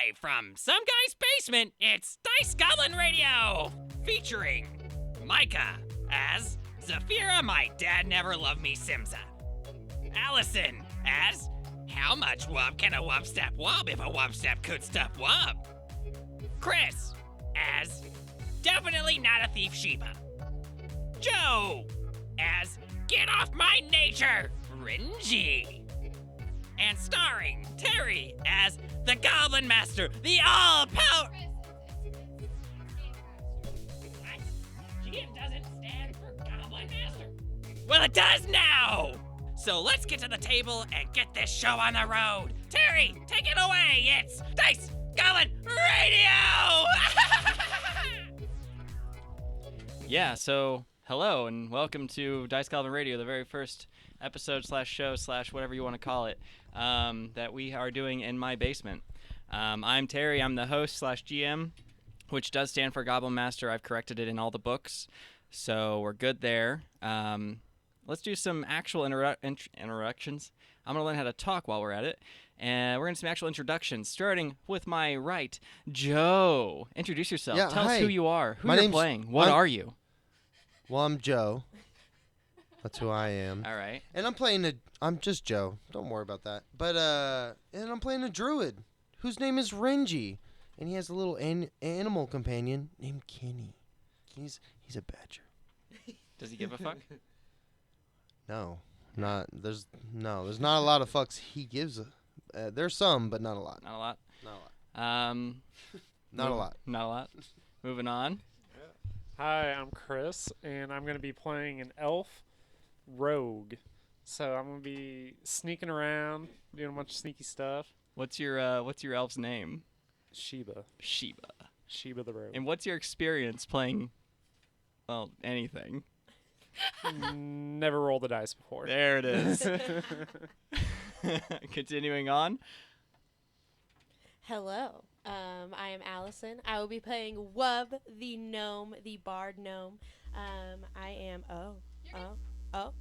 Live from some guy's basement, it's Dice Goblin Radio, featuring Micah as Zafira, my dad never loved me Simza. Allison as how much wub can a wub step wub if a wub step could step wub? Chris as definitely not a thief Sheba. Joe as get off my nature, Ringy. And starring Terry as the Goblin Master, the all-power... What? GM doesn't stand for Goblin Master. Well, it does now! So let's get to the table and get this show on the road. Terry, take it away. It's Dice Goblin Radio! Yeah, so hello and welcome to Dice Goblin Radio, the very first episode / show / whatever you want to call it, that we are doing in my basement. I'm Terry. I'm the host / GM, which does stand for Goblin Master. I've corrected it in all the books, so we're good there. Let's do some actual introductions. I'm going to learn how to talk while we're at it, and we're going to do some actual introductions, starting with my right, Joe. Introduce yourself. Yeah, Tell us who you are, who My you're name's- playing. What are you? Well, I'm Joe. That's who I am. All right. And I'm just Joe. Don't worry about that. But, and I'm playing a druid whose name is Renji. And he has a little animal companion named Kenny. He's a badger. Does he give a fuck? No. There's not a lot of fucks he gives. There's some, but not a lot. Not a lot. Not a lot. Not a lot. Not a lot. Moving on. Hi, I'm Chris, and I'm going to be playing an elf rogue. So I'm going to be sneaking around, doing a bunch of sneaky stuff. What's your elf's name? Sheba. Sheba the rogue. And what's your experience playing, well, anything? Never rolled the dice before. There it is. Continuing on. Hello, I am Allison. I will be playing Wub, the gnome, the bard gnome. I am, That's a Are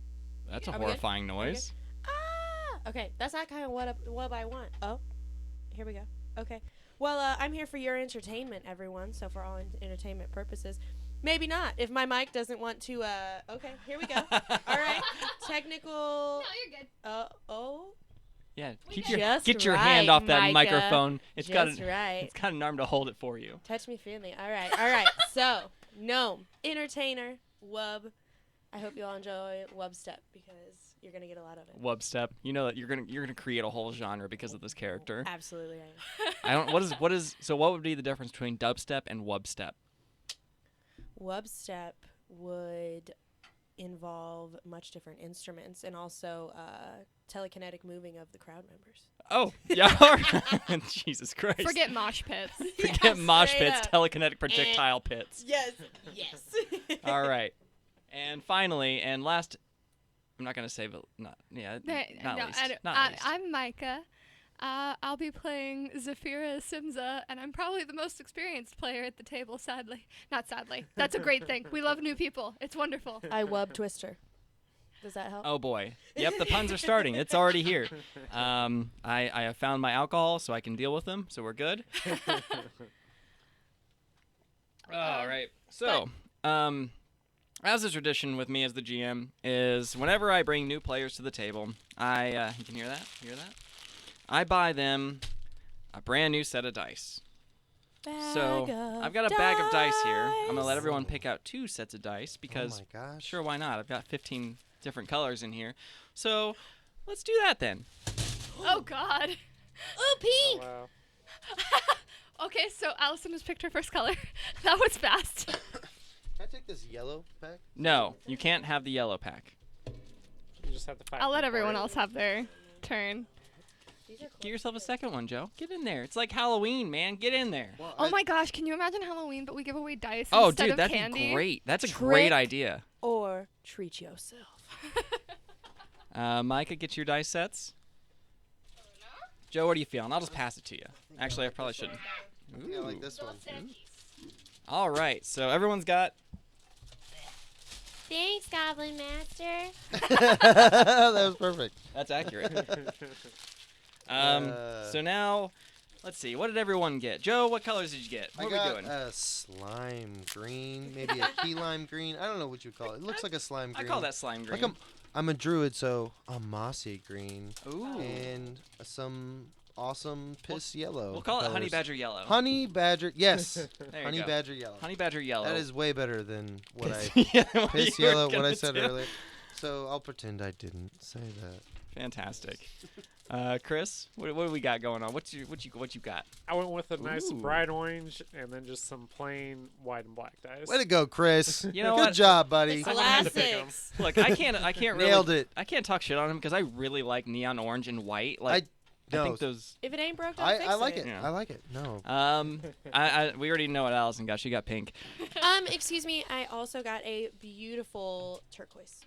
we good? horrifying noise. Okay, that's not kind of what I want. Oh, here we go. Okay, well, I'm here for your entertainment, everyone, so for all entertainment purposes. Maybe not, if my mic doesn't want to, okay, here we go. All right, technical... No, you're good. Yeah, Just get your hand off that Micah. microphone. It's got right. an arm to hold it for you. Touch me feelingly. All right. So, gnome, entertainer, Wub. I hope you all enjoy Wub Step because you're gonna get a lot of it. Wub step. You know that you're gonna create a whole genre because of this character. Absolutely, I am. So what would be the difference between dubstep and wub step? Wub Step would involve much different instruments and also telekinetic moving of the crowd members. Oh, yeah. Jesus Christ. Forget mosh pits. Forget mosh straight pits, up. telekinetic projectile pits. Yes. All right. And finally, and last, I'm not going to say, but not least. I'm Micah. I'll be playing Zafira Simza, and I'm probably the most experienced player at the table, sadly. Not sadly. That's a great thing. We love new people. It's wonderful. I Wub Twister. Does that help? Oh, boy. Yep, the puns are starting. It's already here. I have found my alcohol, so I can deal with them, so we're good. All right. So, as is tradition with me as the GM, is whenever I bring new players to the table, you can hear that? I buy them a brand new set of dice. I've got a bag of dice here. I'm going to let everyone pick out 2 sets of dice because, Oh my gosh. sure, why not? I've got 15 different colors in here. So let's do that then. Oh, God. Oh, pink! Wow. Okay, so Allison has picked her first color. That was fast. Can I take this yellow pack? No, you can't have the yellow pack. You just have to fight I'll let before everyone it. else have their turn. Get yourself a second one, Joe. Get in there. It's like Halloween, man. Get in there. Well, Oh my gosh, can you imagine Halloween, but we give away dice Oh, instead dude, of that'd candy? be great. That's a Trick. great idea. Or treat yourself. Micah, get your dice sets. Joe, what are you feeling? I'll just pass it to you. Actually, I probably shouldn't. I think I like this one. All right, so everyone's got... Thanks, Goblin Master. That was perfect. That's accurate. So now, Let's see. What did everyone get? Joe, what colors did you get? I What are got we doing? a slime green, maybe a key lime green. I don't know what you call it. It looks like a slime green. I call that slime green. Like I'm a druid, so a mossy green. Ooh. And some awesome piss yellow. We'll call it honey colors. badger yellow. Honey badger, yes. There you Honey go. badger yellow. Honey badger yellow. That is way better than what I Yeah, what piss you were yellow. What I gonna said do. earlier. So I'll pretend I didn't say that. Fantastic. Chris, what do we got going on? What you got? I went with a nice Ooh. bright orange and then just some plain white and black dice. Way to go, Chris. You know Good what? job, buddy. I had to pick 'em. Classics. Look, I can't really Nailed it. I can't talk shit on him because I really like neon orange and white. Like I No, think those. If it ain't broke, don't fix I like it. Yeah. I like it. No. We already know what Allison got. She got pink. Excuse me. I also got a beautiful turquoise.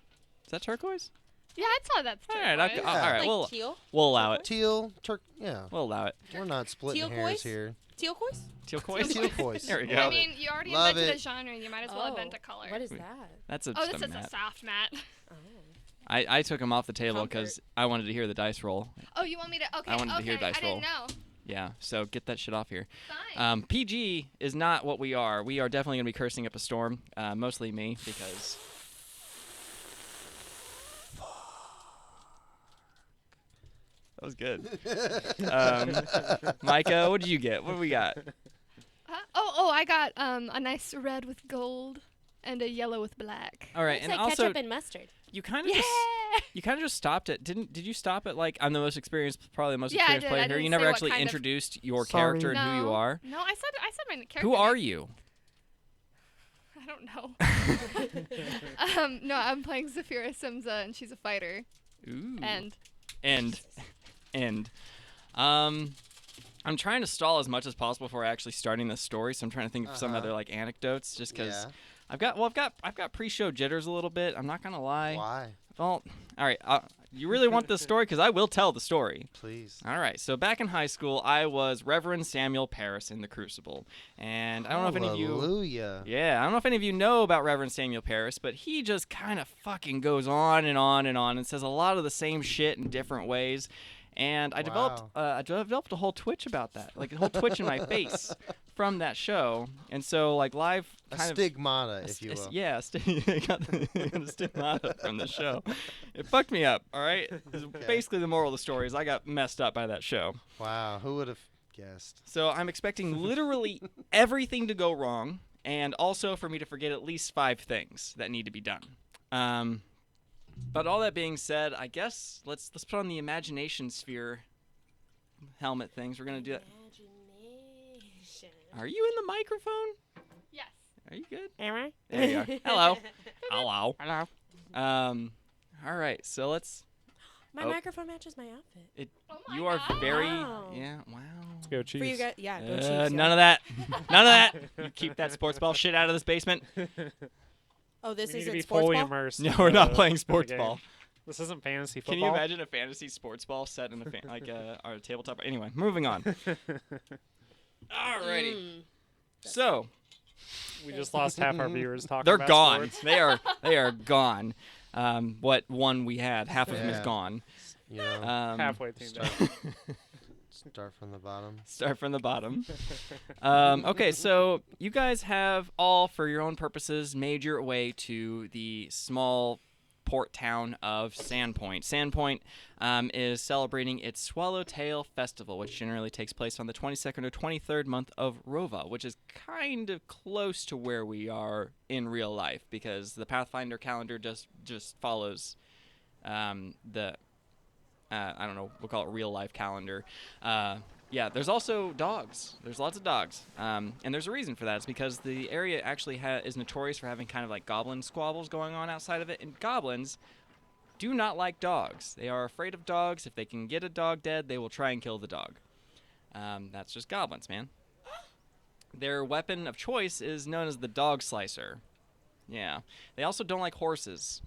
Is that turquoise? Yeah, I saw that. All right. Yeah. All right. Like teal. We'll allow it. Teal, yeah. We'll allow it. We're not splitting Teal hairs voice? here. Tealquoise? Tealquoise. Tealquoise. There we go. I mean, you already Love invented it. a genre. You might as well invent a color. What is that? That's a. Oh, this is a mat. soft mat. Oh. I took him off the table Comfort. because I wanted to hear the dice roll. Oh, you want me to? Okay. I wanted to hear okay. dice I didn't roll. know. Yeah. So get that shit off here. Fine. PG is not what we are. We are definitely gonna be cursing up a storm. Mostly me because. That was good. Micah, what did you get? What do we got? I got a nice red with gold and a yellow with black. All right, Looks and like also ketchup and mustard. you kind of Yeah. just stopped at did you stop at like I'm the most experienced, probably the most Yeah, I experienced did. player I here? You didn't never say what actually kind of- introduced your Sorry. character and who you No. are. No, I said my character. Who are you? I don't know. No, I'm playing Zafira Simza, and she's a fighter. Ooh. And And I'm trying to stall as much as possible before actually starting the story, so I'm trying to think of some Uh-huh. other like anecdotes, just because Yeah. I've got pre-show jitters a little bit. I'm not gonna lie. Why? Well, all right. You really want the story? Because I will tell the story. Please. All right. So back in high school, I was Reverend Samuel Paris in the Crucible, and I don't know if any of you. Hallelujah. Yeah, I don't know if any of you know about Reverend Samuel Paris, but he just kind of fucking goes on and on and on and says a lot of the same shit in different ways. And I developed a whole twitch about that, like a whole twitch in my face from that show. And so like live A kind of stigmata, if you will. yeah, I got the stigmata from the show. It fucked me up. All right. Basically, the moral of the story is I got messed up by that show. Wow. Who would have guessed? So I'm expecting literally everything to go wrong, and also for me to forget at least 5 things that need to be done. But all that being said, I guess let's put on the imagination sphere helmet things. We're gonna do that. Imagination. Are you in the microphone? yes. Are you good? Am I? There you are. Hello. Hello. Hello. All right. So let's. My Oh. microphone matches my outfit. Oh my You are God. very. Wow. Yeah. Wow. Go Chiefs. For you guys, yeah, go Chiefs. None of that. None of that. You keep that sports ball shit out of this basement. Oh, this We need to isn't be sports fully ball? immersed. No, in we're not the- playing in the sports game. ball. This isn't fantasy football. Can you imagine a fantasy sports ball set in a like our tabletop? Anyway, moving on. Alrighty. Mm. So We just lost half our viewers talking they're about gone. sports. They are gone. What one we had, half of them is Yeah. gone. You know, Halfway team down. start from the bottom. Start from the bottom. Okay, so you guys have all, for your own purposes, made your way to the small port town of Sandpoint. Sandpoint is celebrating its Swallowtail Festival, which generally takes place on the 22nd or 23rd month of Rova, which is kind of close to where we are in real life, because the Pathfinder calendar just follows the I don't know, we'll call it real life calendar. Yeah, there's also dogs. There's lots of dogs. And there's a reason for that. It's because the area actually is notorious for having kind of like goblin squabbles going on outside of it. And goblins do not like dogs. They are afraid of dogs. If they can get a dog dead, they will try and kill the dog. That's just goblins, man. Their weapon of choice is known as the dog slicer. Yeah. They also don't like horses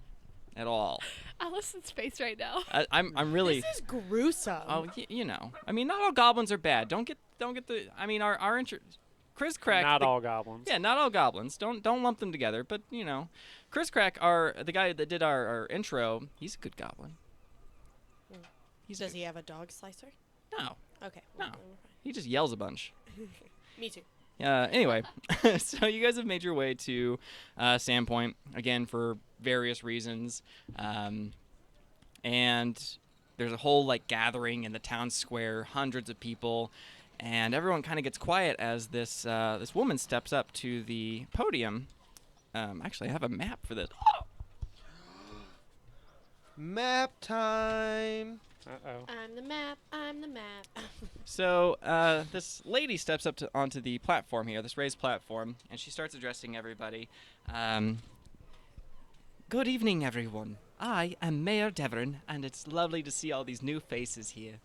at all. Allison's face right now. I'm really. This is gruesome. Oh, you know. I mean, not all goblins are bad. Don't get the. I mean, our Chris Crack. Not all goblins. Yeah, not all goblins. Don't lump them together. But you know, Chris Crack, the guy that did our intro. He's a good goblin. Does he have a dog slicer? No. Okay. No. well, He just yells a bunch. Me too. Anyway, so you guys have made your way to Sandpoint, again, for various reasons. And there's a whole, like, gathering in the town square, hundreds of people. And everyone kind of gets quiet as this woman steps up to the podium. Actually, I have a map for this. Map time. Uh-oh. I'm the map. I'm the map. So this lady steps up onto the platform here, this raised platform, and she starts addressing everybody. Good evening, everyone. I am Mayor Deverin, and it's lovely to see all these new faces here.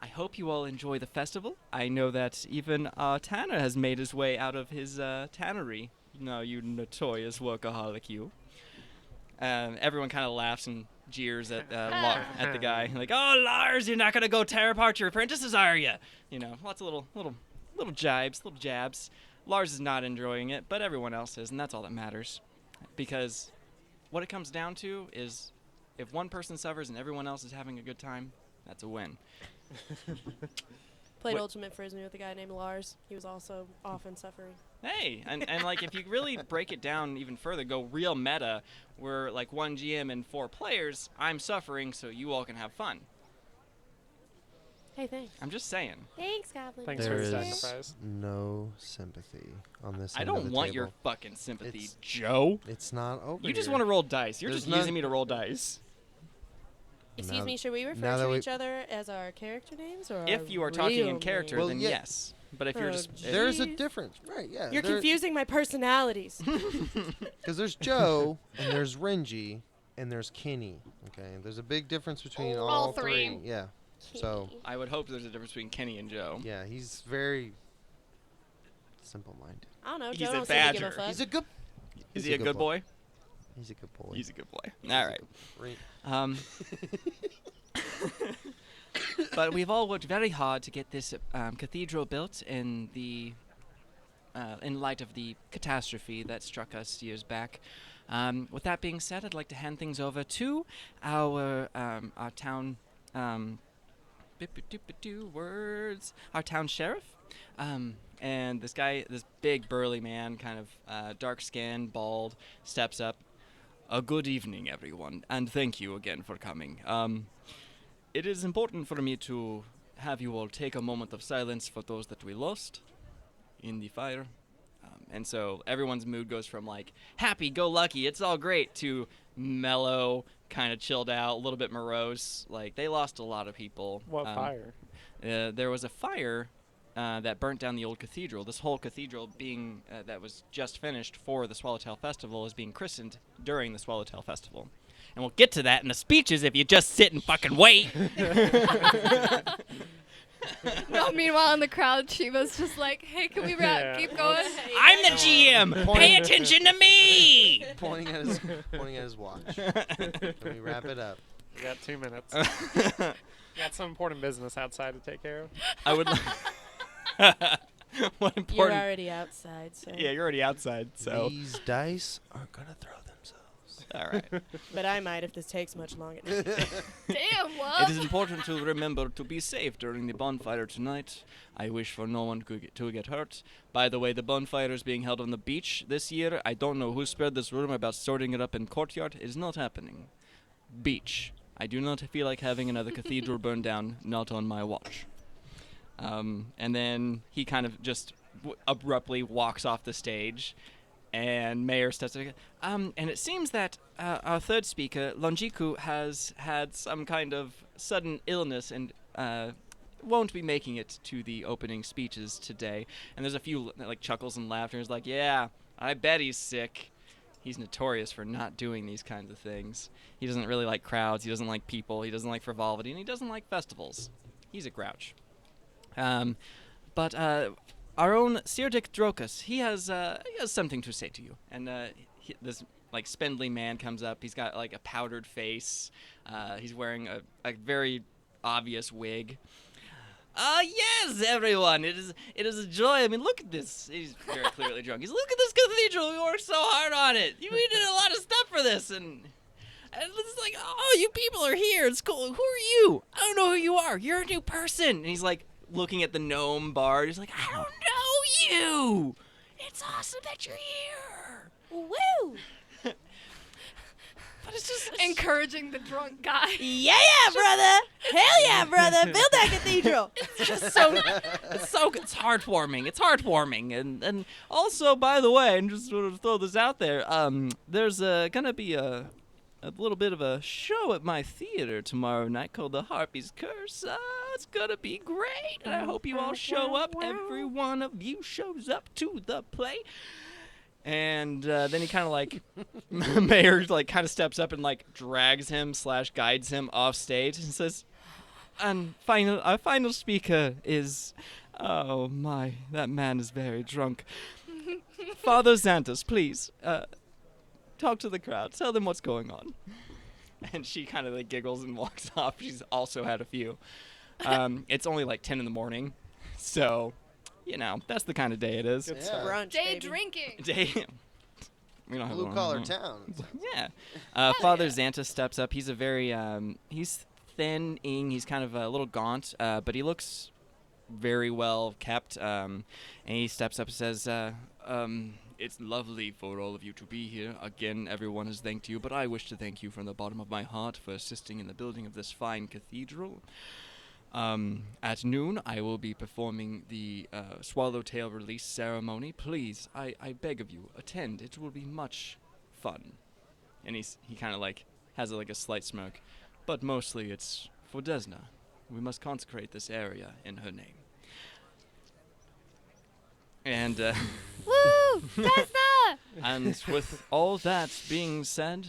I hope you all enjoy the festival. I know that even our Tanner has made his way out of his tannery. No, you notorious workaholic, you. Everyone kind of laughs and jeers at at the guy, like, "Oh, Lars, you're not gonna go tear apart your apprentices, are you?" You know, lots of little jibes, little jabs. Lars is not enjoying it, but everyone else is, and that's all that matters. Because what it comes down to is, if one person suffers and everyone else is having a good time, that's a win. Played What- Ultimate Frisbee with a guy named Lars. He was also often suffering. Hey, and like, if you really break it down even further, go real meta, we're like 1 GM and 4 players, I'm suffering so you all can have fun. Hey, thanks. I'm just saying. Thanks, Goblin. Thanks There for the is sacrifice. no sympathy on this I end of don't the want table. your fucking sympathy, It's- Joe. It's not over You just here. want to roll dice. You're There's just none- using me to roll dice. Excuse Now- me, should we now refer that to we- each other as our character names or If our you are talking in real character, Well, then yeah. yes. But if you're Oh, just... gee. There's a Jeez. difference, right? Yeah. You're confusing my personalities. Because there's Joe and there's Renji and there's Kenny. Okay, there's a big difference between All all three. Yeah. So I would hope there's a difference between Kenny and Joe. yeah, he's very simple-minded. I don't know. He's Joe a don't seem to give a badger. fuck. He's a good. Is he's he a good boy? He's a good boy. He's a good boy. All right. Right. But we've all worked very hard to get this cathedral built in the in light of the catastrophe that struck us years back. With that being said, I'd like to hand things over to our town our town sheriff. And this guy, this big burly man, kind of dark skinned, bald, steps up. Good evening, everyone, and thank you again for coming. It is important for me to have you all take a moment of silence for those that we lost in the fire. And so everyone's mood goes from like happy-go-lucky, it's all great, to mellow, kind of chilled out, a little bit morose. Like, they lost a lot of people. What fire? There was a fire that burnt down the old cathedral. This whole cathedral being that was just finished for the Swallowtail Festival is being christened during the Swallowtail Festival. And we'll get to that in the speeches if you just sit and fucking wait. No, meanwhile in the crowd, Shiva's just like, hey, can we wrap? Yeah. Keep going. I'm the GM. Pay attention to me. pointing at his watch. Let me wrap it up. We got 2 minutes. Got some important business outside to take care of. I would. What You're important? already outside, so. Yeah, you're already outside. So. These dice aren't gonna throw themselves. All right. But I might if this takes much longer. Damn, It what? is important to remember to be safe during the bonfire tonight. I wish for no one to get hurt. By the way, the bonfire is being held on the beach this year. I don't know who spread this rumor about sorting it up in courtyard. It is not happening. Beach. I do not feel like having another cathedral burned down. Not on my watch. And then he kind of just abruptly walks off the stage. And Mayor steps up. And it seems that our third speaker, Longiku, has had some kind of sudden illness and won't be making it to the opening speeches today. And there's a few like chuckles and laughter. It's like, yeah, I bet he's sick. He's notorious for not doing these kinds of things. He doesn't really like crowds. He doesn't like people. He doesn't like frivolity, and he doesn't like festivals. He's a grouch. But our own Sirdik Drokus, he has something to say to you. And this like spindly man comes up. He's got like a powdered face. He's wearing a very obvious wig. Yes, everyone. It is a joy. I mean, look at this. He's very clearly drunk. He's look at this cathedral. We worked so hard on it. We did a lot of stuff for this, and And it's like, oh, you people are here. It's cool. Who are you? I don't know who you are. You're a new person. And he's like looking at the gnome bard. He's like, I don't know you. It's awesome that you're here. Woo! But it's just Encouraging the drunk guy. Yeah, brother. Hell yeah, brother. Build that cathedral. it's heartwarming. It's heartwarming. And also, by the way, and just sort of throw this out there, there's gonna be a little bit of a show at my theater tomorrow night called The Harpy's Curse. It's gonna be great, and I hope you all show up. Every one of you shows up to the play. And then he kind of like, Mayor like kind of steps up and like drags him / guides him off stage and says, and our final speaker is, oh my, that man is very drunk. Father Xantus, please, talk to the crowd. Tell them what's going on. And she kind of like giggles and walks off. She's also had a few. It's only like 10 in the morning, so... You know, that's the kind of day it is. Good Yeah. stuff. Brunch, Day baby. drinking. We don't have Blue one. collar town. Yeah. Father Xantus steps up. He's a very, he's thinning. He's kind of a little gaunt, but he looks very well kept. And he steps up and says, it's lovely for all of you to be here. Again, everyone has thanked you, but I wish to thank you from the bottom of my heart for assisting in the building of this fine cathedral. At noon, I will be performing the Swallowtail release ceremony. Please, I beg of you, attend. It will be much fun. And he kind of like has like a slight smirk. But mostly it's for Desna. We must consecrate this area in her name. And, Woo! Desna! and with all that being said,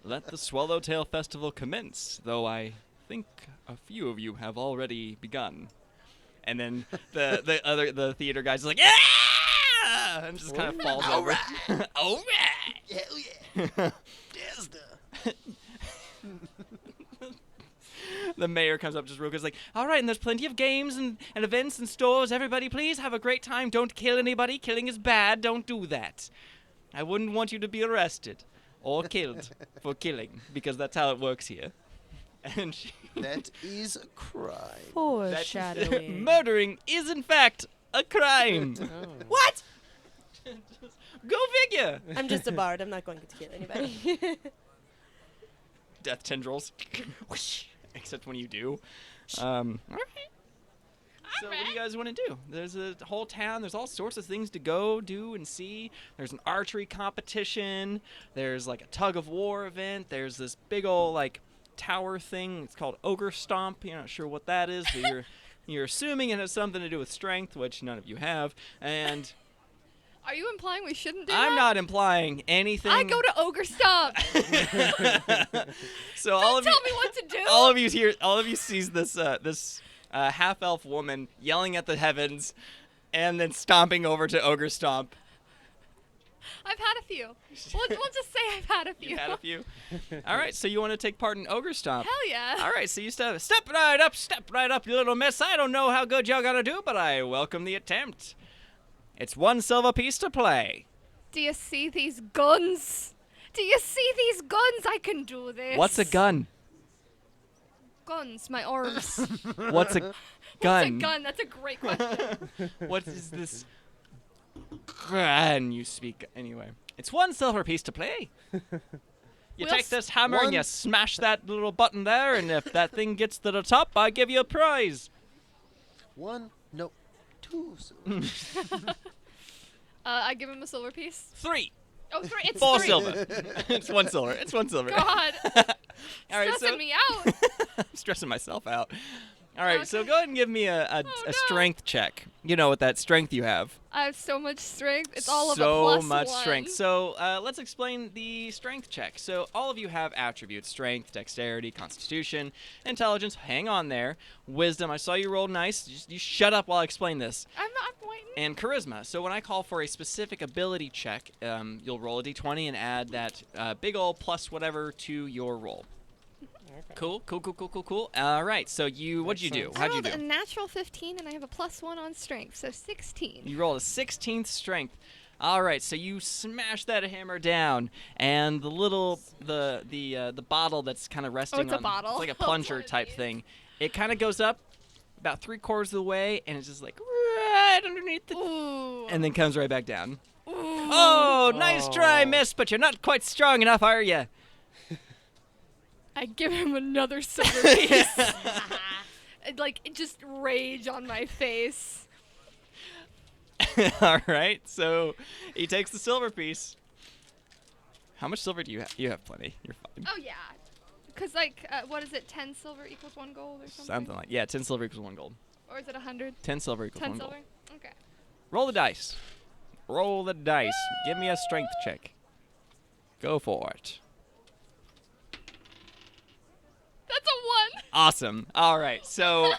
let the Swallowtail Festival commence, though I think a few of you have already begun. And then the theater guy's like, yeah! And just kind of falls over. All right! Yeah. Desna. The mayor comes up just real quick, is like, all right, and there's plenty of games and events and stores. Everybody, please have a great time. Don't kill anybody. Killing is bad. Don't do that. I wouldn't want you to be arrested or killed for killing, because that's how it works here. And That is a crime. Foreshadowing. murdering is, in fact, a crime. What? Go figure. I'm just a bard. I'm not going to kill anybody. Death tendrils. Whoosh. Except when you do. All right. So what do you guys want to do? There's a whole town. There's all sorts of things to go do and see. There's an archery competition. There's like a tug of war event. There's this big old like tower thing. It's called Ogre Stomp. You're not sure what that is, but you're assuming it has something to do with strength, which none of you have. And Are you implying we shouldn't do I'm that? not implying anything. I go to Ogre Stomp. So all of Tell you, me what to do. all of you sees this half-elf woman yelling at the heavens, and then stomping over to Ogre Stomp. I've had a few. We'll just say I've had a few. You had a few. All right, so you want to take part in Ogre Stomp? Hell yeah. All right, so you step right up, you little miss. I don't know how good y'all gonna do, but I welcome the attempt. It's 1 silver piece to play. Do you see these guns? Do you see these guns? I can do this. What's a gun? Guns, my arms. What's a gun? What's a gun? That's a great question. What is this gun you speak? Anyway, it's 1 silver piece to play. You We'll take this hammer and you one- smash that little button there, and if that thing gets to the top, I give you a prize. 1, no, 2 silver. I give him a silver piece. 3. Oh, 3. It's 4 3. silver. It's 1 silver. It's 1 silver. God. All right, Stressing so me out. I'm stressing myself out. All right, so Okay. go ahead and give me a no. strength check. You know what that strength you have. I have so much strength. It's all of a So plus much 1. strength. So let's explain the strength check. So all of you have attributes: strength, dexterity, constitution, intelligence. Hang on there. Wisdom. I saw you roll nice. Just, you shut up while I explain this. I'm waiting. And charisma. So when I call for a specific ability check, you'll roll a d20 and add that big ol' plus whatever to your roll. Cool. All right. So what'd you do? I How'd you rolled a do? natural 15, and I have a plus 1 on strength, so 16. You rolled a 16th strength. All right, so you smash that hammer down, and the little the bottle that's kind of resting it's a on bottle. it's like a That's what plunger it type is. thing. It kind of goes up about 3/4 of the way, and it's just like right underneath the, Ooh. and then comes right back down. Ooh. Oh, nice try, Oh. miss, but you're not quite strong enough, are you? I give him another silver piece. Just rage on my face. All right, so he takes the silver piece. How much silver do you have? You have plenty. You're fine. Oh yeah, because what is it? 10 silver equals 1 gold or something? Something like 10 silver equals 1 gold. Or is it 100? 10 silver equals 10 1 silver. gold. Okay. Roll the dice. Roll the dice. Give me a strength check. Go for it. That's a 1. Awesome. All right, so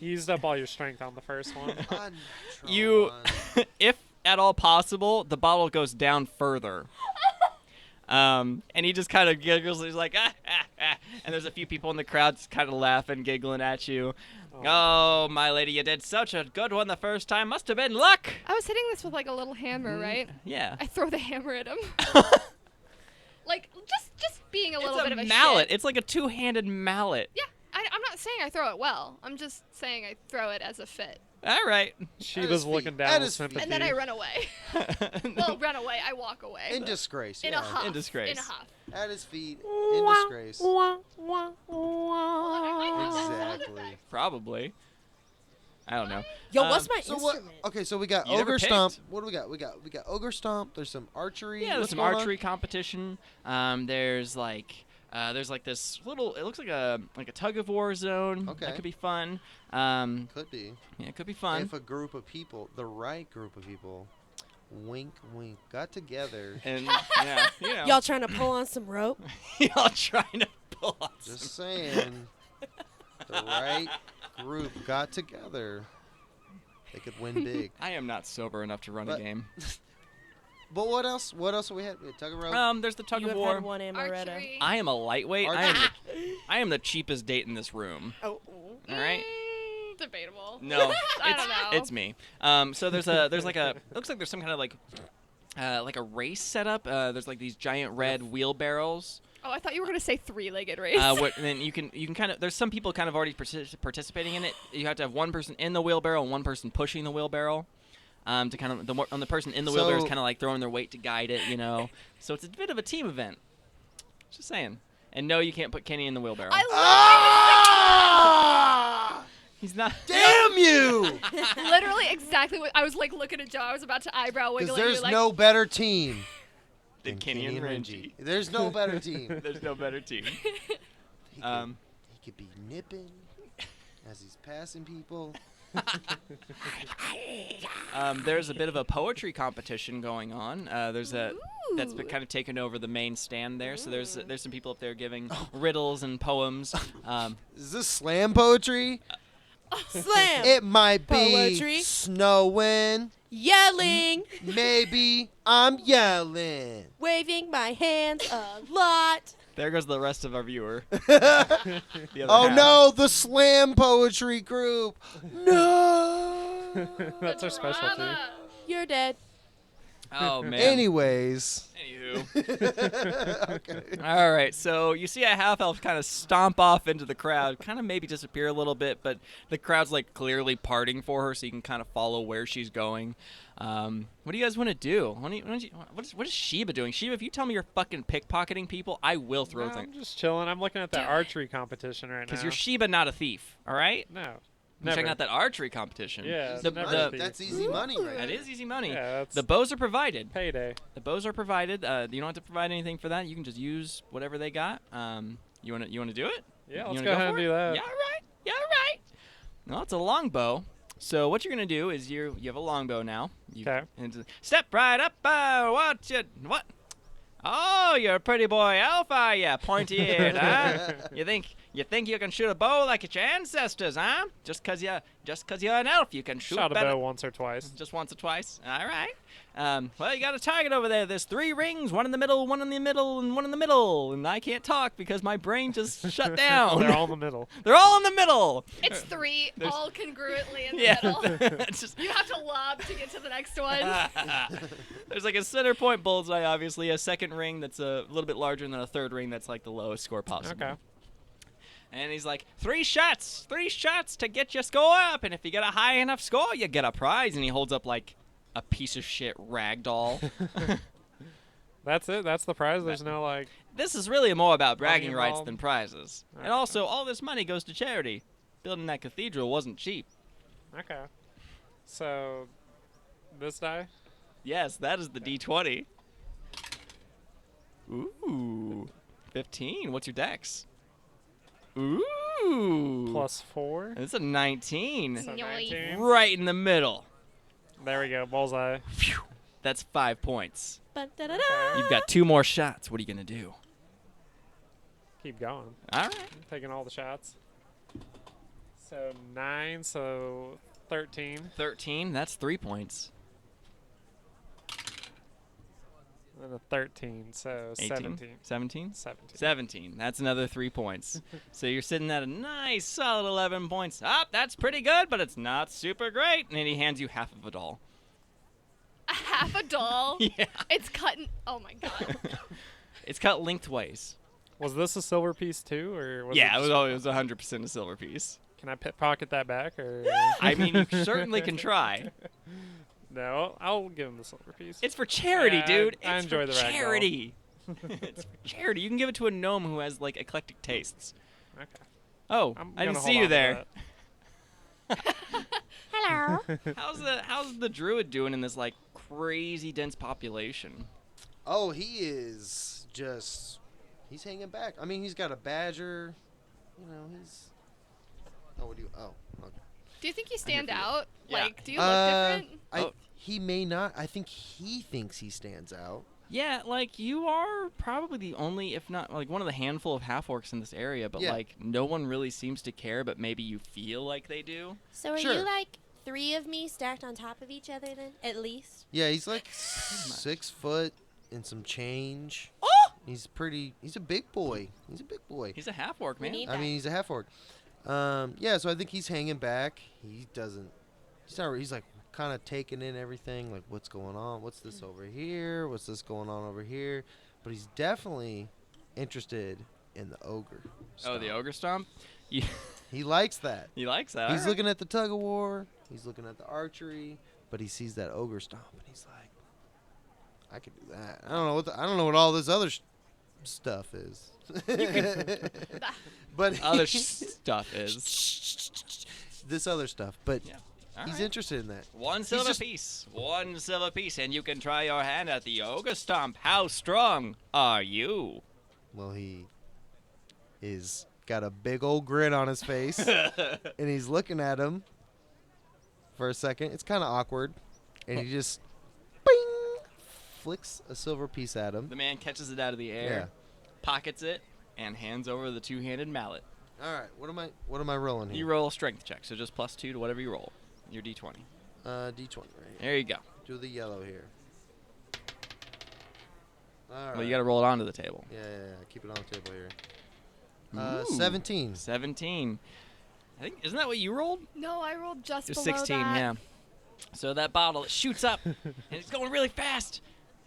You used up all your strength on the first one. Unnatural you, one. if at all possible, the bottle goes down further. And he just kind of giggles. He's like, ah, ah, ah. And there's a few people in the crowd kind of laughing, giggling at you. Oh, my lady, you did such a good one the first time. Must have been luck. I was hitting this with like a little hammer, right? Yeah. I throw the hammer at him. Just being a little It's bit of a mallet. shit. It's like a two-handed mallet. Yeah, I'm not saying I throw it well. I'm just saying I throw it as a fit. All right. Sheba's feet. looking At down with his feet. sympathy. And then I run away. Well, run away. I walk away. In disgrace. In yeah. a huff. In disgrace. In a huff. At his feet. In disgrace. Exactly. Exactly. Probably. I don't know. Yo, what's my So instrument? what? Okay, so we got You never ogre stomp. picked. What do we got? We got ogre stomp. There's some archery. Yeah, there's What's some going on? archery competition. There's like this little. It looks like a tug of war zone. Okay. That could be fun. Could be. Yeah, it could be fun. If a group of people, the right group of people, wink, wink, got together. And yeah, you know, Y'all trying to pull on some rope? y'all trying to pull on some. Just saying, the right group got together. They could win big. I am not sober enough to run a But- game. But what else? What else have we had? We had tug of rope. There's the tug You of have war. had one amaretto. Archery. I am a lightweight. I am the cheapest date in this room. Oh. All right. Debatable. No, I it's, don't know. it's me. So there's like a it looks like there's some kind of like a race setup. There's like these giant red wheelbarrows. Oh, I thought you were gonna say 3-legged race. And then you can kind of there's some people kind of already participating in it. You have to have one person in the wheelbarrow and one person pushing the wheelbarrow. To kind of the person in the wheelbarrow is So- kind of like throwing their weight to guide it, you know. So it's a bit of a team event. Just saying. And no, you can't put Kenny in the wheelbarrow. Ah! He's not. Damn you! Literally exactly what I was like looking at Joe. I was about to eyebrow wiggle Because at you there's like, no better team Than than Kenny and Renji. There's no better team. There's no better team. He could be nipping as he's passing people. There's a bit of a poetry competition going on. That's Ooh. kind of taken over the main stand there. So there's some people up there giving riddles and poems. Is this slam poetry? Slam. It might be Poetry. snowing. Yelling. Maybe I'm yelling. Waving my hands a lot. There goes the rest of our viewer. The other Oh half. no, the slam poetry group. No. That's our specialty. Drama. You're dead. Oh man. Anyways. Anywho. Okay. All right, so you see a half elf kind of stomp off into the crowd, kind of maybe disappear a little bit, but the crowd's like clearly parting for her, so you can kind of follow where she's going. What do you guys want to do? What is Sheba doing? Sheba, if you tell me you're fucking pickpocketing people, I will throw No, things. I'm just chilling. I'm looking at that Do it. archery competition right now. Because you're Sheba, not a thief. All right. No. I'm checking out that archery competition. Yeah, The, never the, a thief. That's easy money right that there. is easy money. Yeah, that's The bows are provided. payday. The bows are provided. You don't have to provide anything for that. You can just use whatever they got. You wanna do it? Yeah, You let's wanna go ahead and for do it? that. Yeah, all right. Yeah, all right. No, it's a longbow. So what you're gonna do is you have a longbow now. Okay. Step right up. What? Oh, you're a pretty boy elf, are ya? Pointy-eared, huh? You think You think you can shoot a bow like your ancestors, huh? Just 'cause you're an elf, you can shoot Shot a better. bow once or twice. Just once or twice. All right. Well, you got a target over there. There's 3 rings, one in the middle, one in the middle, and one in the middle. And I can't talk because my brain just shut down. They're all in the middle. They're all in the middle. It's 3, all congruently in the Yeah. middle. It's just You have to lob to get to the next one. there's like a center point bullseye, obviously, a second ring that's a little bit larger, and then a third ring that's like the lowest score possible. Okay. And he's like, 3 shots to get your score up. And if you get a high enough score, you get a prize. And he holds up like a piece of shit rag doll. That's it? That's the prize? There's no, like... This is really more about bragging rights involved? than prizes. And Okay. also, all this money goes to charity. Building that cathedral wasn't cheap. Okay. So, this die? Yes, that is the D20. Ooh. 15. What's your dex? Ooh. +4. It's a 19. So Nice. 19. Right in the middle. There we go. Bullseye. Phew. That's 5 points. Ba-da-da-da. You've got 2 more shots. What are you going to do? Keep going. All right. Taking all the shots. So, 9. So, 13. 13. That's 3 points. And a 13. So, 18. 17. 17? 17. 17. That's another 3 points. So you're sitting at a nice solid 11 points. That's pretty good, but it's not super great. And then he hands you half of a doll. A half a doll. Yeah. It's cut in. Oh my god. It's cut lengthways. Was this a silver piece too, or was Yeah, it, it was 100% a silver piece. Can I pickpocket that back, or I mean, you certainly can try. no? I'll give him the silver piece. It's for charity, Yeah, dude. I It's enjoy for the rag doll. charity. It's for charity. You can give it to a gnome who has like eclectic tastes. Okay. Oh, I'm I didn't gonna see hold you on to there. that. Hello. How's the druid doing in this like crazy dense population? Oh, he is just. He's hanging back. I mean, he's got a badger. You know, he's. Oh, what do you? Oh, okay. Do you think you stand for you. out? Yeah. Like, do you look different? Oh. He may not. I think he thinks he stands out. Yeah, like you are probably the only, if not like one of the handful of half orcs in this area, but Yeah. like no one really seems to care, but maybe you feel like they do. So are Sure. you like 3 of me stacked on top of each other then? At least? Yeah, he's like 6 foot and some change. Oh! He's pretty. He's a big boy. He's a big boy. He's a half orc, We man. need I mean, he's a half orc. Yeah, so I think he's hanging back. He doesn't. He's not. He's like kind of taking in everything. Like, what's going on? What's this over here? What's this going on over here? But he's definitely interested in the ogre. Oh, the stomp. ogre stomp. You, He likes that. he likes that. He's alright. looking at the tug of war. He's looking at the archery. But he sees that ogre stomp, and he's like, "I could do that." I don't know what. I don't know what all this other stuff is. But Other stuff is. this other stuff. But Yeah. he's Alright. interested in that. One He's silver just- piece. 1 silver piece, and you can try your hand at the ogre stomp. How strong are you? Well, he is got a big old grin on his face, and he's looking at him for a second. It's kind of awkward, and he just bing, flicks a silver piece at him. The man catches it out of the air, pockets it, and hands over the 2-handed mallet. All right, what am I rolling here? You roll a strength check, so just +2 to whatever you roll. Your D20. D20 right here. There you go. Do the yellow here. All right. Well, you got to roll it onto the table. Yeah. Keep it on the table here. Ooh. 17. 17. I think isn't that what you rolled? No, I rolled just Just below 16, that. yeah. So that bottle it shoots up and it's going really fast,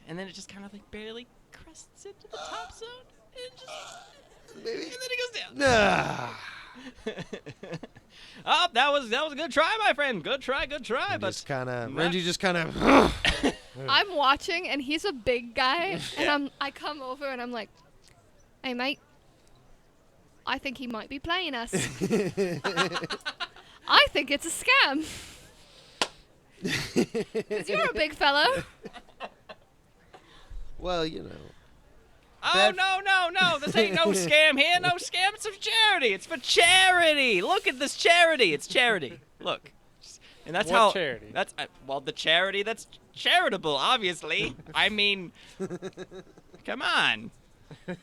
and then it just kind of like barely crests into the top zone, and just Maybe. and then it goes down. Ah. Oh, that was a good try, my friend. Good try. And But just kind of. not- Renji just kind of. I'm watching, and he's a big guy, and I come over, and I'm like, "Hey, mate, I think he might be playing us. I think it's a scam. 'Cause you're a big fellow." Well, you know. oh Bad- no, this ain't no scam here. No scam. It's for charity. It's for charity. Look at this charity. It's charity. Look. And that's What how charity? That's well, the charity that's charitable, obviously. I mean, come on. And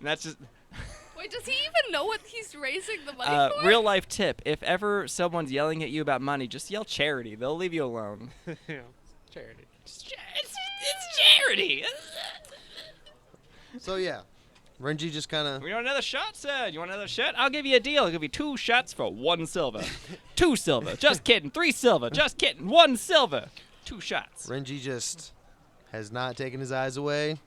that's just Wait, does he even know what he's raising the money for? Real life tip: if ever someone's yelling at you about money, just yell charity. They'll leave you alone. Yeah. Charity. It's charity. So yeah, Renji just kind of. You want another shot, sir? You want another shot? I'll give you a deal. I'll give you 2 shots for 1 silver. 2 silver. Just kidding. 3 silver. Just kidding. 1 silver. 2 shots. Renji just has not taken his eyes away.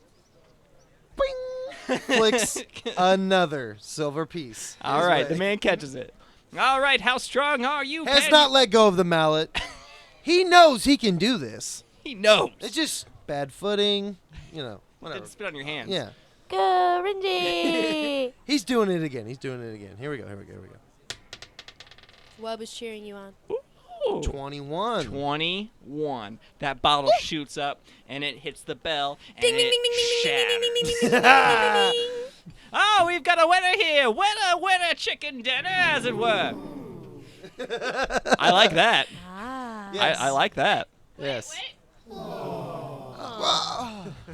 Bing! Flicks another silver piece. All his right, way. the man catches it. All right, how strong are you, Has Penny? not let go of the mallet. He knows he can do this. He knows. It's just bad footing, whatever. Didn't spit on your hands. Yeah. Go, Renji! He's doing it again. Here we go. Wub is cheering you on. Ooh. 21. 21. That bottle shoots up, and it hits the bell, and Ding, ding, it ding, ding, ding, ding, ding, ding, ding, shatters. ding, ding, ding, ding. Oh, we've got a winner here. Winner, chicken dinner, as it were. I like that. Ah. Yes. I like that. Yes. Wait.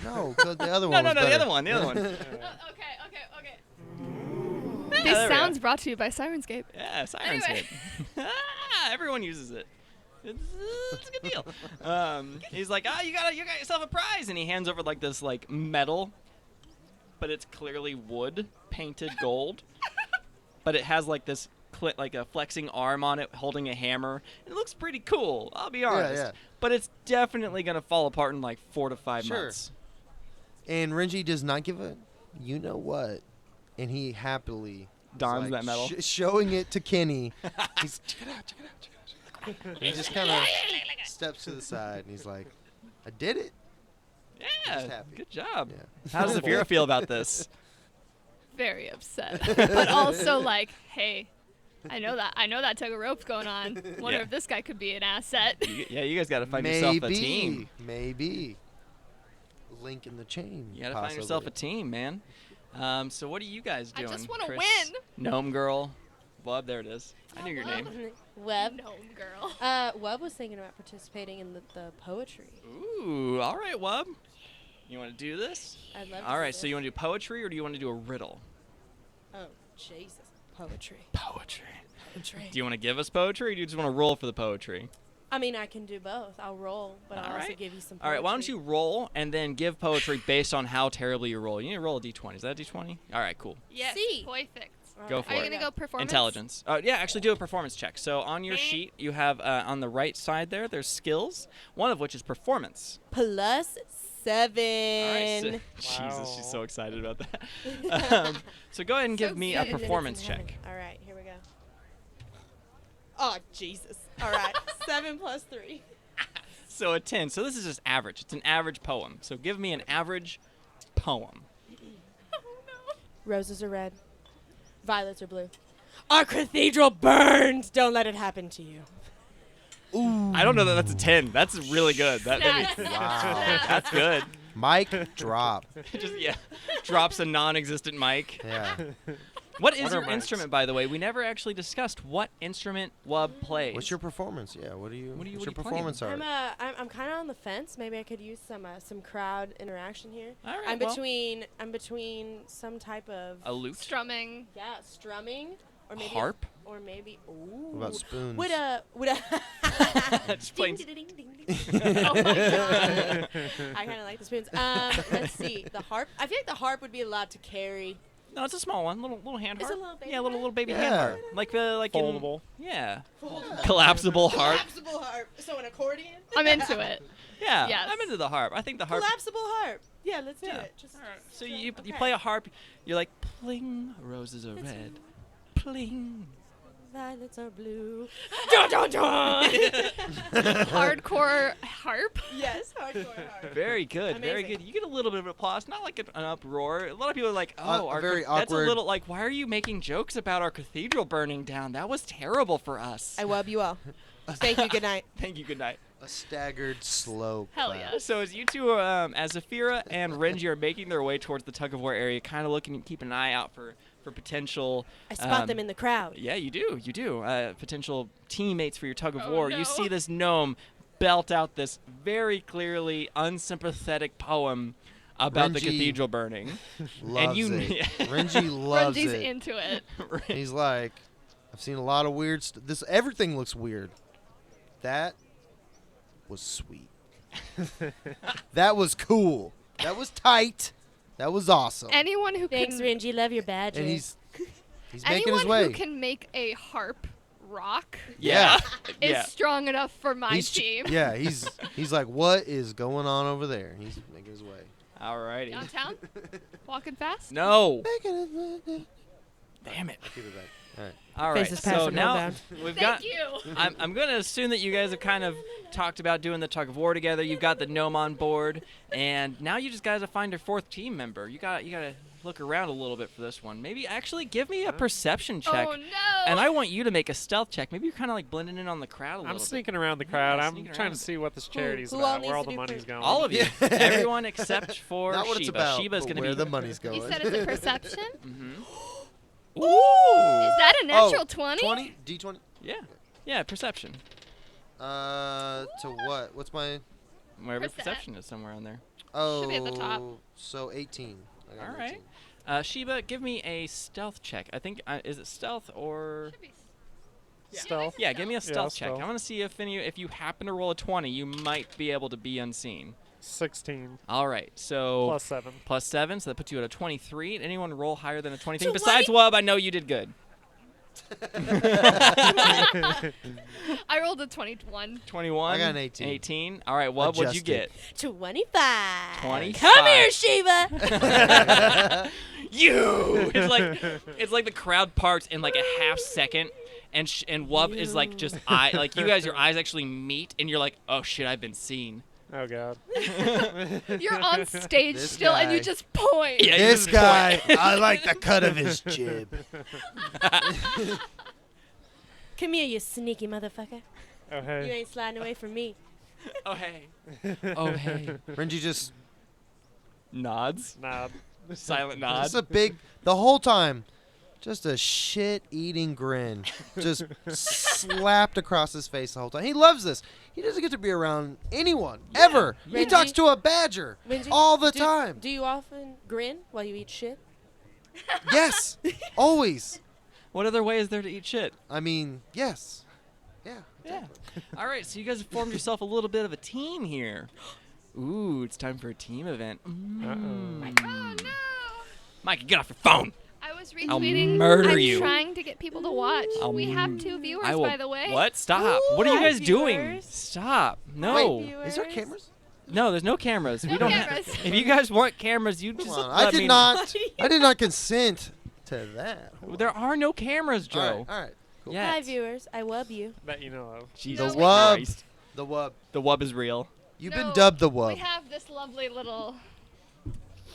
No, 'cause the other No, one no, was no, the better. other one. Okay. Yeah, These there we sounds go. brought to you by Sirenscape. Yeah, Siren's Anyway. Hit. Everyone uses it. It's a good deal. He's like, you got yourself a prize, and he hands over like this like metal, but it's clearly wood painted gold, but it has like this like a flexing arm on it, holding a hammer. It looks pretty cool. I'll be honest. yeah. But it's definitely gonna fall apart in like 4 to 5 Sure. months. And Renji does not give a you know what, and he happily is, Dons that metal. showing it to Kenny. He's check it out. And he just kind of steps to the side, and he's like, "I did it." Yeah, Just happy. good job. Yeah. How does Zafira feel about this? Very upset, but also like, hey, I know that tug of rope's going on. Wonder Yeah. if this guy could be an asset. You guys got to find yourself a team. Maybe. Link in the chain. You gotta find yourself a team, man. So what are you guys I doing? just wanna Chris? win. Gnome girl. Wub, there it is. I knew your name. Web. Gnome girl. Web was thinking about participating in the poetry. Ooh, all right, Wub. You want to do this? I'd love to All do right, so this. you want to do poetry or do you want to do a riddle? Oh, Jesus. Poetry. Poetry. Poetry. Do you want to give us poetry or do you just want to roll for the poetry? I mean, I can do both. I'll roll, but I'll All also right. give you some poetry. All right, why don't you roll and then give poetry based on how terribly you roll? You need to roll a d20. Is that a d20? All right, cool. Yes. C. Perfect. All Go right. for Are you it. gonna go performance? Intelligence. Yeah, actually do a performance check. So on your sheet, you have on the right side there's skills, one of which is performance. Plus 7. All right. So, Wow. Jesus, she's so excited about that. So go ahead and So give me a excited. performance Minutes in check. heaven. All right, here we go. Oh, Jesus. All right. 7 plus 3. So a 10. So this is just average. It's an average poem. So give me an average poem. Roses are red. Violets are blue. Our cathedral burns. Don't let it happen to you. I don't know that that's a 10. That's really good. That maybe, Wow. that's good. Mic drop. Just drops a non-existent mic. Yeah. What is What your are mics? instrument, by the way? We never actually discussed what instrument Wub plays. What's your performance? Yeah. What's your what are you performance playing? art? I'm kind of on the fence. Maybe I could use some crowd interaction here. All right, I'm well, between some type of a lute, Strumming. strumming or maybe harp. or maybe ooh. What about spoons? Would a Just plain- ding, ding, ding, ding, ding. Oh my god. I kind of like the spoons. Let's see. The harp. I feel like the harp would be a lot to carry. No, it's a small one, little hand It's harp. a little baby yeah, little harp? baby Yeah. hand harp, like Foldable. yeah, collapsible harp. Collapsible harp. So an accordion. I'm into it. Yeah, Yes. I'm into the harp. I think the harp. Collapsible harp. Yeah, let's do Yeah. it. Just, So you okay. play a harp. You're like pling, roses are red, pling. Violets are blue. Dun, dun, dun. Hardcore harp. Yes, hardcore harp. Very good, very Amazing. good. You get a little bit of applause, not like an uproar. A lot of people are like, Uh, "Oh, our very that's a awkward. little like, why are you making jokes about our cathedral burning down? That was terrible for us." I love you all. Thank you. Good night. Thank you. Good night. A staggered slow Hell clap. yeah. So as you two, as Zafira and Renji are making their way towards the tug of war area, kind of looking, keeping an eye out for potential. I spot them in the crowd. Yeah, you do. You do. Potential teammates for your tug of Oh, war. no. You see this gnome belt out this very clearly unsympathetic poem about the Renji cathedral burning. Loves you- it. Renji loves Renji's it. into it. He's like, I've seen a lot of weird this everything looks weird. That was sweet. That was cool. That was tight. That was awesome. Anyone who Thanks, can, Renji. Love your badger. And he's making his anyone way. who can make a harp rock Yeah. is Yeah. strong enough for my He's team. Yeah, he's like, what is going on over there? He's making his way. Alrighty. Downtown, walking fast. No. Making his way. Damn it. Keep it back. All right. All right. Faces So passive, now homebound. we've Thank got. you. I'm going to assume that you guys have kind of talked about doing the tug of war together. You've got the gnome on board, and now you just guys to find your fourth team member. You got to look around a little bit for this one. Maybe actually give me a perception check. Oh no! And I want you to make a stealth check. Maybe you're kind of like blending in on the crowd a little I'm bit. sneaking around the crowd. I'm sneaking trying around. to see what this charity's who all about, where needs all to the do money's first? going. All of you. Yeah. Everyone except for Not what Sheba. it's about. Sheba's but going to where be the money's going. You said it's a perception. Mm-hmm. Is Ooh. that a natural Oh, 20? 20? D20? Yeah. Yeah, perception. To what? What's my... Wherever Percent. perception is, somewhere on there. Oh, be at the top. So 18. I got All an right. 18. Sheba, give me a stealth check. I think, is it stealth or... Should be Stealth. Yeah, give me a stealth check. stealth. I want to see if you happen to roll a 20, you might be able to be unseen. 16 All right, so plus 7. plus 7, so that puts you at a 23. Anyone roll higher than a 23? 20? Besides Wub, I know you did good. I rolled a 21. 21. I got an 18. 18. All right, Wub, what'd you Adjusted. get? 25. 25. Come here, Sheba. You! It's like the crowd parts in like a half second, and and Wub is like just like you guys, your eyes actually meet, and you're like, oh shit, I've been seen. Oh god. You're on stage This still, and you guy. just point. Yeah, you This just guy, I like the cut of his jib. Come here, you sneaky motherfucker. Oh You hey. ain't sliding away from me. Oh hey. Oh hey. Renji just... Nods. Nod. Silent nod. Just a big... The whole time, just a shit-eating grin. Just slapped across his face the whole time. He loves this. He doesn't get to be around anyone, ever. He Renji- talks to a badger Renji, all the do- time. Do you often grin while you eat shit? Yes. Always. What other way is there to eat shit? I mean, yes. Yeah. Yeah. All right, so you guys have formed yourself a little bit of a team here. Ooh, it's time for a team event. Oh no! Mikey, get off your phone. I was I'll retweeting. murder I'm you. trying to get people to watch. I'll We have 2 viewers, I will. by the way. What? Stop. Ooh, What are you hi, guys doing? viewers. Stop. No. Wait, Is there cameras? No, there's no cameras. No we don't cameras. If you guys want cameras, you Come just on. let I did me not. I did not consent to that. There are no cameras, Joe. All right. All right. Cool. Yes. Hi, viewers. I love you. That you know of. Jesus The wub. Christ. The wub. The wub is real. You've No, been dubbed the We wub. have this lovely little.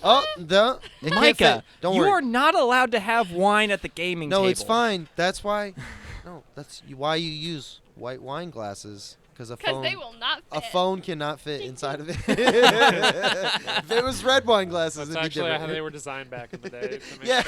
Oh, the. It can't Micah, fit. Don't you worry. are not allowed to have wine at the gaming No, table. it's fine. That's why. No, that's why you use white wine glasses. Because Because they will not fit. a phone cannot fit inside of it. If it was red wine glasses, That's it'd be actually different. how they were designed back in the day. To make Yeah.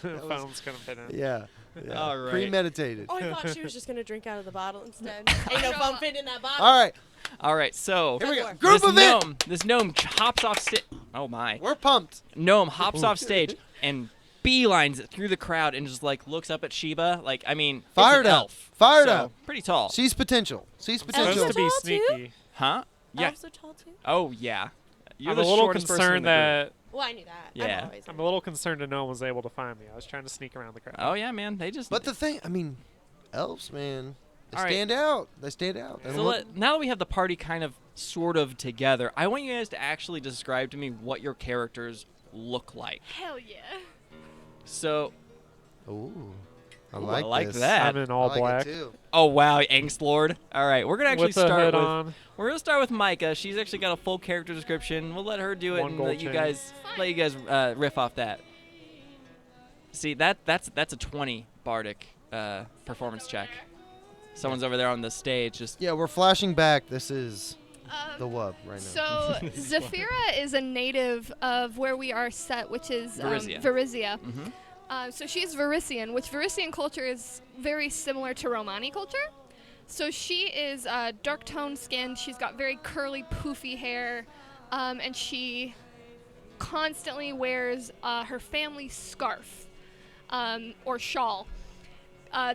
sure phones couldn't fit in. Yeah. Yeah. All right. Premeditated. Oh, I thought she was just gonna drink out of the bottle instead. Ain't no phone fit in that bottle. All right. All right, so Here we go. Group Group this event. this gnome hops off stage. Oh my. We're pumped. Gnome hops off stage and beelines it through the crowd and just like looks up at Sheba. Like, I mean, it's Fired an up. elf. Fired so, up. Pretty tall. Sees potential. Sees Supposed potential. to be Elves are tall, too? sneaky. Huh? Yeah. Elves are tall too. Oh yeah. You're I'm the a little shortest person in concerned the group. that Well, I knew that. Yeah. I'm always I'm a little concerned that no one was able to find me. I was trying to sneak around the crowd. Oh yeah, man. They just. But the thing, I mean, elves, man, they All right. stand out. They stand out. They So don't look- now that we have the party kind of sort of together, I want you guys to actually describe to me what your characters look like. Hell yeah. So, Ooh, I ooh, like I like this. that. I'm in all I like black. it too. Oh wow, Angst Lord. All right, we're gonna actually With the start hood with. on. We're gonna start with Micah. She's actually got a full character description. We'll let her do it One and gold let you chain. guys riff off that. See that's a 20 bardic performance check. Someone's over there on the stage just. Yeah, we're flashing back. This is the wub right now. So Zafira is a native of where we are set, which is Varizia. Varizia. Mhm. So she's Varisian, which Varisian culture is very similar to Romani culture. So she is dark toned skin. She's got very curly, poofy hair. and she constantly wears her family's scarf or shawl.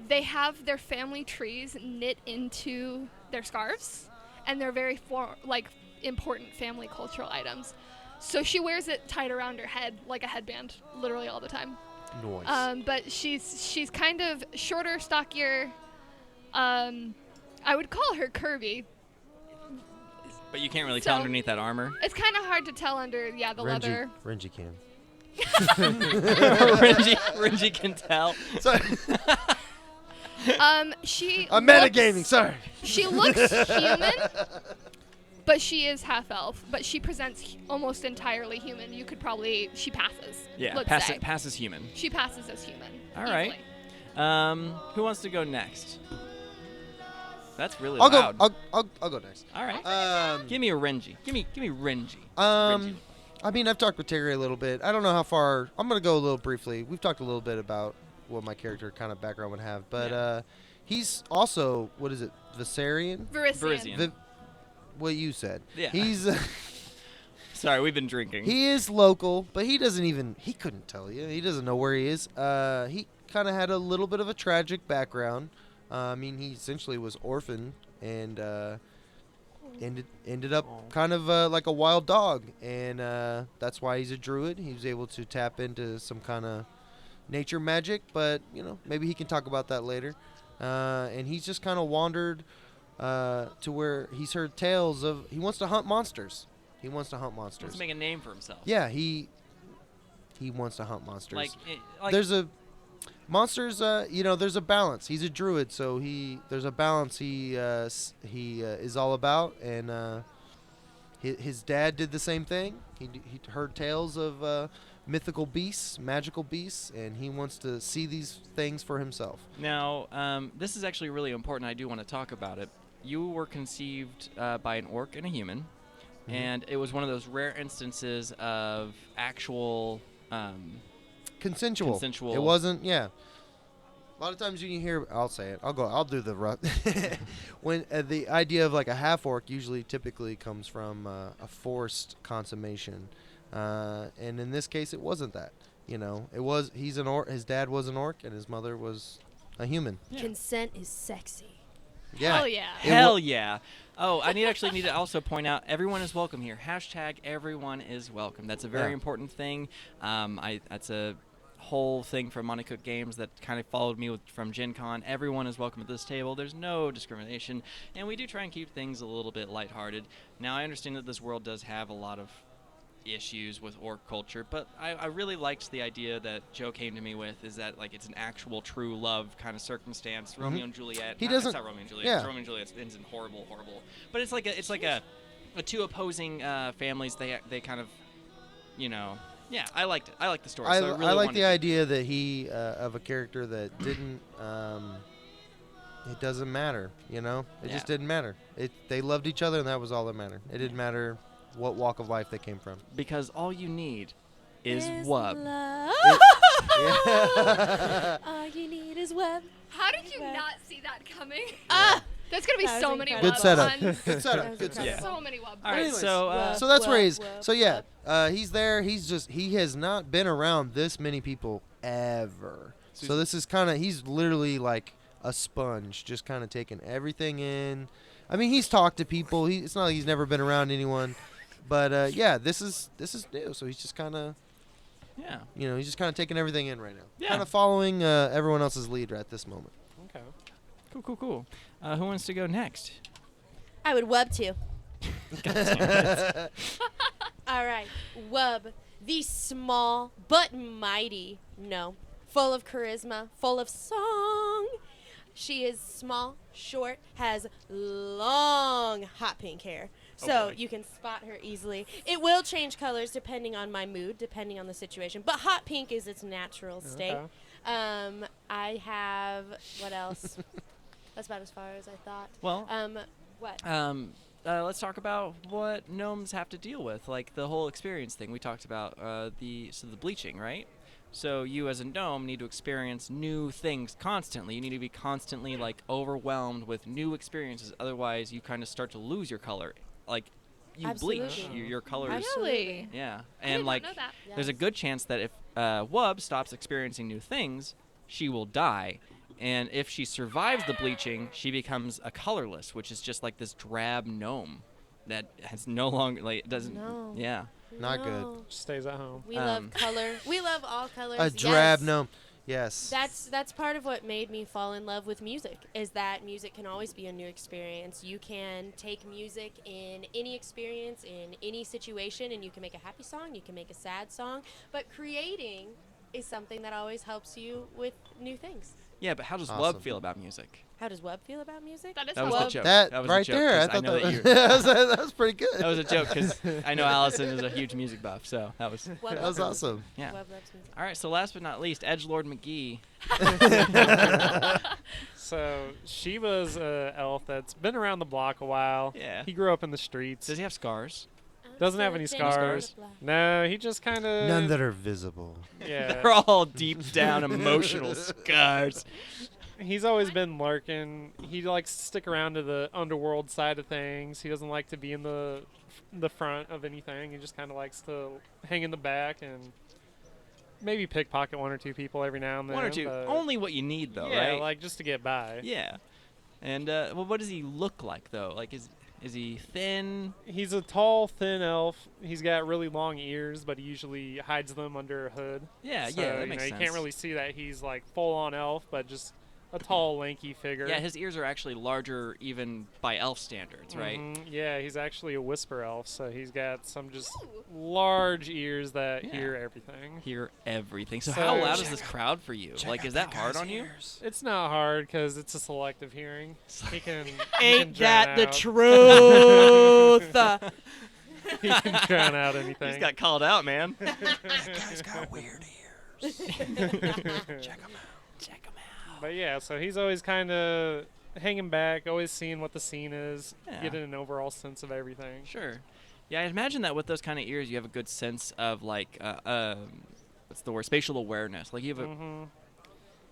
They have their family trees knit into their scarves, and they're very important family cultural items. So she wears it tied around her head like a headband, literally all the time. Nice. But she's kind of shorter, stockier. I would call her curvy. But you can't really tell So- underneath that armor. It's kind of hard to tell under the leather. Renji can. Renji can tell. Sorry. She. I'm looks- metagaming. Sorry. She looks human, but she is half elf. But she presents almost entirely human. She passes. Yeah, let's say. passes human. She passes as human. All right. easily. Who wants to go next? That's really I'll loud. go. I'll go next. All right. Um. Give me a Renji. Give me Renji. I mean, I've talked with Terry a little bit. I don't know how far. I'm gonna go a little briefly. We've talked a little bit about what my character kind of background would have, but Yeah. he's also, what is it, Viserion? Varisian. Varisian. What you said. Yeah. He's Sorry, we've been drinking. he is local, but he couldn't tell you. He doesn't know where he is. He kind of had a little bit of a tragic background. I mean, he essentially was orphaned and ended up kind of like a wild dog, and that's why he's a druid. He was able to tap into some kind of nature magic, but maybe he can talk about that later. And he's just kind of wandered to where he's heard tales of. He wants to hunt monsters. He wants to hunt monsters. Let's make a name for himself. Yeah, he wants to hunt monsters. Like There's a monsters. There's a balance. He's a druid, so there's a balance. He is all about, and his dad did the same thing. He heard tales of mythical beasts, magical beasts, and he wants to see these things for himself. Now, this is actually really important. I do want to talk about it. You were conceived by an orc and a human, and it was one of those rare instances of actual Consensual. It wasn't. Yeah. A lot of times when you hear, I'll say it. I'll do the rough. When the idea of like a half orc typically comes from a forced consummation, and in this case, it wasn't that. It was. He's an orc. His dad was an orc, and his mother was a human. Yeah. Consent is sexy. Yeah. Hell yeah. Hell yeah. Oh, I need to also point out everyone is welcome here. Hashtag everyone is welcome. That's a very Yeah. important thing. That's a whole thing from Money Cook Games that kind of followed me from Gen Con. Everyone is welcome at this table. There's no discrimination, and we do try and keep things a little bit lighthearted. Now, I understand that this world does have a lot of issues with orc culture, but I really liked the idea that Joe came to me with, is that like it's an actual true love kind of circumstance. Romeo and Juliet. He It's doesn't- not Romeo and Juliet. yeah. It's Romeo and Juliet ends in horrible. But it's like a two opposing families. They kind of, yeah. I liked it. I liked the story. I so I really like wanted the to- idea that he of a character that didn't. It doesn't matter, It Yeah. just didn't matter. They loved each other, and that was all that mattered. It didn't matter what walk of life they came from. because all you need is wub. Yeah. All you need is web. How did you Web. not see that coming? Ah! There's gonna be That was so many incredible. web Good setup. puns. Good setup. was Good setup. incredible. So many web All right, Anyways, so So that's where Web, he's. web, So yeah, he's there. He has not been around this many people ever. So this is he's literally like a sponge, just kind of taking everything in. I mean, he's talked to people. It's not like he's never been around anyone, but yeah, this is new. So he's just kind of, yeah. he's just kind of taking everything in right now. Yeah. Kind of following everyone else's lead at this moment. Okay. Cool. Who wants to go next? I would wub too. All right, wub, the small but mighty. No, full of charisma, full of song. She is small, short, has long hot pink hair. So boy. you can spot her easily. It will change colors depending on my mood, depending on the situation. But hot pink is its natural state. Okay. I have, what else? That's about as far as I thought. Well, What? let's talk about what gnomes have to deal with, like the whole experience thing. We talked about the bleaching, right? So you as a gnome need to experience new things constantly. You need to be constantly like overwhelmed with new experiences. Otherwise, you kind of start to lose your color. Like you Absolutely. bleach your colors. Absolutely. Yeah, I did and not like know that. there's a Yes. good chance that if Wub stops experiencing new things, she will die. And if she survives the bleaching, she becomes a colorless, which is just like this drab gnome that has no longer like it doesn't. No. Yeah. Not good. No. Stays at home. We Um, love color. We love all colors. A drab yes. gnome. Yes. That's part of what made me fall in love with music, is that music can always be a new experience. You can take music in any experience, in any situation, and you can make a happy song, you can make a sad song, but creating is something that always helps you with new things. Yeah, but how does Awesome. Wub feel about music? How does Webb feel about music? That is That was how the joke. That, That was right a joke, there. I 'cause thought know that, you. that was pretty good. That was a joke because I know Allison is a huge music buff, so that was. Webb That was loves music. awesome. Yeah. Webb loves music. All right, so last but not least, Edgelord McGee. So she was an elf that's been around the block a while. Yeah. He grew up in the streets. Does he have scars? Doesn't have any scars. No, he just kind of. None that are visible. Yeah. They're all deep down emotional scars. He's always been lurking. He likes to stick around to the underworld side of things. He doesn't like to be in the front of anything. He just kind of likes to hang in the back and maybe pickpocket one or two people every now and then. One or two. but- Only what you need, though, yeah, right? like just to get by. Yeah. And well, what does he look like though? Like, is he thin? He's a tall, thin elf. He's got really long ears, but he usually hides them under a hood. Yeah, So, yeah, that you makes know, sense. you can't really see that he's like full on elf, but just a tall, lanky figure. Yeah, his ears are actually larger even by elf standards, right? Mhm. Yeah, he's actually a whisper elf, so he's got some just large ears that Yeah. hear everything. Hear everything. So, So- how loud is this crowd for you? Like, is that hard on you? It's not hard because it's a selective hearing. He can. Ain't he that can the drown out- truth? He can drown out anything. He's got called out, man. Guy's got weird ears. Check him out. Check him out. But yeah, so he's always kind of hanging back, always seeing what the scene is, Yeah. getting an overall sense of everything. Sure. Yeah, I imagine that with those kind of ears, you have a good sense of like, what's the word? Spatial awareness. Like you have a. Hmm.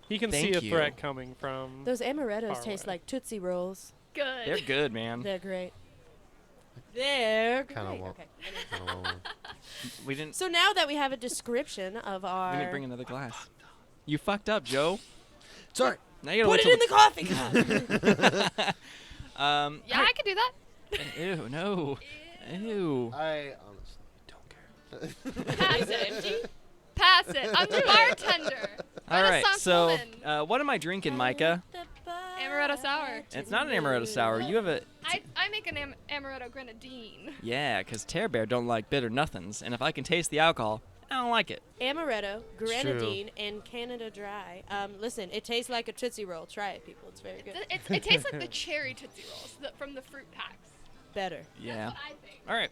He can Thank see a you. threat coming from. Those amarettos Far taste away. like Tootsie Rolls. Good. They're good, man. They're great. They're Kinda great. won't. Okay. Kinda won't. We didn't. So now that we have a description of our... We didn't bring another glass. You fucked up, Joe. Sorry. Now you gotta Put wait it in the coffee cup! Yeah, I can do that. Ew, no. Ew. I honestly don't care. Pass it, empty. Pass it. I'm the bartender. All right, Renaissance so woman. what am I drinking, Micah? Amaretto sour. It's not an amaretto sour. You have a. I make an amaretto grenadine. Yeah, because Tear Bear don't like bitter nothings, and if I can taste the alcohol, I don't like it. Amaretto, grenadine, and Canada Dry. Listen, it tastes like a Tootsie Roll. Try it, people. It's very good. It tastes like the cherry Tootsie Rolls from the fruit packs. Better. Yeah. That's what I think. All right.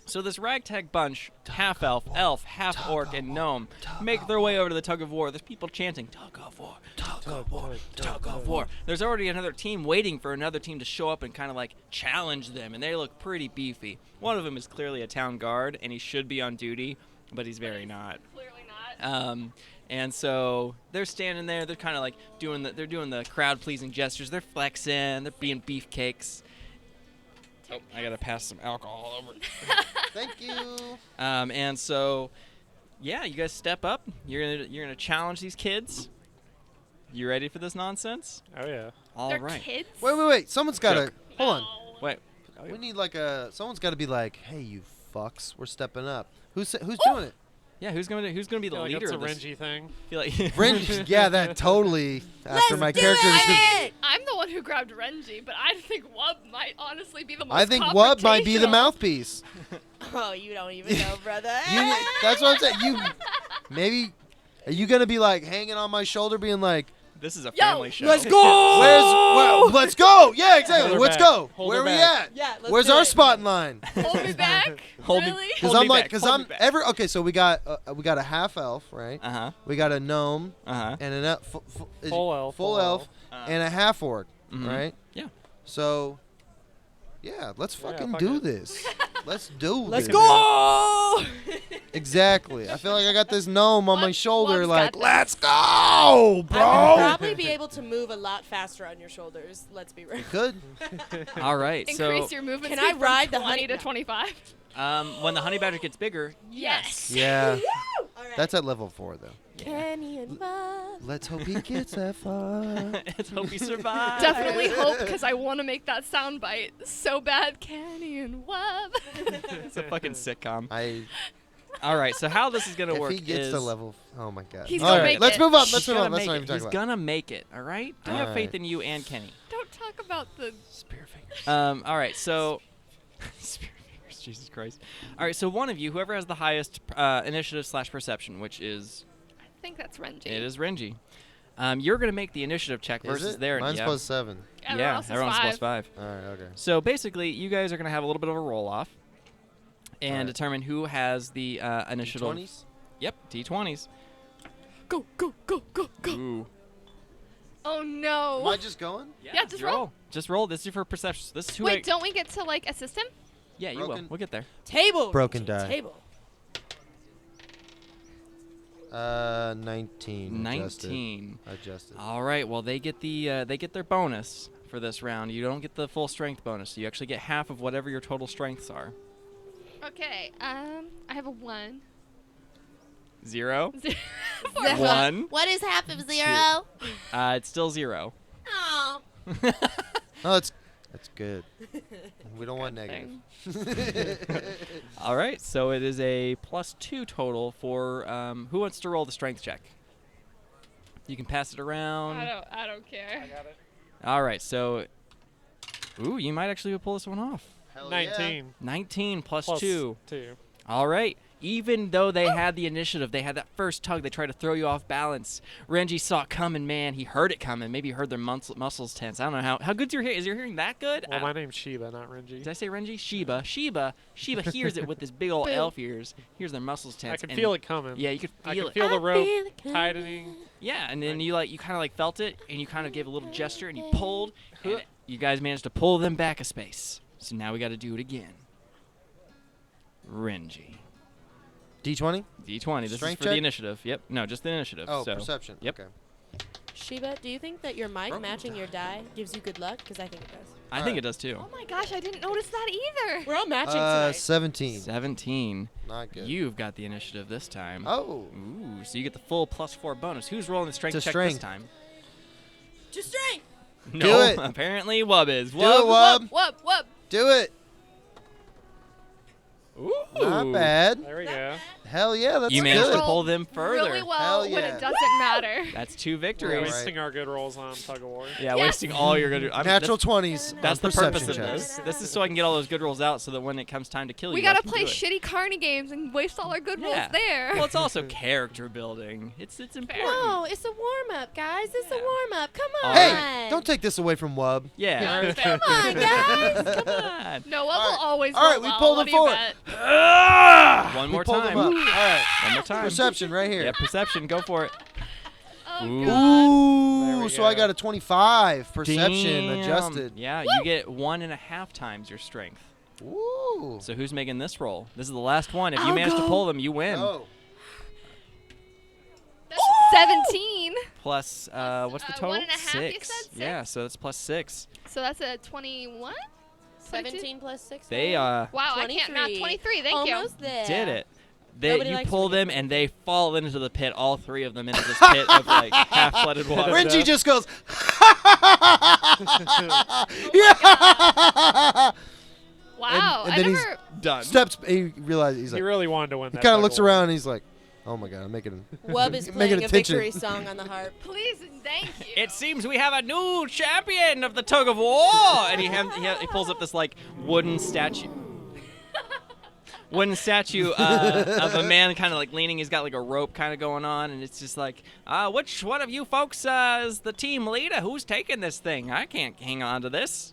So this ragtag bunch, half elf, half orc, and gnome, make their way over to the tug of war. There's people chanting, tug of war, tug of war, tug of war. There's already another team waiting for another team to show up and kind of like challenge them, and they look pretty beefy. One of them is clearly a town guard, and he should be on duty, but he's very not. Clearly not. And so they're standing there. They're kind of like doing the crowd-pleasing gestures. They're flexing. They're being beefcakes. Oh, I gotta pass some alcohol over. Thank you. And so, yeah, you guys step up. You're gonna challenge these kids. You ready for this nonsense? Oh yeah. All They're right. kids. Wait. Someone's got to. Hold on. Wait. We need like a. Someone's got to be like, hey, you fucks, we're stepping up. Who's doing it? Yeah, who's gonna be the Feel like leader that's a of this? Renji thing. Feel like Renji. Yeah, that totally. After my character. it! I'm the one who grabbed Renji, but I think Wub might honestly be the most I think Wub might be the confrontational. mouthpiece. Oh, you don't even know, brother. That's what I'm saying. You maybe. Are you gonna be like hanging on my shoulder, being like, This is a Yo, family show. Let's go! let's go! Yeah, exactly. Hold her Let's back. go. Hold Where her we back. at? Yeah, let's Where's do our it. spot in line? Hold me back. Hold me- really? Because Hold I'm me like, back, because hold I'm me back. okay. So we got a half elf, right? Uh huh. We got a gnome Uh huh. and an Full elf. full elf, and a half orc, Mhm. right? Yeah. So, yeah, let's Yeah, fucking fuck do it. this. Let's do Let's this. go! Exactly. I feel like I got this gnome on my Wub- shoulder, Wub's like, got this. let's go, I would bro. probably be able to move a lot faster on your shoulders. Let's be real. Good. All right. So Increase your movement Can speed I ride from the 20 honey- to no. 25. when the honey badger gets bigger, yes. Yeah. All right. That's at level 4, though. Kenny and Bob. Let's hope he gets that far. Let's hope he survives. Definitely hope, because I want to make that soundbite so bad. Kenny and Wub. It's a fucking sitcom. I. All right. So how this is gonna If work he gets is to level. Oh my God. He's All gonna right, make let's it. move on. he's Let's move gonna on. Let's make not it. even talk He's about. gonna make it. All right. I have faith in you and Kenny. Don't talk about the. Spear fingers. All right. So. Spear fingers, Jesus Christ. All right. So one of you, whoever has the highest initiative/perception, which is I think that's Renji. it is Renji. You're gonna make the initiative check Is versus it? their. Mine's yeah. +7. Everyone else is everyone's 5. +5. All right. Okay. So basically, you guys are gonna have a little bit of a roll off, and Alright. determine who has the initiative. 20s. Yep, D20s. Go, go, go, go, go. Ooh. Oh no. Am I just going? Yeah, just roll. Just roll. This is for perception. This is who. Wait, don't we get to like assist him? Yeah, you will. Broken- We'll get there. Table. Broken Renji, die. Table. 19. 19. Adjusted. All right. Well, they get their bonus for this round. You don't get the full strength bonus. So you actually get half of whatever your total strengths are. Okay. I have a 1. 0. Zero. 1. What is half of 0? It's still 0. Oh. No, that's good. We don't want negative. All right. So it is a +2 total for who wants to roll the strength check. You can pass it around. I don't care. I got it. All right. So, ooh, you might actually pull this one off. Hell yeah. 19 19 plus plus 2. 2. All right. Even though they had the initiative, they had that first tug, they tried to throw you off balance. Renji saw it coming, man. He heard it coming. Maybe he heard their muscles tense. I don't know how good's your hearing. Is your hearing that good? Well, my name's Shiba, not Renji. Did I say Renji? Shiba hears it with his big old Boom. elf ears. Hears their muscles tense. I can and- feel it coming. Yeah, you could I feel can it. feel the rope feel it coming. tightening. Yeah, and then you kind of felt it, and you kind of gave a little gesture, and you pulled, and you guys managed to pull them back a space. So now we got to do it again. Renji. D20? D20. This is Strength for check? the initiative. Yep. No, just the initiative. Oh, so. perception. Yep. Okay. Shiba, do you think that your mic Broken matching die. your die gives you good luck? Because I think it does. I think Alright. it does too. Oh my gosh, I didn't notice that either. We're all matching tonight. 17. 17. Not good. You've got the initiative this time. Oh. Ooh, so you get the full +4 bonus. Who's rolling the strength It's a check strength. this time? To strength. No, it. apparently Wub is. Do it, Wub. Wub. Do it. Ooh. Not bad. There we go. Hell yeah, that's You managed good. to pull them further. Really well Hell when yeah. it doesn't matter. That's 2 We're victories. Right. wasting our good rolls on tug of war. Yeah, Yes. wasting all your good. Natural 20s. That's the on purpose perception of checks. this. This is so I can get all those good rolls out, so that when it comes time to kill We you, I gotta can play do it. shitty carny games and waste all our good rolls Yeah. there. Well, it's also character building. It's important. No, it's a warm up, guys. It's a Yeah. warm up. Come on. Hey, don't take this away from Wub. Yeah. Come on, guys. Come on. No, Wub All will right. always All right, roll we well. pulled What it do you forward. bet? One We more pulled time. him up. All right. One more time. Perception right here. Yeah, perception. Go for it. Oh, Ooh. God. There Ooh, we so I go. got a 25 perception Damn. adjusted. Yeah, you get 1.5 times your strength. Ooh. So who's making this roll? This is the last one. If you I'll manage to go. pull them, you win. Oh. That's 17. Plus, what's the total? 1.5, you 6. said? Yeah, so that's +6. So that's a 21? 17 plus 6. They Wow, I can't math. 23. 23, thank you. Almost there. did it. Nobody You likes pull when we them get and they fall into the pit. All 3 of them into this pit of like half-flooded water. Renji just goes. yeah. Wow, and I then he's never. Done. Steps. He realizes he's He like. really wanted to win He that. kind of tug looks of war. around and he's like, "Oh my god, I'm making." Wub is Making playing a attention. victory song on the harp. Please and thank you. It seems we have a new champion of the tug of war, and he pulls up this like wooden statue of a man kind of like leaning. He's got like a rope kind of going on, and it's just like, which one of you folks is the team leader? Who's taking this thing? I can't hang on to this.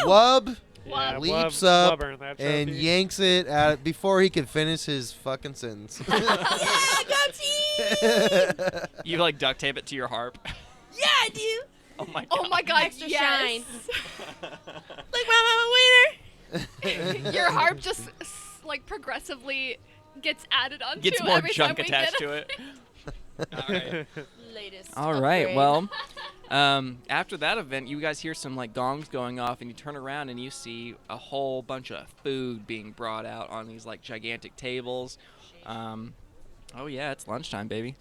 Wub Yeah, leaps Wub up earned that and trophy. yanks it out before he can finish his fucking sentence. Yeah, go team! You like duct tape it to your harp. Yeah, I do. Oh my god. Oh my god, Extra yes. Look, Mom, I'm a winner. Your harp just like progressively gets added onto. Gets more every junk time we attached get to it. All right. Latest. All right. upgrade. Well, after that event, you guys hear some like gongs going off, and you turn around and you see a whole bunch of food being brought out on these like gigantic tables. Oh yeah, it's lunchtime, baby.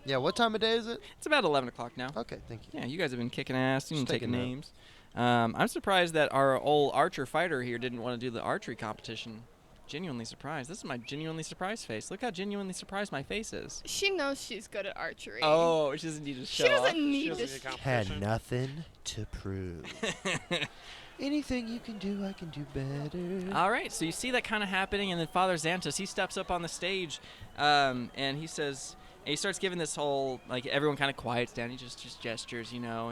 Yeah, what time of day is it? It's about 11 o'clock now. Okay, thank you. Yeah, you guys have been kicking ass and Just taking taking note. names. I'm surprised that our old archer fighter here didn't want to do the archery competition. Genuinely surprised. This is my genuinely surprised face. Look how genuinely surprised my face is. She knows she's good at archery. Oh, she doesn't need to show She doesn't off. need She to. doesn't need a Had competition. nothing to prove. Anything you can do, I can do better. All right, so you see that kind of happening, and then Father Xantos, he steps up on the stage, and he says, and he starts giving this whole, like, everyone kind of quiets down. He just gestures, you know.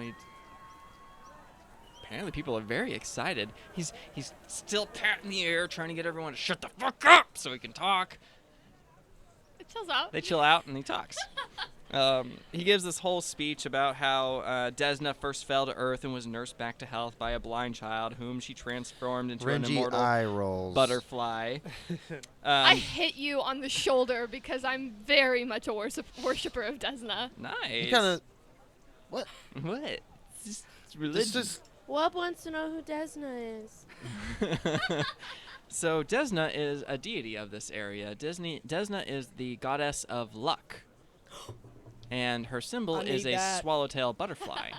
Apparently people are very excited. He's still patting the air, trying to get everyone to shut the fuck up so he can talk. It chills out. They chill out, and he talks. He gives this whole speech about how Desna first fell to Earth and was nursed back to health by a blind child whom she transformed into an Renji immortal eye rolls. butterfly. I hit you on the shoulder because I'm very much a worshiper of Desna. Nice. You kind of. What? What? It's just religion. Wub wants to know who Desna is. So Desna is a deity of this area. Desna is the goddess of luck. And her symbol I is need a that. swallowtail butterfly.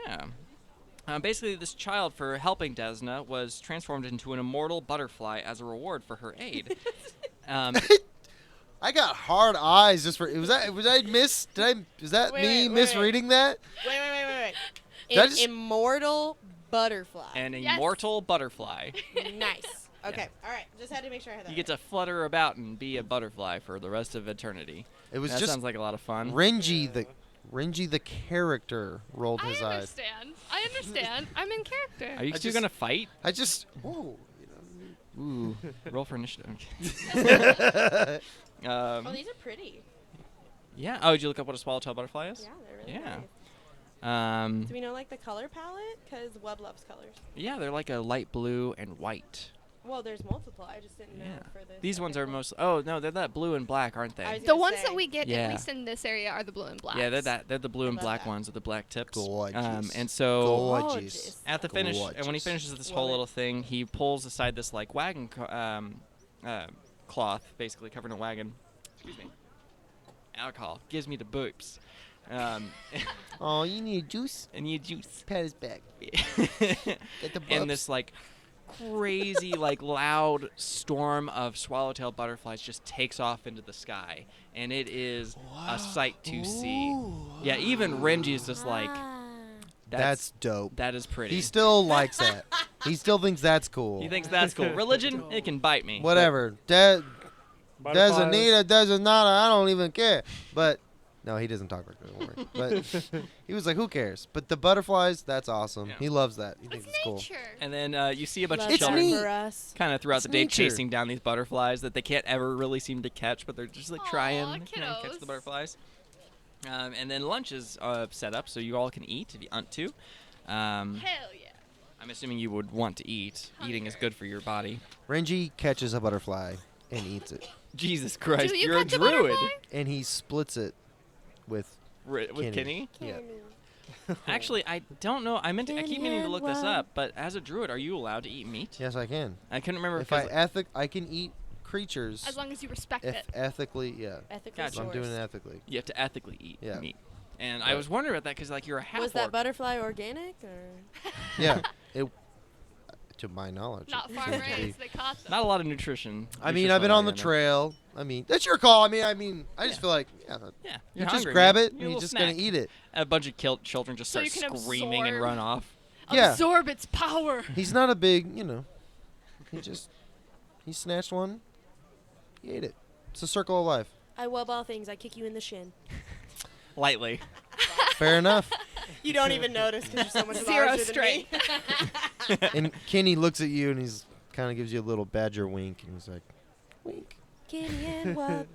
Yeah. Basically, this child, for helping Desna, was transformed into an immortal butterfly as a reward for her aid. I got hard eyes just for. Was I miss? Is that Wait, me wait, misreading that? Wait. Did I An just- immortal butterfly. An Yes. immortal butterfly. Nice. Okay. All right. Just had to make sure I had that. You get to flutter about and be a butterfly for the rest of eternity. It was That just sounds like a lot of fun. Renji the character rolled I his eyes. understand. I'm in character. Are you I two just- going to fight? I just. Whoa. Ooh. Roll for initiative. Oh, these are pretty. Yeah. Oh, did you look up what a swallowtail butterfly is? Yeah, they're really Yeah. nice. Do we know like the color palette? Because Wub loves colors. Yeah, they're like a light blue and white. Well, there's multiply. I just didn't know Yeah. for this. These ones Okay, are cool. most. Oh no, they're that blue and black, aren't I they? was The gonna ones say. that we get, Yeah. at least in this area, are the blue and black. Yeah, they're the blue I and love black that. ones with the black tips. Gorgeous. And so Gorgeous. at the finish, and when he finishes this whole Love it. little thing, he pulls aside this like wagon cloth, basically covering a wagon. Excuse me. Alcohol gives me the boops. Oh, you need juice? And you juice. Pat his back. Get the And bubs. this like crazy like loud storm of swallowtail butterflies just takes off into the sky, and it is a sight to see. Yeah, even Renji's just like, Ah. That's dope. that is pretty. He still likes that. He still thinks that's cool. He thinks that's cool. Religion, it can bite me. Whatever. Butterflies. Desanita, Desanata, I don't even care. But no, he doesn't talk like that. Don't worry. But he was like, who cares? But the butterflies, that's awesome. Yeah. He loves that. He It's thinks it's cool. nature. And then you see a bunch Love of It's that children neat. for us. kind of throughout It's the day nature. chasing down these butterflies that they can't ever really seem to catch, but they're just like Aw, trying to catch kiddos. the butterflies. And then lunch is set up so you all can eat if you want to. Hell yeah. I'm assuming you would want to eat. Eating is good for your body. Renji catches a butterfly and eats it. Jesus Christ, Do you you're a catch a druid. butterfly? And he splits it with. With Kenny. Kenny? Yeah. Actually, I don't know. I keep Kenny meaning to and look this Wub. up, but as a druid, are you allowed to eat meat? Yes, I can. I couldn't remember If I 'cause- I can eat creatures As long as you respect if it. ethically, yeah. Ethically Gotcha. So I'm doing it sourced. ethically. you have to ethically eat Yeah. meat. And I Right. was wondering about that because like you're a half Was that butterfly organic or? Yeah. It. To my knowledge. Not it farm seems to be. raised. They caught them. Not a lot of nutrition. I mean, I've been on the nutritional trail. I mean, that's your call. I mean, I just Yeah. feel like, yeah, value. Yeah, you you're just hungry, grab man. it You're and a you're little just snack. gonna eat it. A bunch of children just So start you can screaming and absorb. run off. Yeah. Absorb its power. He's not a big, he snatched one, he ate it. It's a circle of life. I wub all things. I kick you in the shin. Lightly. Fair enough. You don't even notice because you're so much Zero larger strength. than me. And Kenny looks at you and he's kind of gives you a little badger wink and he's like, wink. Kenny and Wub.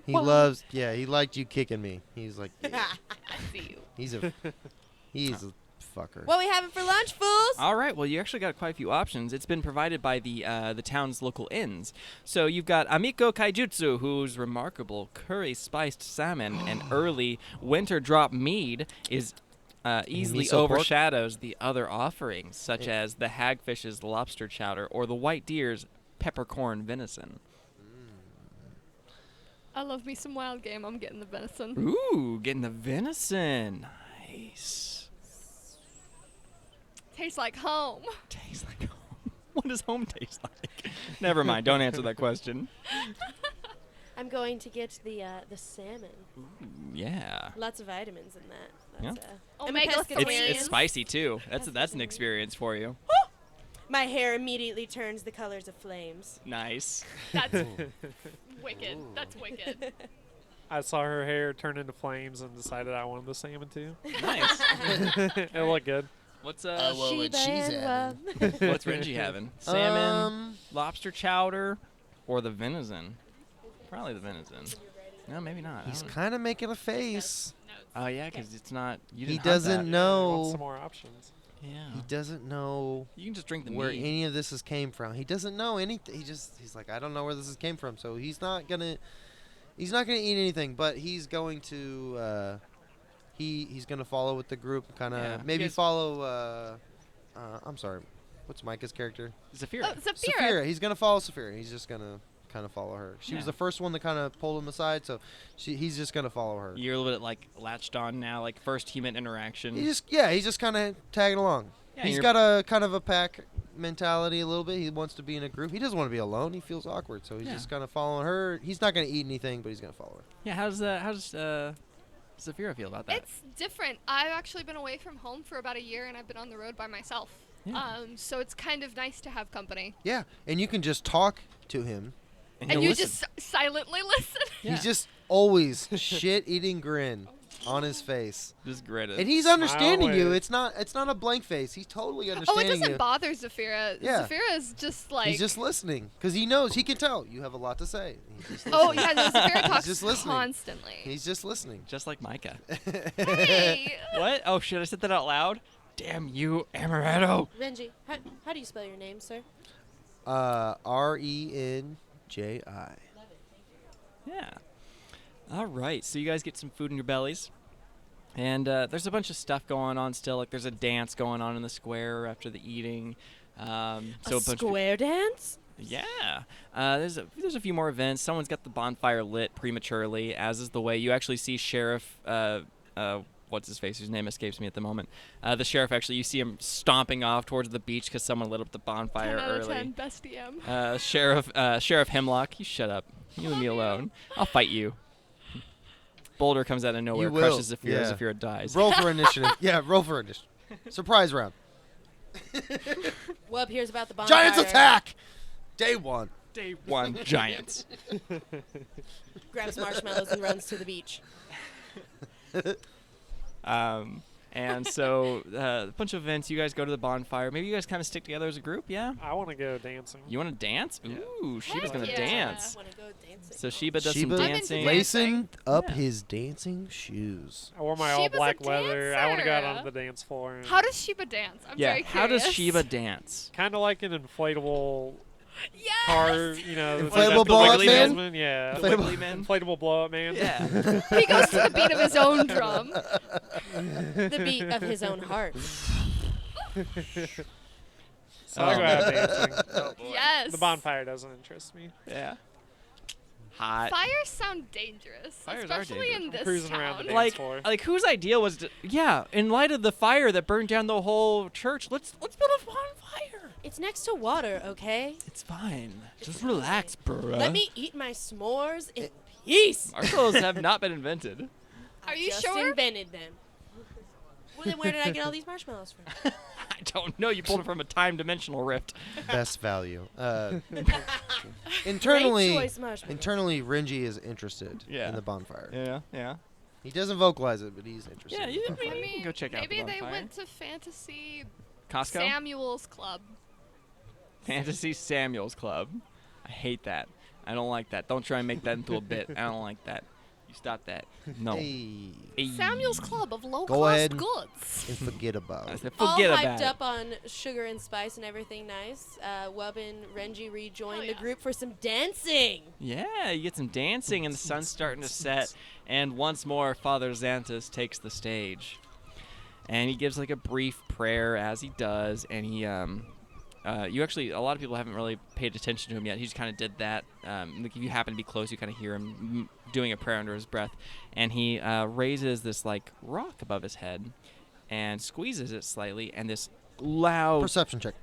He loves, he liked you kicking me. He's like, yeah. I see you. he's a fucker. What we having for lunch, fools? All right. Well, you actually got quite a few options. It's been provided by the town's local inns. So you've got Amiko Kaijutsu, whose remarkable curry-spiced salmon and early winter drop mead is easily miso pork. overshadows the other offerings, such as the hagfish's lobster chowder or the white deer's peppercorn venison. I love me some wild game. I'm getting the venison. Ooh, getting the venison. Nice. Tastes like home. Tastes like home. What does home taste like? Never mind. Don't answer that question. I'm going to get the salmon. Yeah. Lots of vitamins in that. Yeah. That's, I'm a Omega pescatarian. three. It's spicy too. That's an experience for you. My hair immediately turns the colors of flames. Nice. That's wicked. That's wicked. I saw her hair turn into flames and decided I wanted the salmon too. Nice. It looked good. What's well, what she's having. what's Renji having? Salmon, lobster chowder, or the venison? Probably the venison. No, maybe not. He's kind of making a face. Oh yeah, because it's not. You He didn't hunt doesn't that. Want know. some more options? Yeah. He doesn't know You can just drink the where mead. any of this has came from. He doesn't know anything. He's like, I don't know where this has came from. So he's not gonna eat anything. But he's going to he's gonna follow with the group. Kind of Yeah. maybe Yes. follow. I'm sorry. What's Micah's character? Zafira. Oh, Zafira. Saphira. He's gonna follow Saphira. He's just gonna kind of follow her. She was Yeah. the first one that kind of pulled him aside. So he's just gonna follow her. You're a little bit like latched on now, like first human interaction. He's just kind of tagging along. Yeah, He's you're- got a kind of a pack mentality a little bit. He wants to be in a group. He doesn't want to be alone. He feels awkward, so he's Yeah. just kind of following her. He's not going to eat anything, but he's going to follow her. Yeah. How's Zafira feel about that? It's different. I've actually been away from home for about a year, and I've been on the road by myself. Yeah. So it's kind of nice to have company. Yeah, and you can just talk to him. And he'll you listen. just silently listen. Yeah. He's just always shit-eating grin on his face, just grit it. and he's understanding you. Smile It's not a blank face. He's totally Oh, it understanding doesn't you. bother Zafira. Yeah. Zafira's just like. He's just listening because he knows. He can tell you have a lot to say. He's just Oh listening. yeah, no, Zafira talks just listening. constantly. He's just listening. just like Micah. Hey. What? Oh shit! I said that out loud. Damn you, Amaretto. Renji, how do you spell your name, sir? Renji. Yeah. All right. So you guys get some food in your bellies, and there's a bunch of stuff going on still. Like there's a dance going on in the square after the eating. So a bunch of square dance? Yeah. There's a few more events. Someone's got the bonfire lit prematurely, as is the way. You actually see Sheriff, what's his face? His name escapes me at the moment. The sheriff, actually, you see him stomping off towards the beach because someone lit up the bonfire 10 out of early. 10, best DM. Sheriff Hemlock, you shut up. You leave me alone. I'll fight you. Boulder comes out of nowhere, You will, crushes Zafira. yeah. Zafira dies. Roll for initiative. Yeah, roll for initiative. Surprise round. Wub hears about the bonfire. Giants attack! Day one. Day one, giants. Grabs marshmallows and runs to the beach. And so a bunch of events. You guys go to the bonfire. Maybe you guys kind of stick together as a group. Yeah. I want to go dancing. You want to dance? Yeah. Ooh, Sheba's gonna yeah. dance. Want to go dancing? So Sheba does Sheba some I'm into dancing. dancing. Lacing up Yeah. his dancing shoes. I wore my all Sheba's a black leather. I want to go out dancer. onto the dance floor. And How does Sheba dance? I'm Yeah. very How does curious. Sheba dance? kind of like an inflatable Yes! car, you know, Inflatable the blow-up wiggly man? salesman, Yeah, The wiggly man? inflatable blow up man. Yeah. He goes to the beat of his own drum. The beat of his own heart. So I'll go out dancing. Yes. The bonfire doesn't interest me. Yeah. Hot. Fires sound dangerous, Fires are especially in this Cruising around town. the dance Like, floor. whose idea was to, yeah, in light of the fire that burned down the whole church, let's build a bonfire. It's next to water, okay? It's fine. Just relax, bruh. Let me eat my s'mores in peace. Marshmallows have not been invented. Are I you just sure? invented them. Well, then where did I get all these marshmallows from? I don't know. You pulled it from a time-dimensional rift. Best value. Great Internally, choice marshmallows. internally, Renji is interested Yeah. in the bonfire. Yeah, yeah. He doesn't vocalize it, but he's interested. Yeah, in you, the I bonfire. mean, you can go check out the maybe they bonfire. went to Fantasy Costco? Samuel's Club. Fantasy Samuel's Club. I hate that. I don't like that. Don't try and make that into a bit. I don't like that. You stop that. No. Hey. Hey. Samuel's Club of Low Go Cost ahead. Goods. And forget about I it. said, All forget hyped about it. up on sugar and spice and everything nice. Wubben, Renji rejoined the group for some dancing. Yeah, you get some dancing, and the sun's starting to set. And once more, Father Xanthus takes the stage. And he gives like a brief prayer as he does, and he you actually, a lot of people haven't really paid attention to him yet. He just kind of did that. Like if you happen to be close, you kind of hear him doing a prayer under his breath. And he raises this like rock above his head and squeezes it slightly, and this loud. Perception check.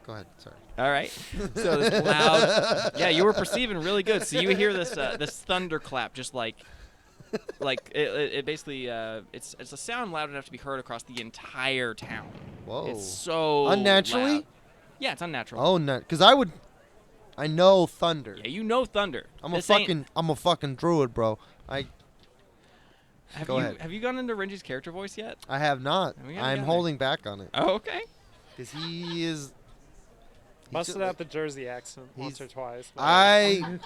Go ahead. Sorry. All right. So this loud. Yeah, you were perceiving really good. So you hear this this thunderclap, just like it basically it's a sound loud enough to be heard across the entire town. Whoa. It's so Unnaturally? loud. Yeah, it's unnatural. Oh no, because I know thunder. Yeah, you know thunder. I'm This a fucking druid, bro. Go ahead. Have you gone into Renji's character voice yet? I have not. We haven't I'm gotten holding back on it Oh, okay. because he is. he's Busted ju- out the Jersey accent once or he's- twice. but- I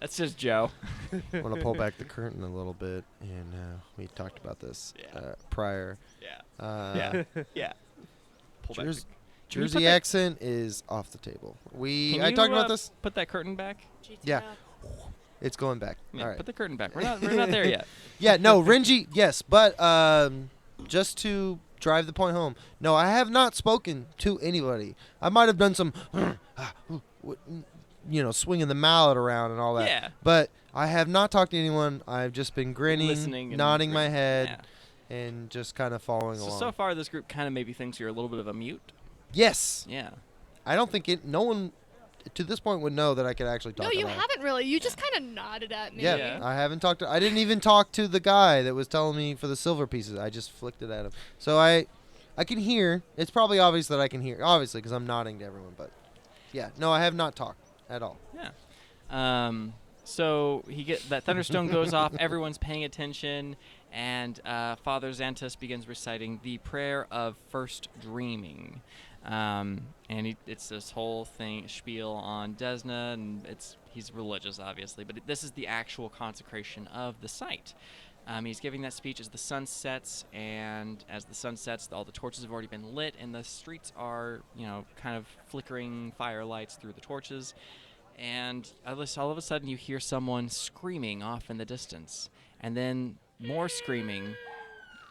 That's just Joe. want to pull back the curtain a little bit, and we talked about this Yeah. prior. Yeah. Yeah. Pull back. Jersey, Can you put Jersey that- accent is off the table. Can I you, talked about this. Put that curtain back. GTO. Yeah. It's going back. Yeah, All right. put the curtain back. We're not there yet. Yeah, no, Renji, yes, but just to drive the point home, no, I have not spoken to anybody. I might have done some, swinging the mallet around and all that. Yeah. But I have not talked to anyone. I've just been grinning, Listening and nodding my grinning. head, Yeah. and just kind of following along. So far, this group kind of maybe thinks you're a little bit of a mute. Yes, Yeah. I don't think no one to this point would know that I could actually talk. No, you at all. haven't really. You just kind of nodded at me. Yeah, Yeah. I haven't talked to. I didn't even talk to the guy that was telling me for the silver pieces. I just flicked it at him. So I can hear. It's probably obvious that I can hear. Obviously, because I'm nodding to everyone. But yeah, no, I have not talked at all. Yeah. So that thunderstone goes off. Everyone's paying attention, and Father Xanthus begins reciting the prayer of first dreaming. And it's this whole spiel on Desna, and he's religious, obviously, but this is the actual consecration of the site. He's giving that speech as the sun sets, and as the sun sets, all the torches have already been lit, and the streets are, kind of flickering firelights through the torches. And all of a sudden, you hear someone screaming off in the distance, and then more screaming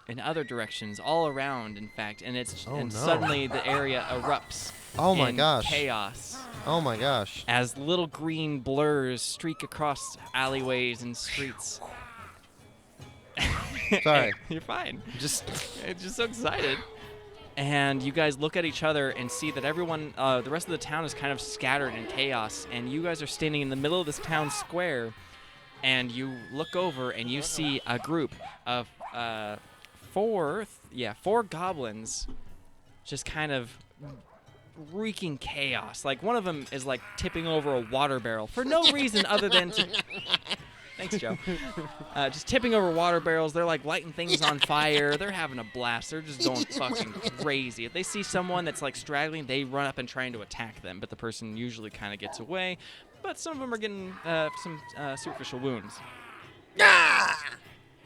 in other directions, all around, in fact, and no. suddenly the area erupts. Oh my in gosh. Chaos. Oh my gosh. As little green blurs streak across alleyways and streets. Sorry. You're fine. Just I'm just so excited. And you guys look at each other and see that everyone, the rest of the town is kind of scattered in chaos, and you guys are standing in the middle of this town square, and you look over and you see a group of four goblins just kind of wreaking chaos. Like one of them is like tipping over a water barrel for no reason other than to Thanks, Joe. Just tipping over water barrels. They're like lighting things on fire. They're having a blast. They're just going fucking crazy. If they see someone that's like straggling, they run up and trying to attack them. But the person usually kind of gets away. But some of them are getting some superficial wounds.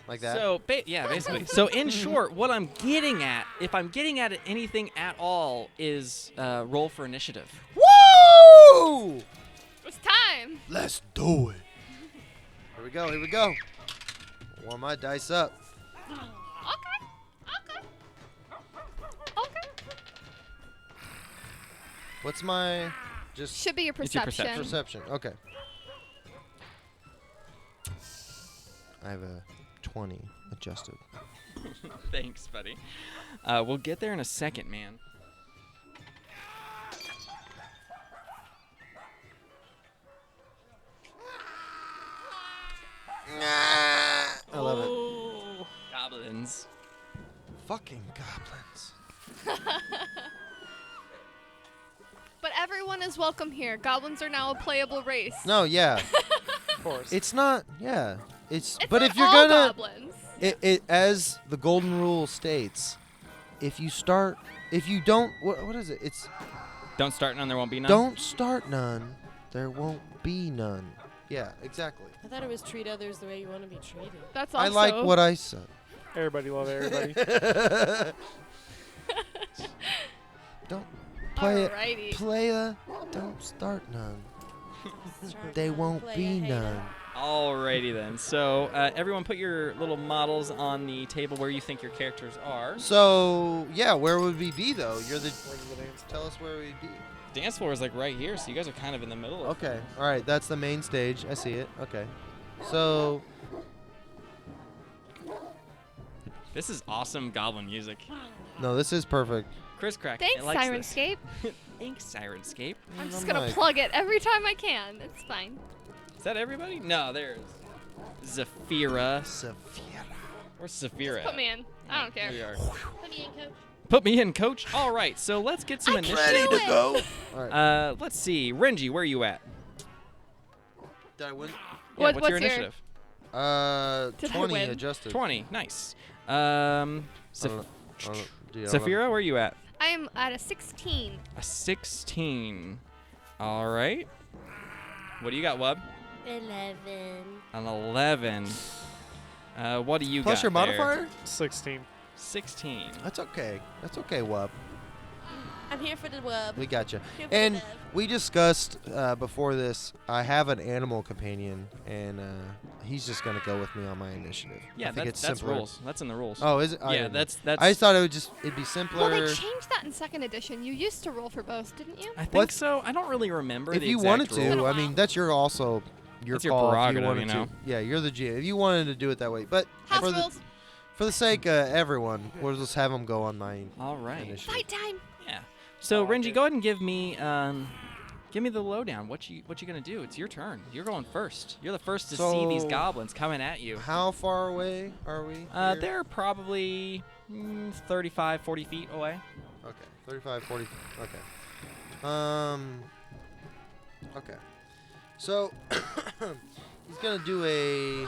like that. So, basically. So, in short, what I'm getting at, if I'm getting at it anything at all, is roll for initiative. Woo! It's time. Let's do it. Here we go. Here we go. Warm my dice up. Okay. Okay. What's my just Should be your It's your perception. perception? Okay. I have a 20 adjusted. Thanks, buddy. We'll get there in a second, man. I love it. Oh, goblins. Fucking goblins. But everyone is welcome here. Goblins are now a playable race. No, yeah. Of course. It's not. Yeah. It's but not if you're all gonna, goblins. it as the golden rule states, if you don't, what is it? It's Don't start none, there won't be none. don't start none, there won't be none. Yeah, exactly. I thought it was treat others the way you want to be treated. That's also. I like what I said. Everybody love everybody. Don't play it. Alrighty. Playa, don't start none. They won't be none. Alrighty then. So everyone, put your little models on the table where you think your characters are. So yeah, where would we be though? You're the. Where's the dance? Tell us where we'd be. Dance floor is like right here, so you guys are kind of in the middle. Of Okay. All right. That's the main stage. I see it. Okay. So This is awesome goblin music. no, this is perfect. Chris Crack. Thanks, likes Sirenscape. This. Thanks, Sirenscape. I'm just Oh gonna my- plug it every time I can. It's fine. Is that everybody? No, there's Zafira. Saphira. Where's Zafira? Put me in. I don't care. Here we are. Put me in, coach. Put me in, coach. All right, so let's get some initiative. Ready to go. All right. Let's see. Renji, where are you at? Did I win? Yeah, What's what's your your- initiative? Did I 20 win? adjusted. 20. Nice. I don't know. Dude, I don't know. Zafira, where are you at? I am at a 16. A 16. All right. What do you got, Wub? 11. An 11. What do you Plus got your there? modifier? 16. 16. That's okay. That's okay, Wub. I'm here for the wub. We got you. Here for And the wub. we discussed before this, I have an animal companion, and he's just going to go with me on my initiative. Yeah, I think that's it's simpler. rules. That's in the rules. Oh, is it? I yeah, didn't know. that's. I just thought it'd be simpler. Well, they changed that in second edition. You used to roll for both, didn't you? I think What? so. I don't really remember if the you exact wanted Been to, a I mean, while. that's your also your That's your call if prerogative, wanted you know? to. Yeah, you're the GM. If you wanted to do it that way, but House for the, rules. for the sake of everyone, we'll just have them go on my All right. initiative. Fight time. Yeah. So I like Renji, it. go ahead and give me the lowdown. What you gonna do? It's your turn. You're going first. You're the first to see these So- goblins coming at you. How far away are we? here? They're probably 35, 40 feet away. Okay, 35, 40. Okay. Okay. So he's gonna do a.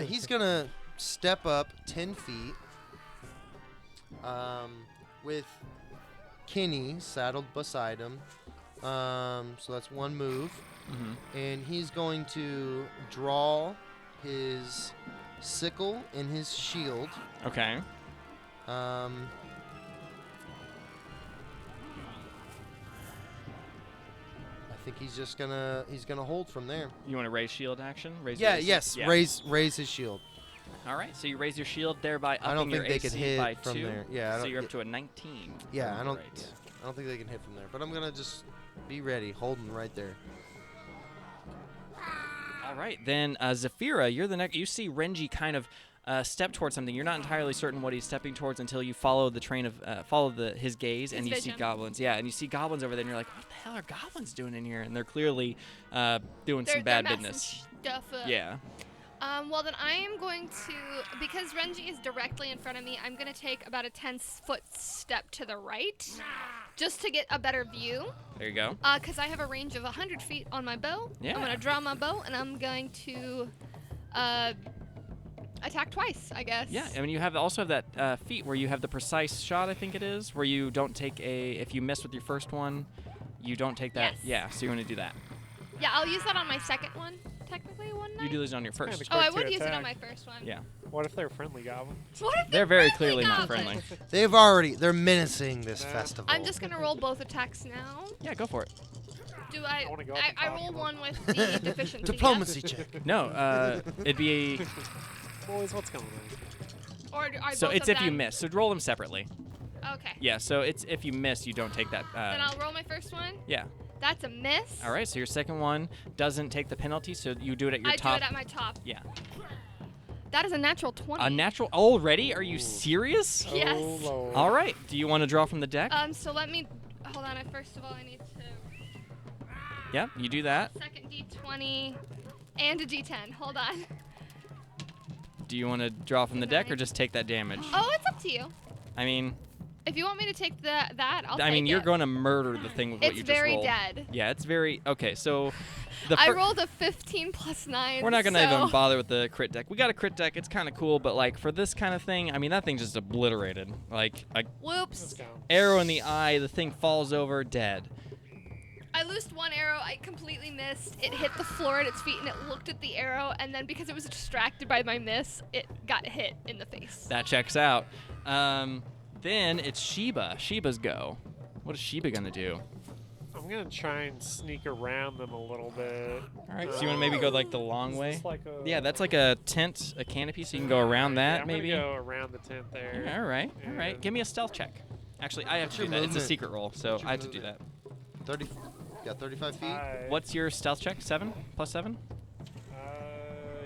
He's gonna step up 10 feet. With Kenny saddled beside him. So that's one move. Mm-hmm. And he's going to draw his sickle and his shield. Okay. I think he's just gonna hold from there. You want to raise shield action? Raise Yeah, your AC? yes, Yeah. raise his shield. All right. So you raise your shield, thereby upping I don't your think they AC can hit by from 2. there. Yeah, I So don't- you're up to a 19. Yeah, I don't. Right. Yeah, I don't think they can hit from there. But I'm gonna just be ready, holding right there. All right, then Zafira, you're the next. You see Renji kind of step towards something. You're not entirely certain what he's stepping towards until you follow the train of his gaze, and His you see vision. goblins. Yeah, and you see goblins over there, and you're like, what the hell are goblins doing in here? And they're clearly doing They're some bad messing business. Stuff up. Yeah. Well, then I am going to, because Renji is directly in front of me, I'm going to take about a 10-foot step to the right, just to get a better view. There you go. Because I have a range of 100 feet on my bow. Yeah. I'm going to draw my bow, and I'm going to attack twice, I guess. Yeah, I mean, you also have that feat where you have the precise shot, I think it is, where you don't take if you miss with your first one, you don't take that. Yes. Yeah, so you're going to do that. Yeah, I'll use that on my second one, technically, one night. You do this on your kinda first. cool. Oh, I quick to would use it on attack. my first one. Yeah. What if they're friendly goblins? What if They're very friendly clearly not goblins? friendly. They're menacing this Nah. festival. I'm just going to roll both attacks now. Yeah, go for it. Do I? I wanna go up and I talk roll to them. one with the deficiency. Diplomacy check. No, it'd be Boys, what's going on? Yes? Or are so both it's of if you them- miss. So roll them separately. Okay. Yeah, so it's if you miss, you don't take that. Then I'll roll my first one. Yeah. That's a miss. All right, so your second one doesn't take the penalty, so you do it at your I top. do it at my top. Yeah. That is a natural 20. A natural already? Are you serious? Yes. Oh, Lord. All right. Do you want to draw from the deck? So let me hold on. First of all, I need to Yeah, you do that. second D20 and a D10. Hold on. Do you want to draw from the deck or just take that damage? Oh, it's up to you. I mean, If you want me to take that, I'll take I mean, you're it. going to murder the thing with what It's you just very rolled. dead. Yeah, it's very okay. So the I rolled a 15 plus 9. We're not gonna so even bother with the crit deck. We got a crit deck. It's kind of cool, but like for this kind of thing, I mean, that thing's just obliterated. Like a Whoops. Let's go. arrow in the eye, the thing falls over dead. I loosed one arrow. I completely missed. It hit the floor at its feet, and it looked at the arrow. And then because it was distracted by my miss, it got hit in the face. That checks out. Then it's Sheba. Sheba's go. What is Sheba gonna do? I'm gonna try and sneak around them a little bit. All right. So you want to maybe go like the long way? It's like a, Yeah, that's like a tent, a canopy, so you can go around that yeah, I'm maybe. gonna go around the tent there. All right. All right. And- Give me a stealth check. Actually, I have to do your that. It's a movement? secret roll, so What's your I have to do that. 30. Got 35 feet. What's your stealth check? 7 plus 7?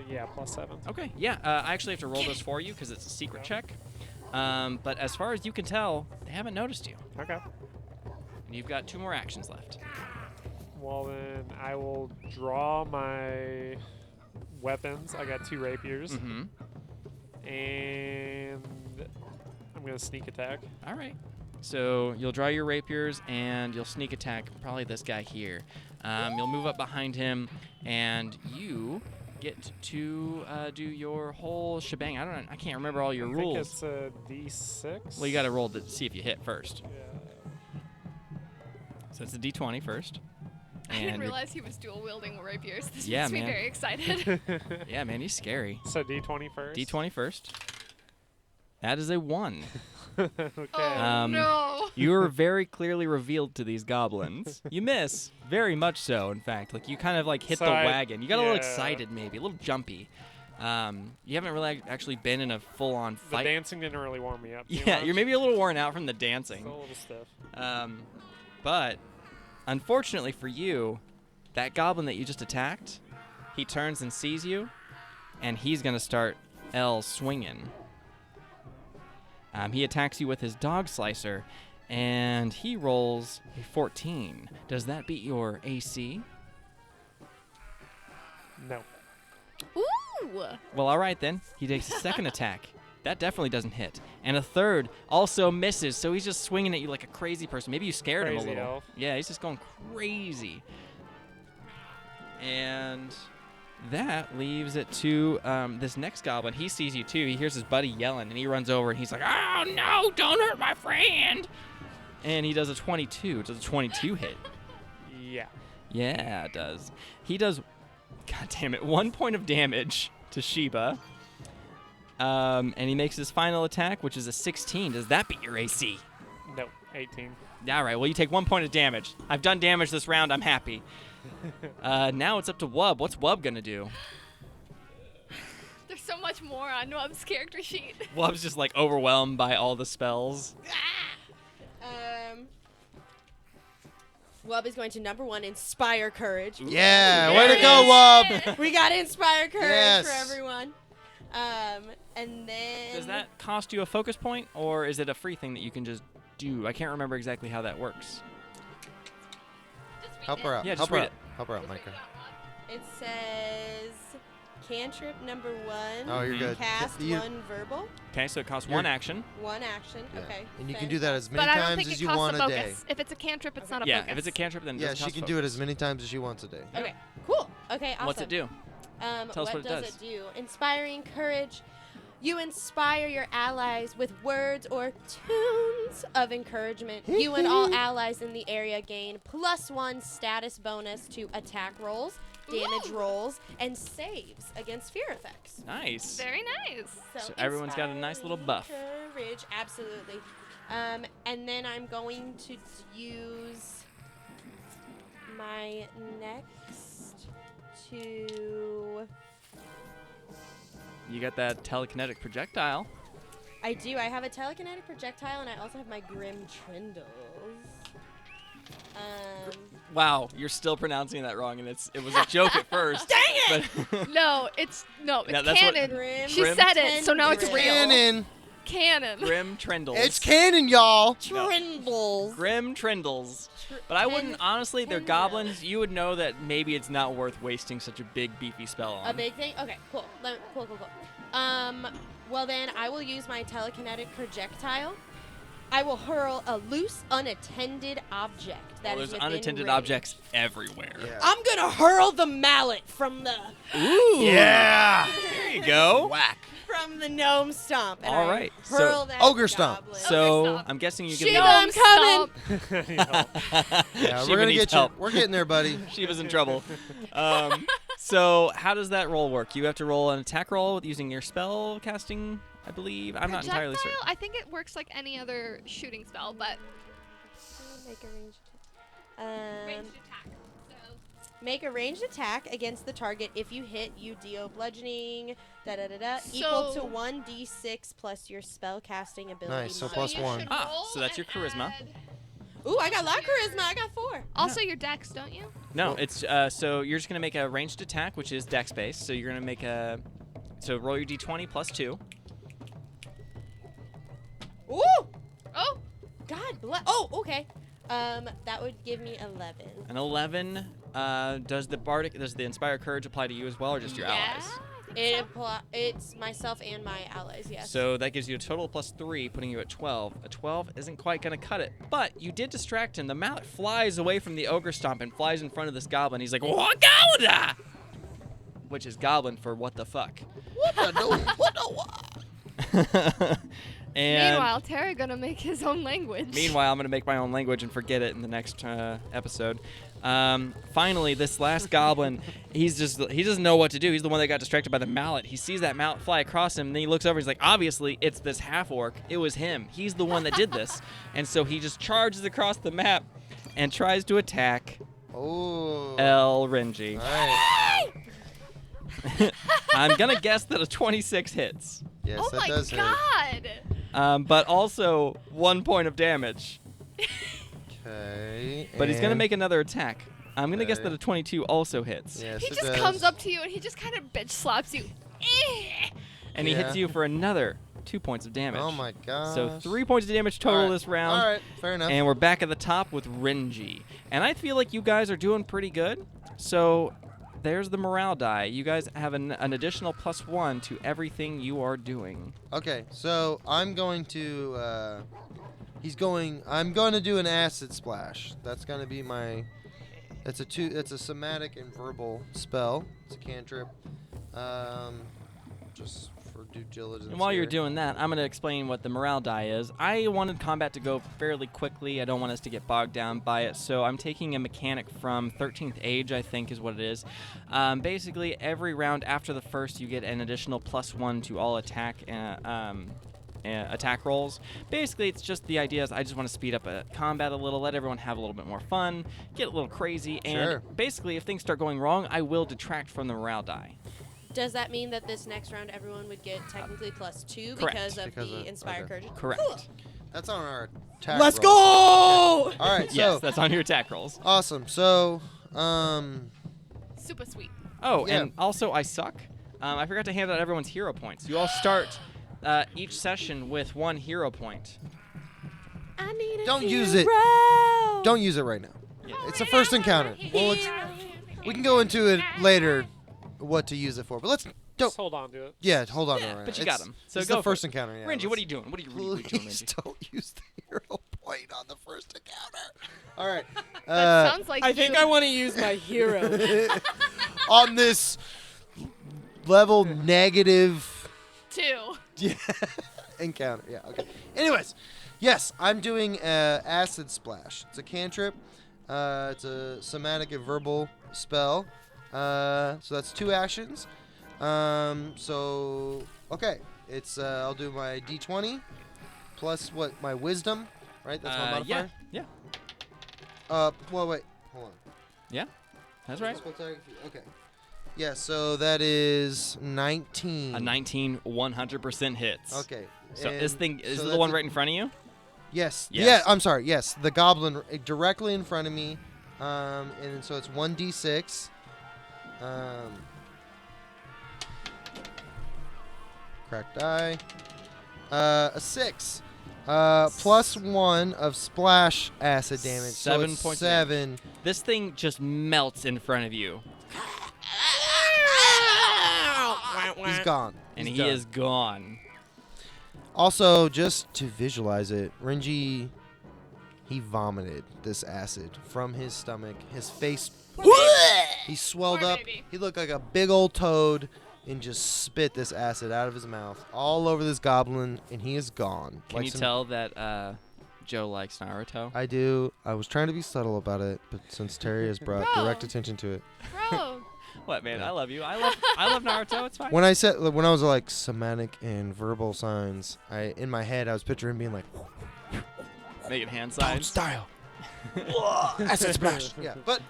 Yeah, +7. Okay. Yeah. I actually have to roll this for you because it's a secret check. But as far as you can tell, they haven't noticed you. Okay. And you've got 2 more actions left. Well, then I will draw my weapons. I got 2 rapiers. Mm-hmm. And I'm going to sneak attack. All right. So you'll draw your rapiers and you'll sneak attack probably this guy here. You'll move up behind him and you get to do your whole shebang. I can't remember all your I rules. think it's a D6. Well, you got to roll to see if you hit first. Yeah. So it's a D20 first. I didn't And realize he was dual wielding rapiers. This Yeah, makes me man. very excited. yeah, man, he's scary. So D20 first. D20 first. That is a 1. Okay. Oh, no. You are very clearly revealed to these goblins. You miss, very much so, in fact. Like, you kind of, like, hit So the I- wagon. You got a little yeah. excited, maybe, a little jumpy. You haven't really actually been in a full-on The fight. dancing didn't really warm me up. too Yeah, much. you're maybe a little worn out from the Still dancing. a little stiff. But, unfortunately for you, that goblin that you just attacked, he turns and sees you, and he's going to start L swinging. He attacks you with his dog slicer, and he rolls a 14. Does that beat your AC? No. Ooh. Well, all right then. He takes a second attack. That definitely doesn't hit. And a third also misses, so he's just swinging at you like a crazy person. Maybe you scared him a Crazy little. elf. Yeah, he's just going crazy. And that leaves it to this next goblin. He sees you too. He hears his buddy yelling, and he runs over, and he's like, "Oh no, don't hurt my friend!" And he does a 22. Does a 22 hit? Yeah. Yeah, it does. He does, god damn it, 1 point of damage to Sheba. And he makes his final attack, which is a 16. Does that beat your AC? No. 18. All right, well, you take 1 point of damage. I've done damage this round. I'm happy. Now it's up to Wub. What's Wub going to do? There's so much more on Wub's character sheet. Wub's just, like, overwhelmed by all the spells. Wub is going to #1 inspire courage. Yeah, way to go, Wub. We got to inspire courage Yes. for everyone. And then Does that cost you a focus point, or is it a free thing that you can just do? I can't remember exactly how that works. Help her out. Yeah, Help just her read out. it. Help her out, Micah. It says cantrip #1. Oh, you're good. Cast You- 1 verbal, Okay, so it costs You're- 1 action. 1 action. Yeah. Okay. And you can do that as many But I don't times think as it you costs want a a day. focus. If it's a cantrip, it's not a Yeah, focus. if it's a cantrip, then it Yeah, doesn't she cost can do it focus. as many times as she wants a day. Okay. Cool. Okay. Awesome. What's it do? Tell us what it does does. it do? Inspiring courage. You inspire your allies with words or tunes of encouragement. You and all allies in the area gain +1 status bonus to attack rolls, damage Ooh. rolls, and saves against fear effects. Nice. Very nice. So everyone's got a nice little buff. Courage, absolutely. And then I'm going to use my next to. You got that telekinetic projectile. I do. I have a telekinetic projectile, and I also have my Grim Trindles. Wow, you're still pronouncing that wrong, and it was a joke at first. Dang it! But No, it's Yeah, that's what- canon. Grim She Grim said it, so now it's Tendrils. real. Cannon. Canon. Grim Trindles. It's canon, y'all. Trindles. Grim Trindles. But I wouldn't, honestly, they're Tendrils. goblins. You would know that maybe it's not worth wasting such a big, beefy spell on. A big thing? Okay, cool. Cool. Well then, I will use my telekinetic projectile. I will hurl a loose, unattended object that Well, is there's within unattended range. objects everywhere. Yeah. I'm gonna hurl the mallet from the Ooh. Yeah. There you go. Whack. from from the gnome stomp. And All I right, so- hurl that Ogre stomp. goblin. So stomp. I'm guessing you give Shiva, me. I'm coming. You know. Yeah, Shiva we're gonna needs get you. help. We're getting there, buddy. Shiva's in trouble. So how does that roll work? You have to roll an attack roll using your spell casting, I believe. I'm not entirely certain. Projectile? I think it works like any other shooting spell, but Make a ranged ranged attack. So make a ranged attack against the target. If you hit, you deal bludgeoning, equal to So- 1d6 plus your spell casting ability. Nice, so mod. plus you one. should Ah, roll so that's your and charisma. add- Ooh, I got a lot of charisma. I got 4. Also your dex, don't you? No, it's so you're just gonna make a ranged attack, which is dex based. So you're gonna make a. So roll your d20 plus 2. Ooh! Oh, God bless. Oh, okay. That would give me 11. An 11. Does the Inspire Courage apply to you as well, or just your yeah. allies? I think so. It's myself and my allies, yes. So that gives you a total plus 3, putting you at 12. A 12 isn't quite going to cut it, but you did distract him. The mallet flies away from the ogre stomp and flies in front of this goblin. He's like, "What goblin?" Which is goblin for what the fuck. What the no? What the? And Meanwhile, Terry gonna make his own language. meanwhile, I'm going to make my own language and forget it in the next episode. Finally, this last goblin, he doesn't know what to do. He's the one that got distracted by the mallet. He sees that mallet fly across him, and then he looks over. He's like, obviously, it's this half-orc. It was him. He's the one that did this. And so he just charges across the map and tries to attack Oh. El Renji. All right. I'm going to guess that a 26 hits, Yes, Oh that my does hit. god! but also 1 point of damage. Okay. But he's going to and- make another attack. I'm going to guess Okay. that a 22 also hits. Yes, He it just does. comes up to you and he just kind of bitch slaps you. And he Yeah. hits you for another 2 points of damage. Oh my god. So 3 points of damage total All right. this round. All right, fair enough. And we're back at the top with Renji. And I feel like you guys are doing pretty good. So there's the morale die. You guys have an additional +1 to everything you are doing. Okay, so I'm going to. I'm going to do an acid splash. That's going to be my. It's a somatic and verbal spell. It's a cantrip. Just for due diligence. And while you're here. doing that, I'm going to explain what the morale die is. I wanted combat to go fairly quickly. I don't want us to get bogged down by it. So I'm taking a mechanic from 13th Age, I think is what it is. Basically, every round after the first, you get an additional +1 to all attack attack rolls. Basically, it's just the idea is I just want to speed up combat a little, let everyone have a little bit more fun, get a little crazy, and Sure. basically, if things start going wrong, I will detract from the morale die. Does that mean that this next round everyone would get technically +2 correct. because of Because the of- Inspire okay. Courage? Correct. Cool. That's on our attack. Let's roll. go! All right, so Yes, that's on your attack rolls. awesome. So, Super sweet. Oh, Yeah. and also I suck. I forgot to hand out everyone's hero points. You all start each session with 1 hero point. I need a Don't hero. use it. don't use it right now. Yeah. It's the first encounter. Well, we can go into it later, what to use it for. But let's don't. Just hold on to it. Yeah, hold on to it right but now. you got him. So it's go the for first it. encounter. Yeah, Renji, what are you doing? What are you doing, Please Renji? don't use the hero point on the first encounter. All right. That sounds like I you. think I want to use my hero. on this level negative 2. encounter. Yeah, okay. Anyways, yes, I'm doing Acid Splash. It's a cantrip. It's a somatic and verbal spell. So that's 2 actions. So, okay. It's I'll do my D20 plus what? My wisdom, right? That's my modifier? Yeah, Well, wait. Hold on. that's right. Okay. Yeah, so that is 19. A 19 100% hits. Okay. So this and thing is so the that's one a- right in front of you? Yes. Yes. Yeah, I'm sorry. Yes, the goblin directly in front of me. And so it's 1d6. Cracked die. A 6. Plus 1 of splash acid damage. 7 so it's points of 7. This thing just melts in front of you, He's gone. and He's he done. is gone. Also, just to visualize it, Renji, he vomited this acid from his stomach. His face, he swelled Poor up. baby. He looked like a big old toad, and just spit this acid out of his mouth all over this goblin, and he is gone. Can you tell that Joe likes Naruto? I do. I was trying to be subtle about it, but since Terry has brought Bro. direct attention to it. Bro. What, man? Yeah. I love you. I love Naruto. It's fine. When I was like somatic and verbal signs, in my head I was picturing being like Making hand Down signs. style. Acid splash. Yeah, but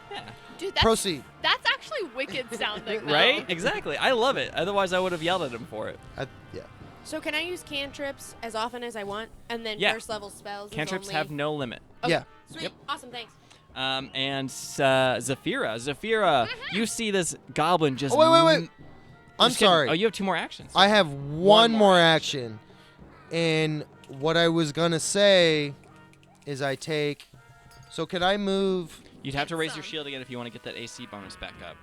Dude, that's proceed. That's actually wicked sounding. Though. Right? Exactly. I love it. Otherwise, I would have yelled at him for it. Yeah. So can I use cantrips as often as I want, and then Yeah. first level spells? is Cantrips only... have no limit. Okay, Yeah. Sweet. Yep. Awesome. Thanks. And Zafira, you see this goblin just. Oh, wait. I'm Just kidding. sorry. Oh, you have 2 more actions. I have one more action. And what I was going to say is I take. So can I move? You'd have to raise Some. your shield again if you want to get that AC bonus back up.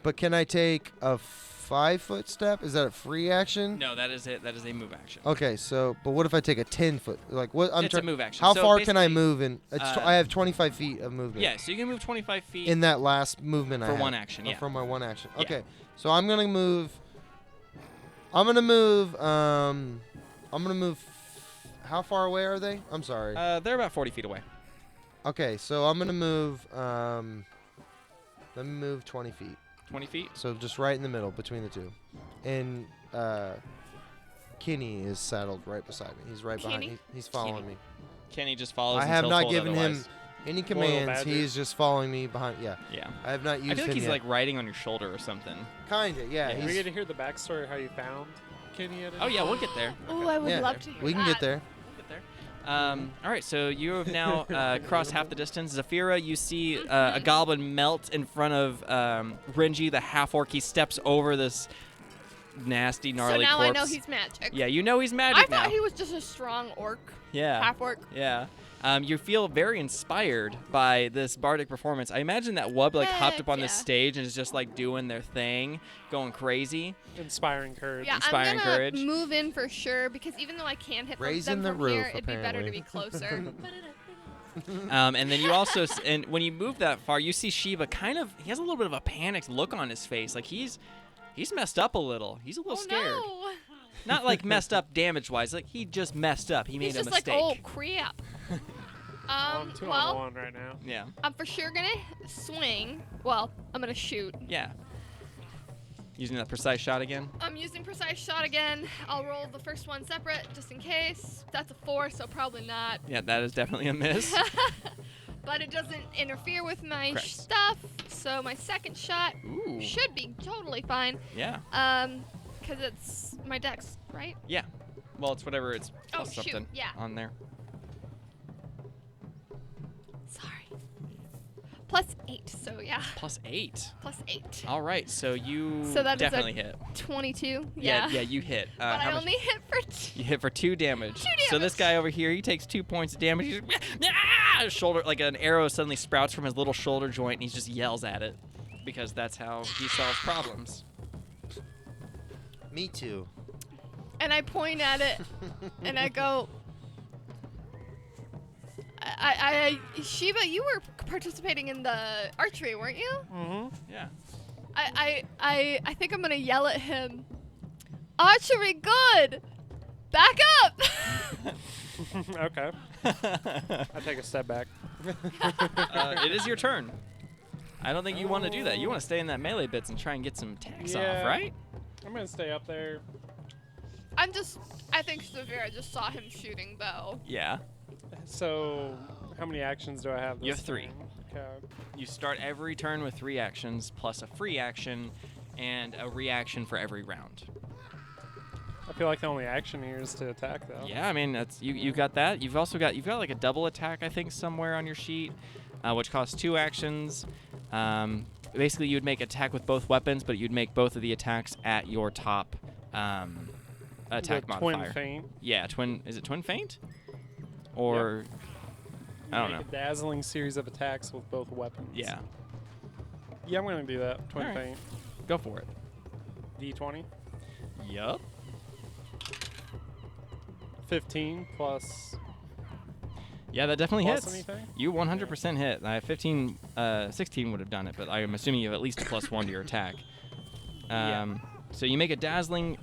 But can I take a 5-foot step? Is that a free action? No, that is it. That is a move action. Okay, so but what if I take a 10-foot? Like what? It's a move action. How So far can I basically, move in? I have 25 feet of movement. Yeah, so you can move 25 feet. In that last movement I For had. one action, yeah. For my one action. Yeah. Okay, so I'm gonna move. I'm gonna move. How far away are they? I'm sorry. They're about 40 feet away. Okay, so I'm gonna move. Let me move 20 feet. 20 feet? So just right in the middle between the two, and Kenny is saddled right beside me. He's right behind. Kenny? He's following Kenny. me. Kenny just follows. I have until not told given him otherwise. any Loyal commands. badger. He's just following me behind. Yeah, Yeah. I have not used I feel like him he's yet. like riding on your shoulder or something. Kinda, yeah. Yeah. Do we he's- get to hear the backstory how you found Kenny at it? Oh yeah, we'll get there. Oh, I would yeah, love to hear we can that. get there. We'll get there. All right, so you have now crossed half the distance. Zafira, you see a goblin melt in front of Renji, the half-orc. He steps over this nasty, So gnarly now corpse. I know he's magic. Yeah, you know he's I magic thought now. he was just a strong orc, Yeah. half orc. Yeah. You feel very inspired by this bardic performance. I imagine that Wub like hopped up Heck on this yeah. stage and is just like doing their thing, going crazy. Inspiring courage. Yeah, Inspiring I'm gonna courage. move in for sure because even though I can hit Raising them the from here, roof, it'd be better to apparently. be closer. And then you also, and when you move that far, you see Shiva kind of. He has a little bit of a panicked look on his face, like he's messed up a little. He's a little Oh scared. no! Not like messed up damage-wise. Like he just messed up. He made He's a just mistake. like, oh crap. I'm 2 on Well, 1 right now. Yeah. I'm for sure gonna swing. Well, I'm gonna shoot. Yeah. Using that precise shot again. I'm using precise shot again. I'll roll the first one separate just in case. That's a 4, so probably not. Yeah, that is definitely a miss. But it doesn't interfere with my Correct. stuff, so my second shot Ooh. should be totally fine. Yeah. Because it's my dex, right? Yeah. Well, it's whatever. It's Oh, plus shoot, something yeah. on there. Sorry. +8, so yeah, +8. +8. All right, so you So that is a definitely hit. 22. Yeah, Yeah. you hit. But how I much? only hit for You hit for 2 damage. 2 So this damage. guy over here, he takes 2 points of damage. He's his shoulder, like an arrow suddenly sprouts from his little shoulder joint, and he just yells at it because that's how he solves problems. Me too. and I point at it and I go, Shiva, you were participating in the archery, weren't you? Mm-hmm. Yeah. I think I'm gonna yell at him. Archery good. Back up. Okay. I take a step back. It is your turn. I don't think you want to do that. You want to stay in that melee bits and try and get some attacks off, Yeah. right? I'm gonna stay up there. I think Severa just saw him shooting though. Yeah. So, how many actions do I have? You this have 3. turn? Okay. You start every turn with 3 actions plus a free action and a reaction for every round. I feel like the only action here is to attack, though. Yeah, I mean that's you got that. You've got like a double attack I think somewhere on your sheet, which costs 2 actions. Basically, you'd make attack with both weapons, but you'd make both of the attacks at your top attack The modifier. Twin feint. Yeah, twin. Is it twin feint? Or I don't Make know. A dazzling series of attacks with both weapons. Yeah, Yeah, I'm gonna do that. Twin Alright. feint. go for it. D20. Yup. 15 plus. Yeah, that definitely Plus hits. anything? You 100% hit. 16 would have done it, but I'm assuming you have at least a +1 to your attack. Yeah. So you make a dazzling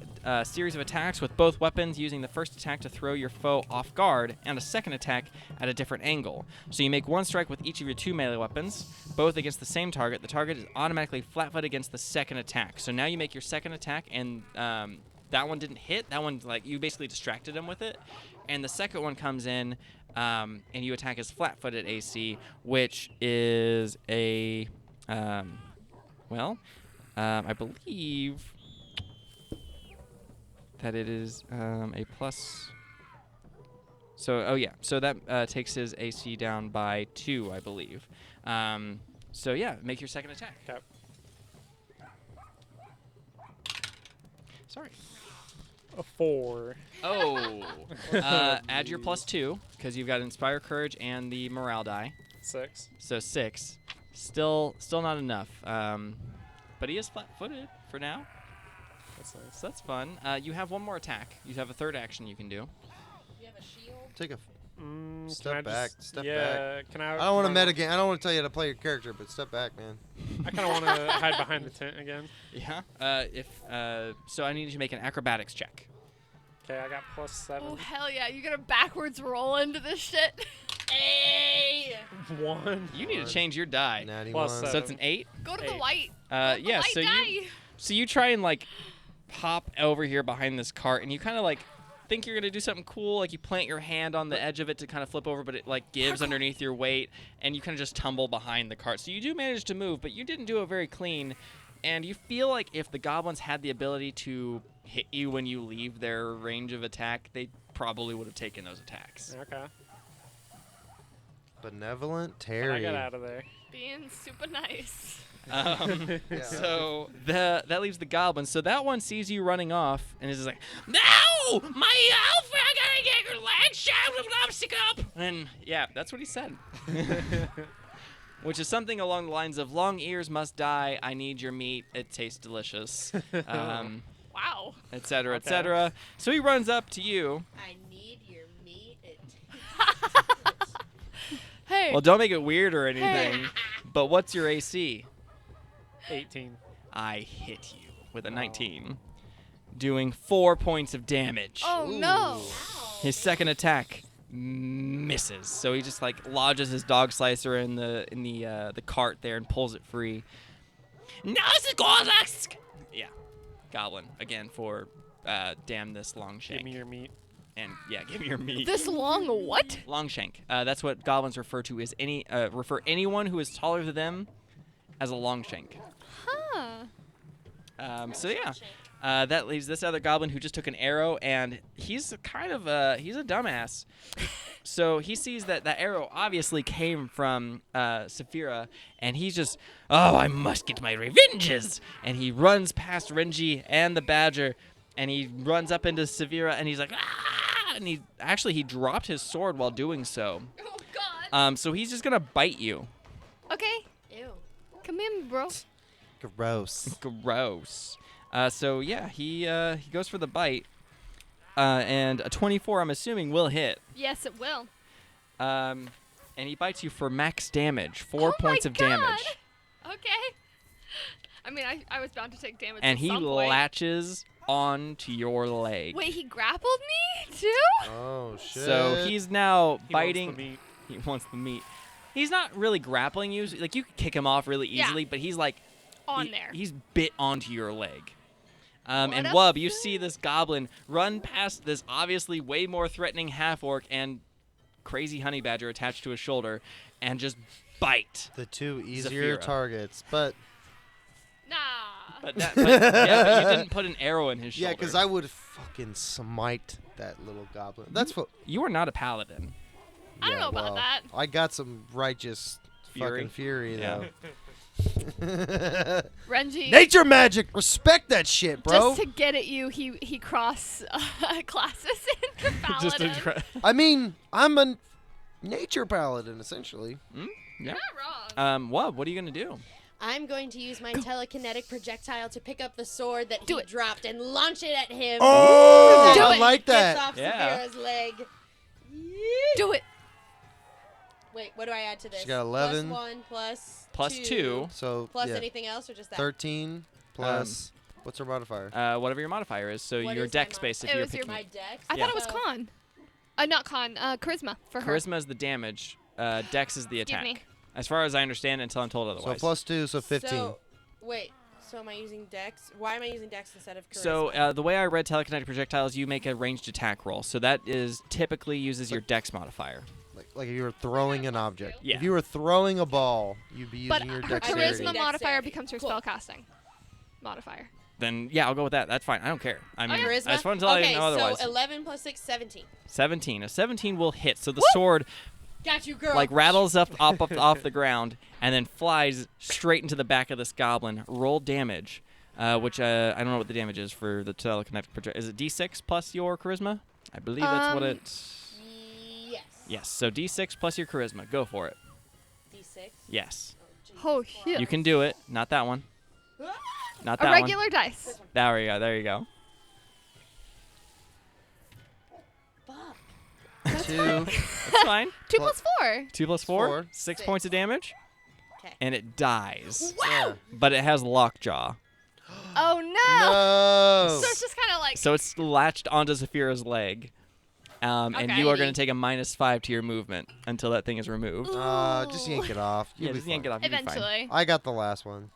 series of attacks with both weapons, using the first attack to throw your foe off guard and a second attack at a different angle. So you make one strike with each of your 2 melee weapons, both against the same target. The target is automatically flat-footed against the second attack. So now you make your second attack, and that one didn't hit. That one, like, you basically distracted him with it. And the second one comes in, and you attack his flat-footed AC, which is a, I believe that it is a plus. So that takes his AC down by 2, I believe. So yeah, make your second attack. Okay. Sorry. A 4. Oh. Add your plus 2 because you've got Inspire Courage and the morale die. 6. So 6. Still not enough. But he is flat-footed for now. That's nice. So that's fun. You have one more attack. You have a third action you can do. You have a shield? Take a Step Step back, Just, step yeah, Can I? I don't want to metagame. I don't want to tell you how to play your character, but step back, man. I kind of want to hide behind the tent again. Yeah. So I need you to make an acrobatics check. Okay, I got plus 7. Oh, hell yeah. You gotta backwards roll into this shit. Hey! 1. You need to change your die. Natty Plus one. seven. So it's an 8. Go to the 8. white. Yeah. White So die. you try and like hop over here behind this cart, and you kind of like think you're gonna do something cool. Like you plant your hand on the edge of it to kind of flip over, but it like gives underneath your weight, and you kind of just tumble behind the cart. So you do manage to move, but you didn't do it very clean. And you feel like if the goblins had the ability to hit you when you leave their range of attack, they probably would have taken those attacks. Okay. Benevolent But Terry. I got out of there. Being super nice. Yeah. So that leaves the goblins. So that one sees you running off and is just like, "No, my elf! I gotta get your leg shot with an obstacle." And yeah, that's what he said. Which is something along the lines of, "Long ears must die. I need your meat. It tastes delicious." Wow. Et cetera, et Okay. cetera. So he runs up to you. I need your meat. Hey. Well, don't make it weird or anything. But what's your AC? 18. I hit you with a 19, doing 4 points of damage. Oh, no. His second attack misses, so he just like lodges his dog slicer in the cart there and pulls it free. Now it's a Gorlax! Yeah, goblin again for damn this long shank. Give me your meat. And yeah, give me your meat. This long what? Long shank. That's what goblins refer to as refer anyone who is taller than them as a long shank. Huh. So yeah, that leaves this other goblin who just took an arrow, and he's kind of he's a dumbass. So he sees that that arrow obviously came from Saphira, and he's just, "Oh, I must get my revenges!" And he runs past Renji and the badger, and he runs up into Saphira, and he's like, "Ah!" And he dropped his sword while doing so. Oh, God. So he's just gonna bite you. Okay. Ew. Come in, bro. Gross. Gross. So yeah, he goes for the bite, and a 24, I'm assuming, will hit. Yes, it will. And he bites you for max damage, 4 Oh points my of damage, God. Okay. I mean, I was bound to take damage and at he some point. latches onto your leg. Wait, he grappled me too? Oh shit. So he's now He biting. wants the meat. He wants the meat. He's not really grappling you. Like you could kick him off really Yeah. easily, but he's like On there. He's bit onto your leg. And What a Wub, you fool. see this goblin run past this obviously way more threatening half-orc and crazy honey badger attached to his shoulder and just bite. the two easier Zafira. targets, but Nah. But you didn't put an arrow in his shoulder. yeah, because I would fucking smite that little goblin. That's what. You are not a paladin. I don't know about well, that. I got some righteous Fury? fucking fury Yeah. though. Renji. Nature magic, respect that shit, bro. Just to get at you, he cross classes into Just paladin. to I mean, I'm a nature paladin essentially. yeah. You're not wrong. Wub, what are you gonna do? I'm going to use my telekinetic projectile to pick up the sword that Do he it. dropped and launch it at him. Oh, Do I it. like Gets that. off Yeah. Saphira's leg. Do it. Wait, what do I add to this? She got 11. Plus 1 plus Plus 2. So Plus yeah, anything else or just that? 13 plus What's her modifier? Whatever your modifier is. So What your is my deck space if It you're was your picking. My dex. I thought it was So- con. Not con. Charisma for her. Charisma is the damage. Dex is the Excuse attack. me. As far as I understand, until I'm told So otherwise. +2, so 15. So, wait. So am I using dex? Why am I using dex instead of charisma? So the way I read telekinetic projectiles, you make a ranged attack roll. So that is typically uses your dex modifier. Like if you were throwing an object. Yeah. If you were throwing a ball, you'd be But using your her dexterity. charisma modifier Dexterity. becomes her Cool. spellcasting modifier. Then yeah, I'll go with that. That's fine. I don't care. I mean, Charisma? I just want to tell you know otherwise. So 11 plus 6, 17. 17. A 17 will hit. So the sword Got you, girl. like rattles up off the ground and then flies straight into the back of this goblin. Roll damage, which I don't know what the damage is for the telekinetic project. Is it D6 plus your charisma? I believe that's what it. Yes. Yes. So D6 plus your charisma. Go for it. D6. Yes. Oh shit. You can do it. Not that one. Not A that regular dice. This one. There we go. There you go. Fuck. 2. That's fine. 2 Well- plus 4. 2 plus 4. Four. 6 Six. points of damage. 'Kay. And it dies. Yeah. But it has lockjaw. Oh no. No. So it's just kind of like. So it's latched onto Zafira's leg. And Okay. you are going to take a -5 to your movement until that thing is removed. Just yank it off. Yeah, You'll be just yank fine. it off. You'll be fine. Eventually. I got the last one.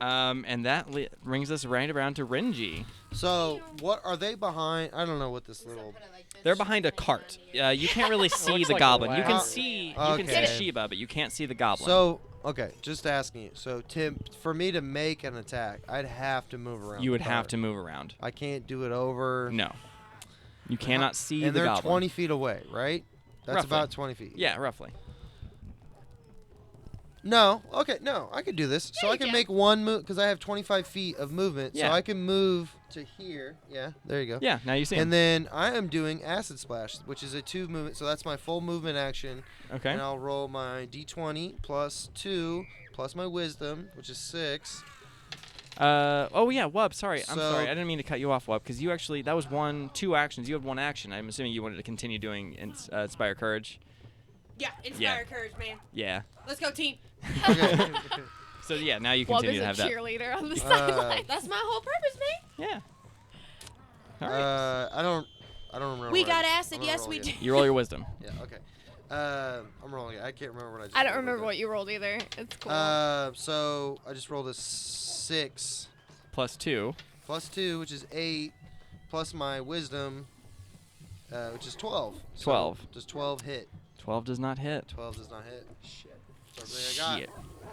And that brings us right around to Renji. So, what are they behind? I don't know what this little. They're behind a cart. You can't really see looks the like a goblin. You can lab. see Okay. Sheba, but you can't see the goblin. So, okay, just asking you. So, Tim, for me to make an attack, I'd have to move around. you would the have cart. to move around. I can't do it over. No. You cannot see And the they're goblin. 20 feet away, right? That's Roughly. about 20 feet. Yeah, roughly. No, okay, no, I could do this. So Yeah, I you can can. make one move because I have 25 feet of movement. Yeah. So I can move to here. Yeah, there you go. Yeah, now you see him. And then I am doing Acid Splash, which is a 2 movement. So that's my full movement action. Okay. And I'll roll my D20 plus 2 plus my Wisdom, which is 6. Oh yeah, Wub. Sorry, I'm So- sorry. I didn't mean to cut you off, Wub, because you actually that was 2 actions. You had 1 action. I'm assuming you wanted to continue doing Inspire Courage. Yeah, inspire Yeah. courage, man. Yeah. Let's go, team. Okay. So yeah, now you Wub continue is to a have that. cheerleader on the Uh, sideline. That's my whole purpose, man. Yeah. All right. I don't remember. We what I got did. acid. I'm gonna Yes, roll we again. did. You roll your wisdom. Yeah. Okay. I'm rolling it. I can't remember what I just. I don't rolled remember right what you rolled either. It's cool. there. So I just rolled a 6 Plus 2. plus 2, which is 8, plus my Wisdom, which is 12. So 12. does 12 hit? 12 does not hit. 12 does not hit. Shit. That's everything I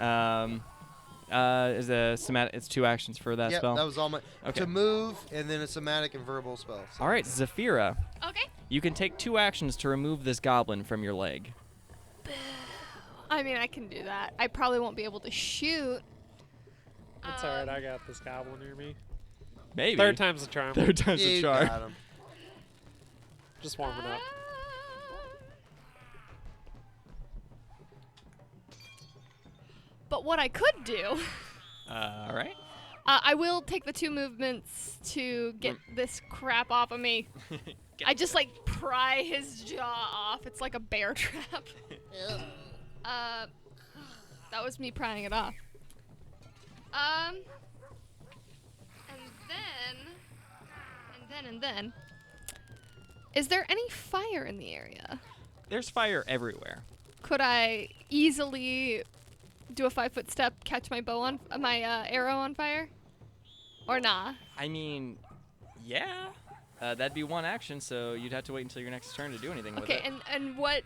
got. Shit. Is a somatic? It's 2 actions for that Yep, spell. that was all my. Okay. To move, and then a somatic and verbal spell. So. All right, Zafira. Okay. You can take 2 actions to remove this goblin from your leg. I mean, I can do that. I probably won't be able to shoot. It's alright, I got this goblin near me. Maybe. Third time's the charm. Third time's You the charm. got 'em. Just warming up. But what I could do, All right. I will take the 2 movements to get this crap off of me. I just like pry his jaw off. It's like a bear trap. That was me prying it off. And then, is there any fire in the area? There's fire everywhere. Could I easily do a 5-foot step, catch my arrow on fire, or nah? I mean, yeah. That'd be 1 action, so you'd have to wait until your next turn to do anything with Okay, it. and what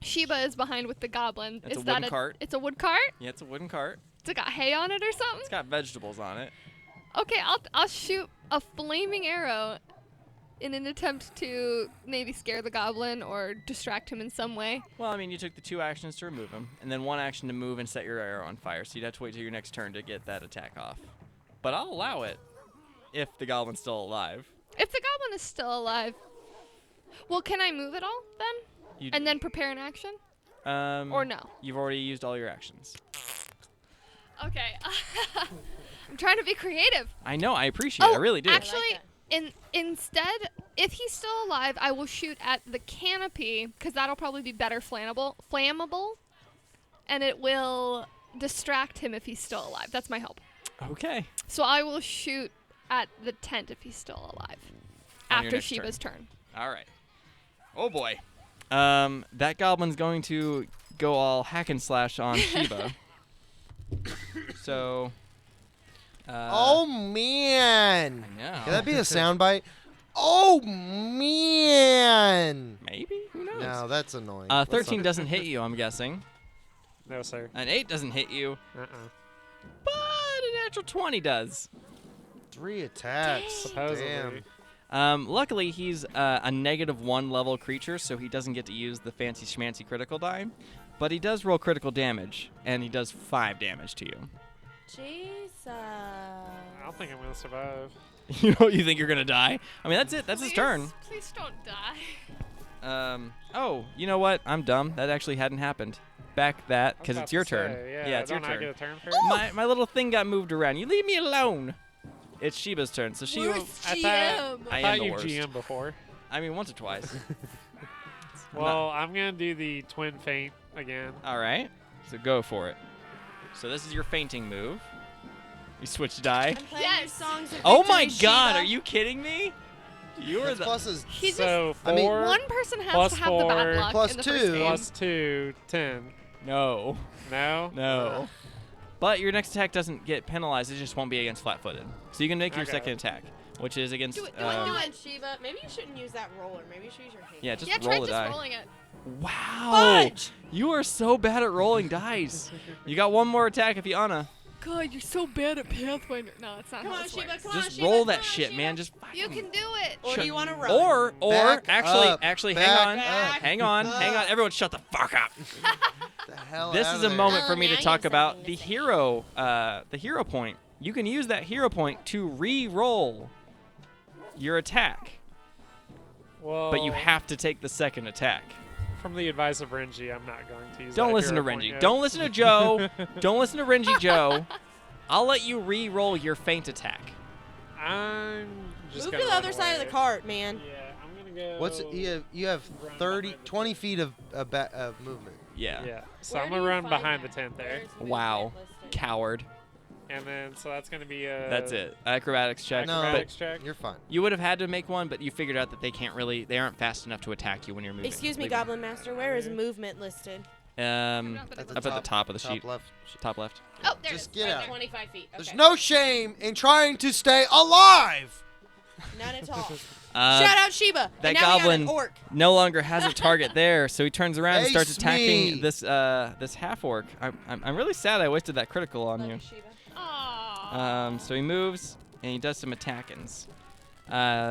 Sheba is behind with the goblin. It's is a that wooden cart. It's a wood cart. Yeah, it's a wooden cart. It's got hay on it or something. It's got vegetables on it. Okay, I'll shoot a flaming arrow in an attempt to maybe scare the goblin or distract him in some way. Well, I mean, you took the 2 actions to remove him, and then 1 action to move and set your arrow on fire, so you'd have to wait till your next turn to get that attack off. But I'll allow it if the goblin's still alive. If the goblin is still alive, well, can I move at all then? You And then prepare an action? Or no? You've already used all your actions. Okay. I'm trying to be creative. I know, I appreciate it. I really do. Actually, instead, if he's still alive, I will shoot at the canopy because that'll probably be better flammable, and it will distract him if he's still alive. That's my hope. Okay. So I will shoot at the tent if he's still alive. On your After next Sheba's turn. All right. Oh boy. That goblin's going to go all hack and slash on Sheba. So. Oh man! I know. Can that be a soundbite? Oh man! Maybe. Who knows? No, that's annoying. 13 doesn't hit you, I'm guessing. No, sir. An 8 doesn't hit you, Uh-uh. but a natural 20 does. 3 attacks. Supposedly. Damn. Luckily, he's a -1 level creature, so he doesn't get to use the fancy schmancy critical die. But he does roll critical damage, and he does 5 damage to you. Jesus. I don't think I'm going to survive. You think you're gonna die? I mean, that's it. That's his turn. Please don't die. Oh, you know what? I'm dumb. That actually hadn't happened. Back that, I was because about it's your to turn. say, Yeah, it's your don't I turn. get a turn first? My little thing got moved around. You leave me alone. It's Sheba's turn, so she. Worst I GM. I I am thought the you worst. GM before. I mean, once or twice. Well, I'm going to do the twin feint again. All right. So go for it. So this is your fainting move. You switch die. I'm playing Yes. your songs of Oh my victory, God! Sheba. Are you kidding me? You are That's the. pluses. He's So I mean, 4 one person has plus to have the bad 4 luck plus in the 2. first game. plus 2, 10. No. No? No. But your next attack doesn't get penalized. It just won't be against flat-footed. So you can make your Okay. second attack, which is against. Do it, Come on, Sheba. Maybe you shouldn't use that roller. Maybe you should use your hand. Yeah, just Yeah, try roll the just die. rolling it. Wow. Fudge! You are so bad at rolling dice. You got one more attack if you Anna. God, you're so bad at Pathfinder. No, it's not Come how on, this Sheba. works. Come on, Just Sheba. roll come that on, shit, Sheba. man. Just You can do it. Or do you want to run? Or Back actually, up. hang Back on, up. hang on. Everyone, shut the fuck up. The hell This out is of a there. moment Oh, for me now to you talk have about something the to say. hero point. You can use that hero point to re-roll your attack, Well, but you have to take the second attack. from the advice of Renji, I'm not going to use Don't that listen to hero point Renji. yet. Don't listen to Joe. Don't listen to Renji Joe. I'll let you re-roll your feint attack. I'm just Move gonna to the run other side of the away. cart, man. Yeah, I'm going to go. What's it? You have Run 30, behind the 20 tent. feet of movement. Yeah. Yeah. So Where I'm do going to you run find behind that? the tent there. Where's movement Wow. listed? Coward. And then, so that's going to be a. That's it. Acrobatics check. No. But Acrobatics check. You're fine. you would have had to make one, but you figured out that they aren't fast enough to attack you when you're moving. Excuse me, Leave it. Goblin Master. Where is movement listed? Um, Not that At it up was- at the top of the top sheet. left. Top left. Oh, there Just it is. get Right out. there. 25 feet. There's Okay. no shame in trying to stay alive. None at all. Uh, Shout out Sheba. that And now goblin we got an orc. no longer has a target there, so he turns around and starts Ace attacking me. this half orc. I'm really sad I wasted that critical on Love you. you, Sheba. Aw. So he moves and he does some attackings.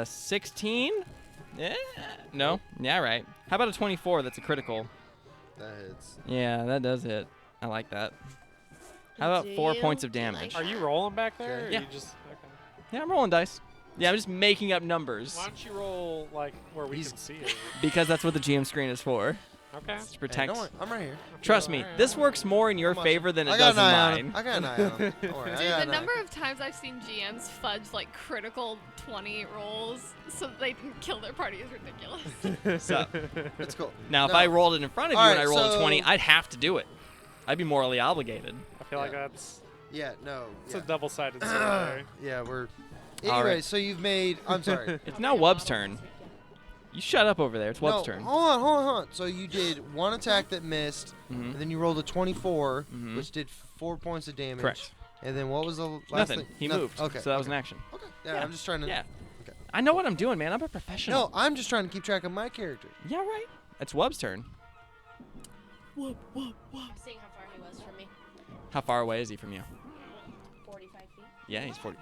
16? Yeah. No. Yeah, right. How about a 24? That's a critical. That hits. Yeah, that does hit. I like that. How about 4 Do points of you damage? Are you rolling back there? Okay. Or Yeah. You just, okay. Yeah, I'm rolling dice. Yeah, I'm just making up numbers Why don't you roll, like, where we He's- can see it? because that's what the GM screen is for. Okay. It's to Hey, protect. don't worry, I'm right here. Trust me, this works more in your I'm favor than it I got does an in eye on mine. him. I got an eye on him. Don't worry, I Dude, got the an eye. number of times I've seen GMs fudge like critical 20 rolls so that they can kill their party is ridiculous. So, It's cool. now, if No. I rolled it in front of you All and I right, rolled a 20, so- I'd have to do it. I'd be morally obligated. I feel like Yeah. that's Yeah, no. it's Yeah. a double-sided sword there. Yeah, we're. All Anyway, right. so you've made. I'm sorry. It's now Wub's turn. You shut up over there. It's Wub's No, turn. hold on. So you did one attack that missed, Mhm. and then you rolled a 24, Mhm. which did 4 points of damage. Correct. And then what was the last Nothing. thing? He Nothing. moved. Okay. So that was an okay. action. Okay. Yeah, Yeah. I'm just trying to. Yeah. Okay. I know what I'm doing, man. I'm a professional. No, I'm just trying to keep track of my character. Yeah, right. It's Wub's turn. I'm seeing how far he was from me. How far away is he from you? 45 feet. Yeah, he's 40.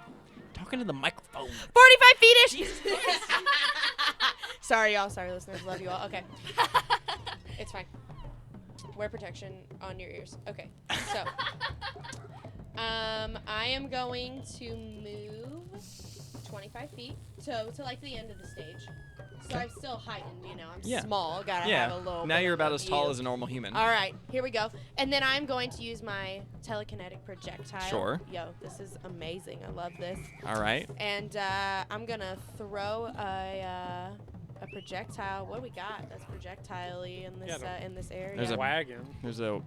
Talking to the microphone. 45 feet-ish! Sorry, y'all. Sorry, listeners. Love you all. Okay. It's fine. Wear protection on your ears. Okay. So, I am going to move 25 feet to like the end of the stage. So I'm still heightened, you know. I'm Yeah. small. Gotta have a Yeah. little. Now bit you're of about a as tall view. as a normal human. All right, here we go. And then I'm going to use my telekinetic projectile. Sure. Yo, this is amazing. I love this. All right. And I'm gonna throw a a projectile. What do we got that's projectile-y in this area? There's a wagon. There's a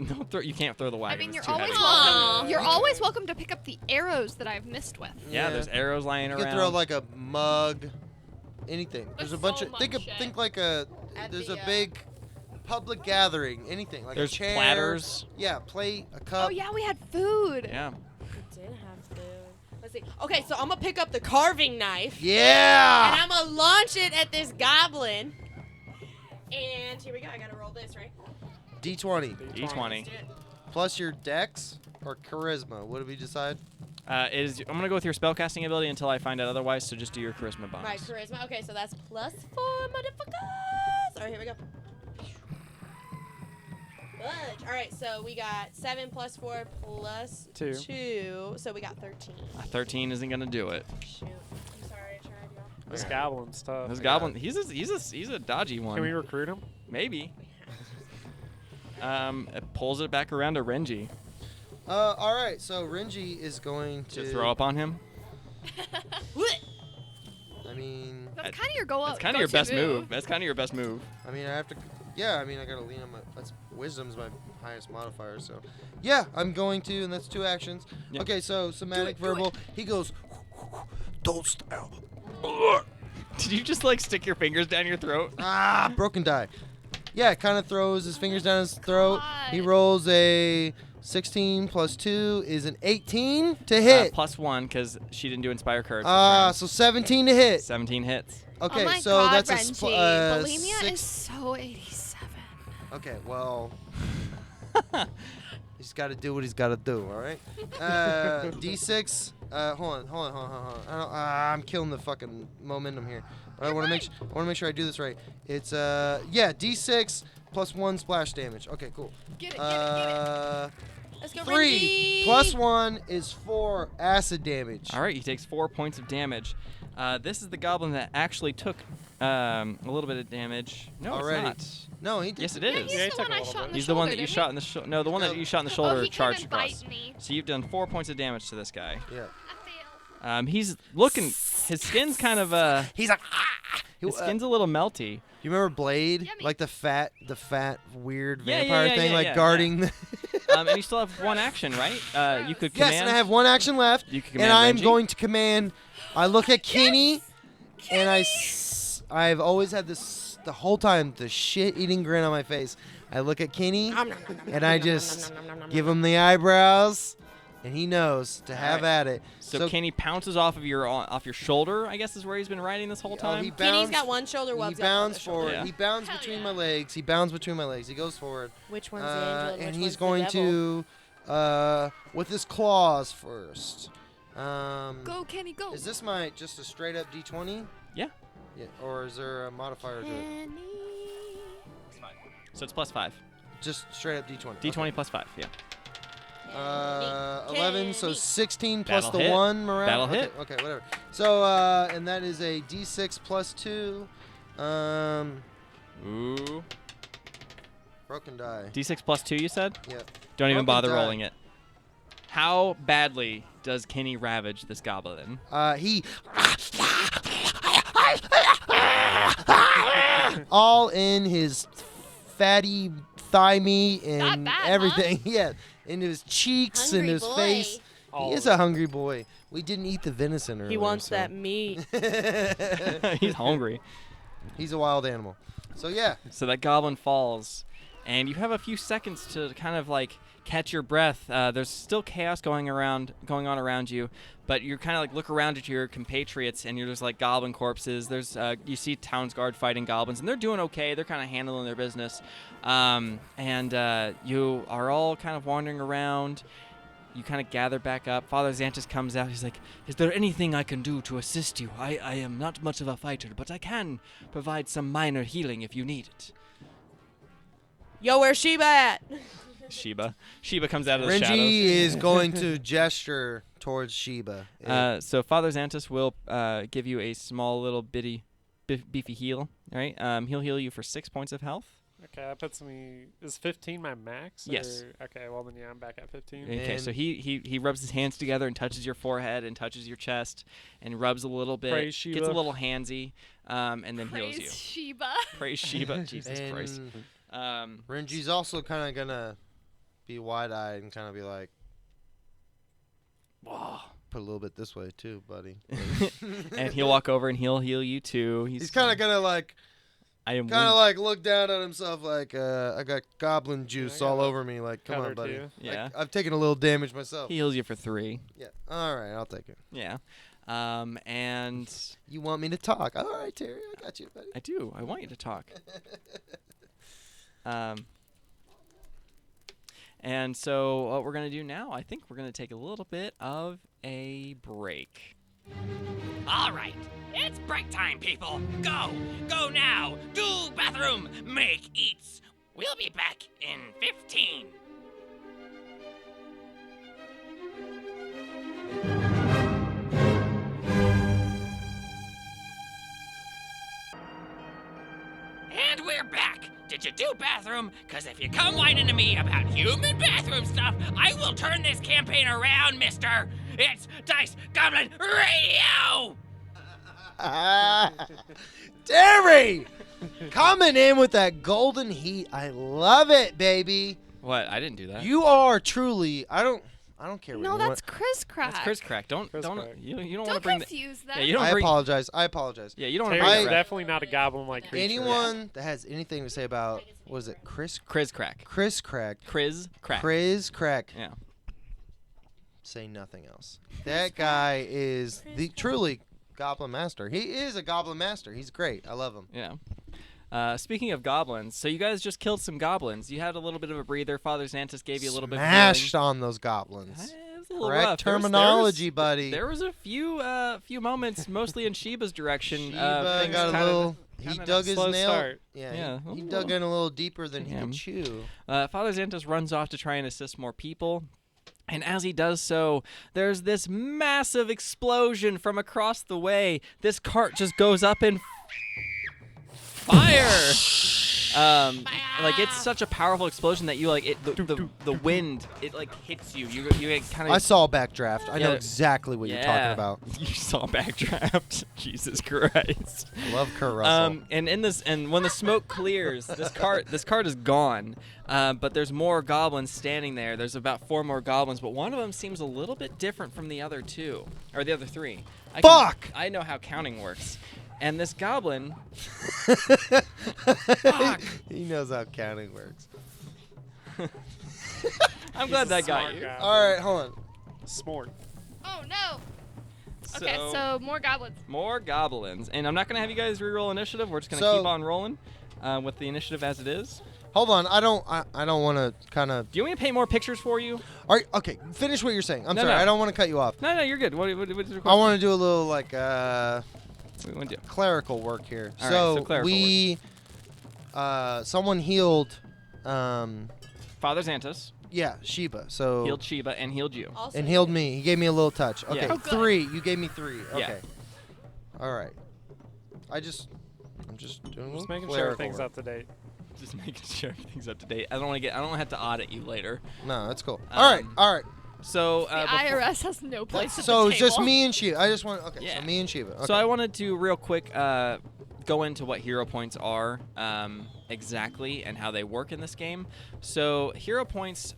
you can't throw the I wagon. mean, it's you're too always heavy. welcome. You're always welcome to pick up the arrows that I've missed with. Yeah, there's arrows lying You around. can throw like a mug, anything. There's a bunch so of much shit. think like a At there's the, a big public gathering, anything like There's a chair, platters. Yeah, plate, a cup. Oh yeah, we had food. Yeah. We did have food. Let's see. Okay, so I'm gonna pick up the carving knife. Yeah. And I'm gonna launch it at this goblin. And here we go. I gotta roll this, right? D20 D20. plus your dex or charisma. What did we decide? I'm gonna go with your spellcasting ability until I find out otherwise. So just do your charisma bonus. My charisma. Okay, so that's +4, motherfuckers. All right, here we go. Fudge. All right, so we got 7 + 4 + 2. 2. So we got 13. 13 isn't gonna do it. Shoot. I'm sorry, I tried, y'all. This goblin's tough. This goblin, he's a dodgy one. Can we recruit him? Maybe. It pulls it back around to Renji. All right. So Renji is going to To throw up on him. I mean, That's kind of your goal. That's kind of your best move. That's kind of your best move. I have to. Yeah, I mean, I gotta lean on my. That's wisdom's my highest modifier. So, yeah, I'm going to, and that's 2 actions. Yep. Okay, so somatic verbal. He goes. Don't stop. Did you just like stick your fingers down your throat? Broken die. Yeah, kind of throws his fingers down his throat. He God. rolls a 16 + 2 is an 18 to hit. +1 because she didn't do inspire courage. this round. So 17 to hit. 17 hits. Okay, oh my so God, that's Renji. a Bulimia is so 87. Okay, well, he's got to do what he's got to do. All right. D6. Hold on. I'm killing the fucking momentum here. But I want to make sure I do this right. It's D6 + 1 splash damage. Okay, cool. Get it, get it. Let's go, 3 Renji. + 1 is 4 acid damage. All right, he takes 4 points of damage. This is the goblin that actually took a little bit of damage. No, Already. it's not. No, he did. Yes, it Yeah, is. he's Yeah, he the took one a I little shot in bit. the He's shoulder, the one that you didn't shot in the shoulder. No, the one that you shot in the shoulder Oh, he charged came and across. bite me. So you've done 4 points of damage to this guy. Yeah. I failed. He's looking. His skin's kind of He's like. his skin's a little melty. You remember Blade? Yummy. Like the fat, weird Yeah, vampire yeah, thing, yeah, like yeah, guarding the. And you still have 1 action, right? You could Yes, command. and I have 1 action left. You can and command I'm Renji. going to command. I look at Kenny, and I've always had the whole time the shit-eating grin on my face. I look at Kenny, and I just give him the eyebrows, and he knows to have Alright. at it. So Kenny pounces off your shoulder. I guess is where he's been riding this whole time. he Kenny's bounds. got one shoulder, He Wub's got bounds another shoulder. forward. Yeah. He bounds Hell between yeah. my legs. He bounds between my legs. He goes forward. Which one's the angel and And which he's one's going the devil? to with his claws first. Go, Kenny, go. Is this just a straight up D20? Yeah. Yeah. Or is there a modifier to it? Kenny. So it's +5. Just straight up D20. D20 +5. Yeah. 11, so Kenny. 16 plus That'll the hit. 1 morale. That'll okay, hit. Okay, whatever. So, and that is a D6 plus 2. Ooh. Broken die. D6 +2. You said. Yeah. Don't even Broken bother die. rolling it. How badly does Kenny ravage this goblin? He all in his fatty thigh meat and Not bad, everything. Yeah, into his cheeks and Hungry his boy. face. All He is of a hungry boy. We didn't eat the venison earlier. He wants so. that meat. He's hungry. He's a wild animal. So yeah, So that goblin falls, and you have a few seconds to kind of like catch your breath. There's still chaos going on around you, but you're kind of like look around at your compatriots, and you're just like goblin corpses. There's you see Townsguard fighting goblins, and they're doing okay. They're kind of handling their business, and you are all kind of wandering around. You kind of gather back up. Father Xantus comes out. He's like, "Is there anything I can do to assist you? I am not much of a fighter, but I can provide some minor healing if you need it." Yo, where's Sheba at? Sheba comes out of the Renji shadows. is going to gesture towards Sheba. So Father Xantus will give you a small little beefy heal. All right, he'll heal you for 6 points of health. Okay, that puts me. Is 15 my max? Yes. Or, okay, well then yeah, I'm back at 15. Okay, so And- he rubs his hands together and touches your forehead and touches your chest and rubs a little bit. Praise Gets a Shiva. little handsy, and then heals you. Praise Sheba. Praise Shiva. Jesus Christ. And Renji's also kind of gonna be wide-eyed and kind of be like, Whoa. put a little bit this way too, buddy. And he'll walk over and he'll heal you too. He's kind of gonna like, I am like look down at himself like, I got goblin juice I got all a over me. Like, come cut on, or buddy. two. Yeah. I've taken a little damage myself. He heals you for 3. Yeah. All right, I'll take it. Yeah. And You want me to talk? All right, Terry, I got you, buddy. I do. I want you to talk. And so what we're going to do now, I think we're going to take a little bit of a break. All right, it's break time, people. Go now. Do bathroom, make eats. We'll be back in 15. And we're back. Did you do bathroom? Because if you come whining to me about human bathroom stuff, I will turn this campaign around, mister. It's Dice Goblin Radio! Terry, coming in with that golden heat. I love it, baby. What? I didn't do that. You are truly. I don't care what No, you that's Chris Crack. That's Chris Crack. Don't Chris Crack. you don't want to Don't bring that. confuse that. Yeah, you don't I bring. apologize. I apologize. Yeah, you don't want to Terry's bring that. definitely not a goblin-like creature. Anyone that has anything to say about what is it, Chris Crack. Crack, Chris Crack. Crack, Yeah. say nothing else. That guy is the truly Goblin Master. He is a Goblin Master. He's great. I love him. Yeah. Speaking of goblins, so you guys just killed some goblins. You had a little bit of a breather. Father Xantus gave you a little bit of Smashed healing. on those goblins. It was a little Correct rough. terminology, buddy. There was a few moments, mostly in Sheba's direction. Sheba things got a kinda- little. He kinda dug his slow nail. start. Yeah, Yeah, he a dug little. in a little deeper than he Yeah. could chew. Father Xantus runs off to try and assist more people. And as he does so, there's this massive explosion from across the way. This cart just goes up in fire. Like it's such a powerful explosion that you like it. The wind it like hits you. You kind of. I saw a backdraft. I know Yeah. exactly what you're talking about. You saw backdraft. Jesus Christ. I love Kurt Russell. And when the smoke clears, this cart is gone. But there's more goblins standing there. There's about 4 more goblins, but one of them seems a little bit different from the other 2 or the other 3. Fuck! I know how counting works. And this goblin, He knows how counting works. I'm glad that got Smart you. goblin. All right, hold on. Smart. Oh no. Okay, so more goblins. More goblins, and I'm not gonna have you guys re-roll initiative. We're just gonna So- keep on rolling with the initiative as it is. Hold on. I don't want to kind of. Do you want me to paint more pictures for you? All right. Okay. Finish what you're saying. I'm No, sorry. no. I don't want to cut you off. No, you're good. What is your I question? want to do a little like What do you want to do? clerical work here. All right, so clerical we someone healed Father Xantus yeah, Sheba. So healed Sheba and healed you. Also and healed me. He gave me a little touch. Okay. Yeah. Oh, good. 3. You gave me 3. Yeah. Okay. All right. I'm just doing a Just little making sure clerical everything's work. up to date. Just making sure everything's up to date. I don't want to have to audit you later. No, that's cool. All right. All right. So The IRS has no place at So the it's just table. me and Sheba. I just want. Okay. Yeah. So me and Sheba. Okay. So I wanted to real quick go into what hero points are exactly and how they work in this game. So hero points,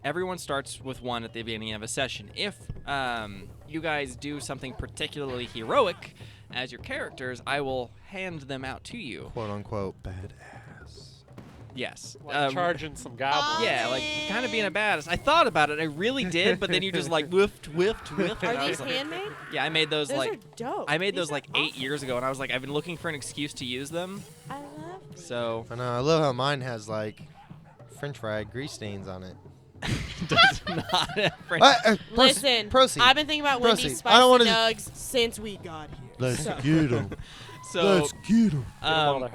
everyone starts with 1 at the beginning of a session. If you guys do something particularly heroic as your characters, I will hand them out to you. quote unquote badass. Yes. Like charging some goblins. Yeah, like kind of being a badass. I thought about it. I really did, but then you just like whiffed. And Are I these was like, handmade? yeah, I made those Those like are dope. I made These those are like 8 awesome. years ago, and I was like, I've been looking for an excuse to use them. I love these. So I know. I love how mine has like French fry grease stains on it. does not have French- Listen, proceed. I've been thinking about Proceed. Wendy's I don't spicy wanna- nugs since we got here. Let's So- get him. So get him. while they're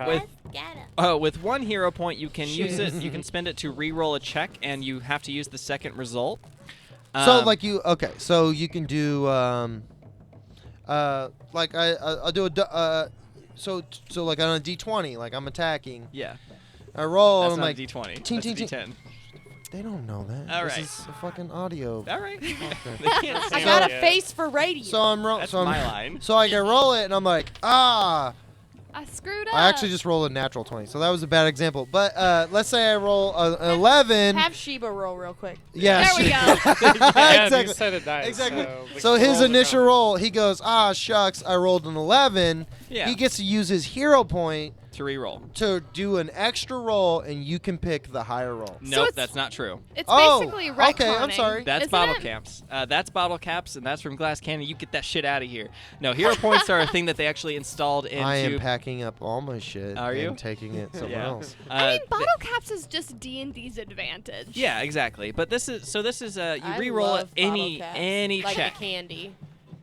hot. with 1 hero point, you can use it. You can spend it to re-roll a check, and you have to use the second result. So like you okay? So you can do like I'll do a so like on a D20 like I'm attacking. yeah. I roll. That's I'm not like, a D20. ting, That's a ting, ting. D10. they don't know that. All this right. is a fucking audio. All right. Okay. They can't I say got that. a face for radio. So I'm rolling. That's So my line. So I can roll it, and I'm like, ah. I screwed up. I actually just rolled a natural 20, so that was a bad example. But let's say I roll an 11. Have Sheba roll real quick. Yeah. There we shit. go. Yeah, exactly. you said it dice. Exactly. So, So his rolls are initial coming. roll, he goes, shucks, I rolled an 11. Yeah. He gets to use his hero point To re-roll. to do an extra roll, and you can pick the higher roll. Nope, it's- that's not true. It's Oh, basically okay, I'm retconning, sorry. That's isn't bottle it? caps. That's bottle caps, and that's from Glass Cannon. You get that shit out of here. No, hero points are a thing that they actually installed into. I am packing up all my shit Are you? and taking it somewhere Yeah. else. I mean, th- bottle caps is just D&D's advantage. Yeah, exactly. But this is you I re-roll love any bottle caps, any like check. the candy.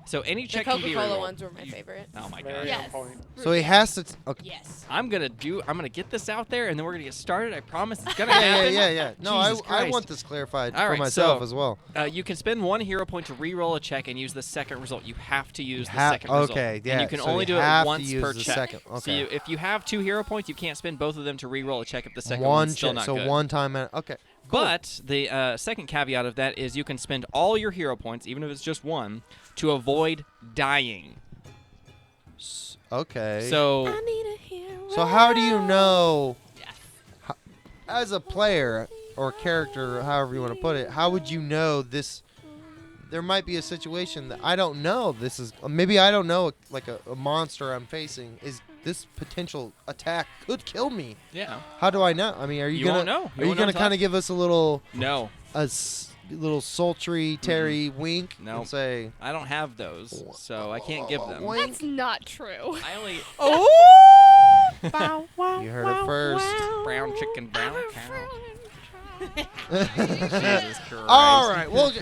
So any The check can be Coca-Cola re-rolled. ones were my favorite. Oh my Very god. Yes. on point. So he has to. Okay. Yes. I'm gonna get this out there, and then we're gonna get started. I promise it's gonna Yeah, happen. yeah. No, Jesus I Christ. want this clarified All for right, myself so- as well. You can spend one hero point to re-roll a check and use the second result. You have to use the Ha- second result. okay, yeah, And you can so only you do have it to once use per the check. second, So okay. if you have 2 hero points, you can't spend both of them to re-roll a check if the second One one's still check, not so good. one time. Okay. Cool. But the second caveat of that is you can spend all your hero points, even if it's just one, to avoid dying. Okay. So I need a hero. So how do you know, Yes. as a player or character, however you want to put it, how would you know this? There might be a situation that I don't know. This is maybe I don't know, like a monster I'm facing is this potential attack could kill me. yeah, How do I know? I mean, are you, You gonna won't know. You are you won't know gonna until kind of give us a little no, little sultry Terry wink No. and say, I don't have those, so I can't give them. Wink. That's not true. I only Oh! Bow, wow, You heard wow, it first. wow. brown chicken, brown I'm a cow. frowning Jesus Christ. all right, well,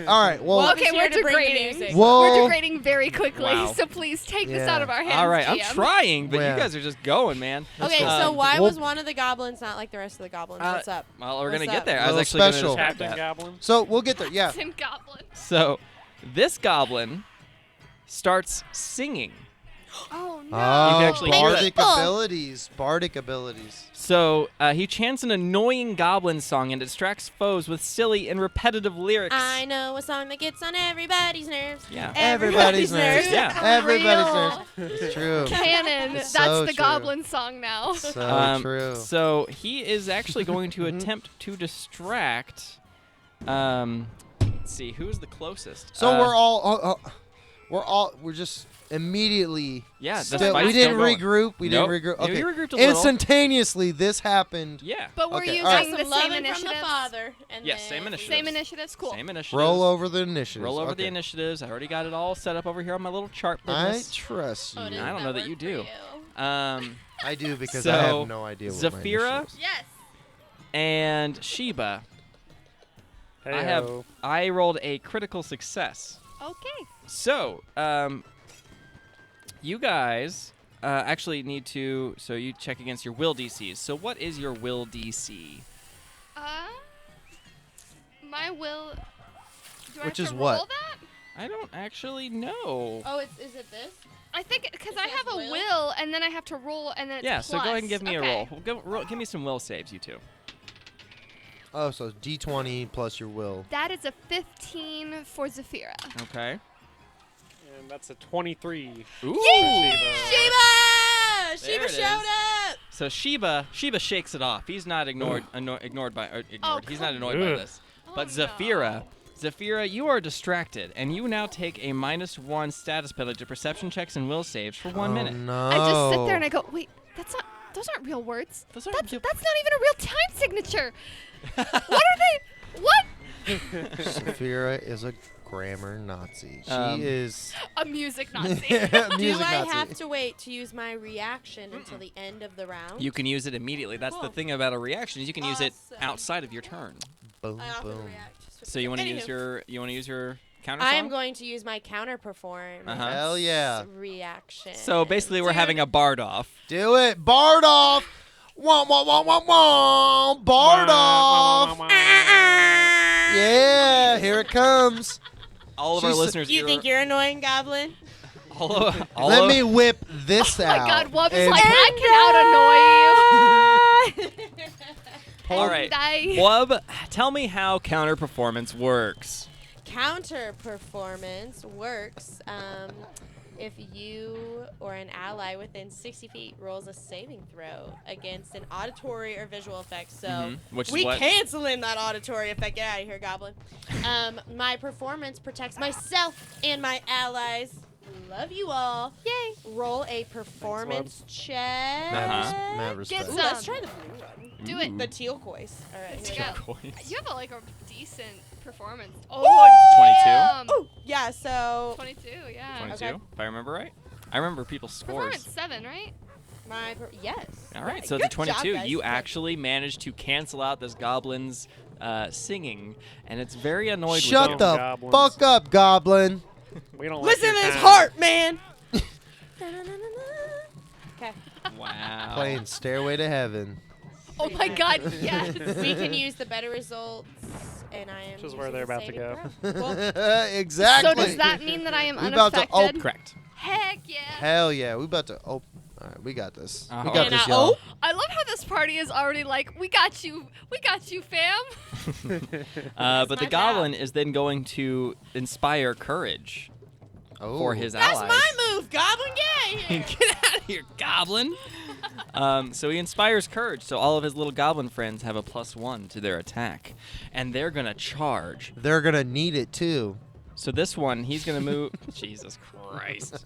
Well, Okay, he's we're here to bring the degrading. music. Whoa. We're degrading very quickly, Wow. so please take this Yeah. out of our hands. All right, I'm GM. trying, but Yeah. you guys are just going, man. Okay, cool. so why Well- was one of the goblins not like the rest of the goblins? Uh, What's up? Well, we're What's gonna get up? there. I was Little actually gonna special. describe Captain that. Goblin. So we'll get there. Yeah. Captain Goblin. So, this goblin starts singing. Oh no. Oh, actually hear bardic that. abilities. Bardic abilities. So, he chants an annoying goblin song and distracts foes with silly and repetitive lyrics. I know a song that gets on everybody's nerves. Yeah. Everybody's nerves. Yeah. Everybody's Real. nerves. It's true. Canon. It's That's so the true. Goblin song now. So true. So, he is actually going to attempt to distract. Let's see, who's the closest? So we're just immediately. Yeah, the still- fight's we didn't still going. regroup. We Nope. didn't regroup. Yeah, Okay. we regrouped a little. Instantaneously, this happened. Yeah. But we're Okay, using all right. the Some same loving from the initiatives. father. And Yes, then same initiative. Same initiatives. Cool. Same initiatives. Roll over the initiatives. Roll over okay. the initiatives. I already got it all set up over here on my little chart I business. trust you. Oh, does I don't know that work you for do. you? I do because So, I have no idea what my Zafira? initiatives. Yes. And Sheba, Heyo. I rolled a critical success. Okay. So, you guys actually need to. So you check against your will DCs. So what is your will DC? My will. Do I Which have is to what? roll that? I don't actually know. Oh, is it this? I think because It I says have a will? will, and then I have to roll, and then it's Yeah. So go ahead and give me a plus. roll. Give me some will saves, you two. Oh, so D20 plus your will. That is a 15 for Zafira. Okay. And that's a 23. Ooh. Sheba! There Sheba it showed is. up! So Sheba shakes it off. He's not ignored by Oh, He's not come annoyed by on. this. Oh, But no. Zafira, you are distracted, and you now take a -1 status penalty to perception checks and will saves for 1 minute. No. I just sit there and I go, wait, that's not. Those aren't real words. Those aren't That's real- not even a real time signature. What are they? What? Saphira is a grammar Nazi. She Um, is A music Nazi. music Do I Nazi. have to wait to use my reaction until the end of the round? You can use it immediately. That's the Cool. thing about a reaction is you can use it Awesome. outside of your turn. Boom, I often boom. react. So you want to Anywho. use your counter I song? am going to use my counter performance Uh-huh. Hell yeah. reaction. So basically, we're having a bard off. Do it. Bard off. Wah, wah, wah, wah, wah. Bard off. Yeah, here it comes. All of our She's- listeners. You think you're annoying, Goblin? all Let of, me whip this Oh out. my God, Wub is and- like, I can out annoy you. All right. Die. Blub, tell me how counter performance works. Counter performance works if you or an ally within 60 feet rolls a saving throw against an auditory or visual effect. So Which is we what? canceling that auditory effect. Get out of here, Goblin. My performance protects myself and my allies. Love you all. Yay. Roll a performance check. Mad Get respect. Ooh, some. let's try the blue one. Do it. The teal cois. All right. Let's Here we go. Coins. You have like a decent performance. Woo! Damn. go. Ooh, yeah. So 22, yeah. 22, Okay. if I remember right. I remember people's scores. Performance 7, right? yes. All right, Yeah, so the good 22, job, guys. you Good. actually managed to cancel out this goblin's singing, and it's very annoyed Shut with the you. Goblins. fuck up, Goblin. We don't like Listen your to his kind. heart, man. Okay. Wow. Playing Stairway to Heaven. Oh my god, yes. We can use the better results, and I am. Which is where using they're the about to saving go. throw. Well, Exactly. So does that mean that I am We about to unaffected? Correct. Heck yeah. Hell yeah, we about to. Oh, all right, we got this. We Uh-huh. got And this, I- y'all. I love how this party is already like, we got you, fam. But the my goblin is then going to inspire courage Oh. for his that's allies. my move, Goblin. Get here. Get out of here, goblin! So he inspires courage, so all of his little goblin friends have a +1 to their attack, and they're gonna charge. They're gonna need it too. So this one, he's gonna move. Jesus Christ!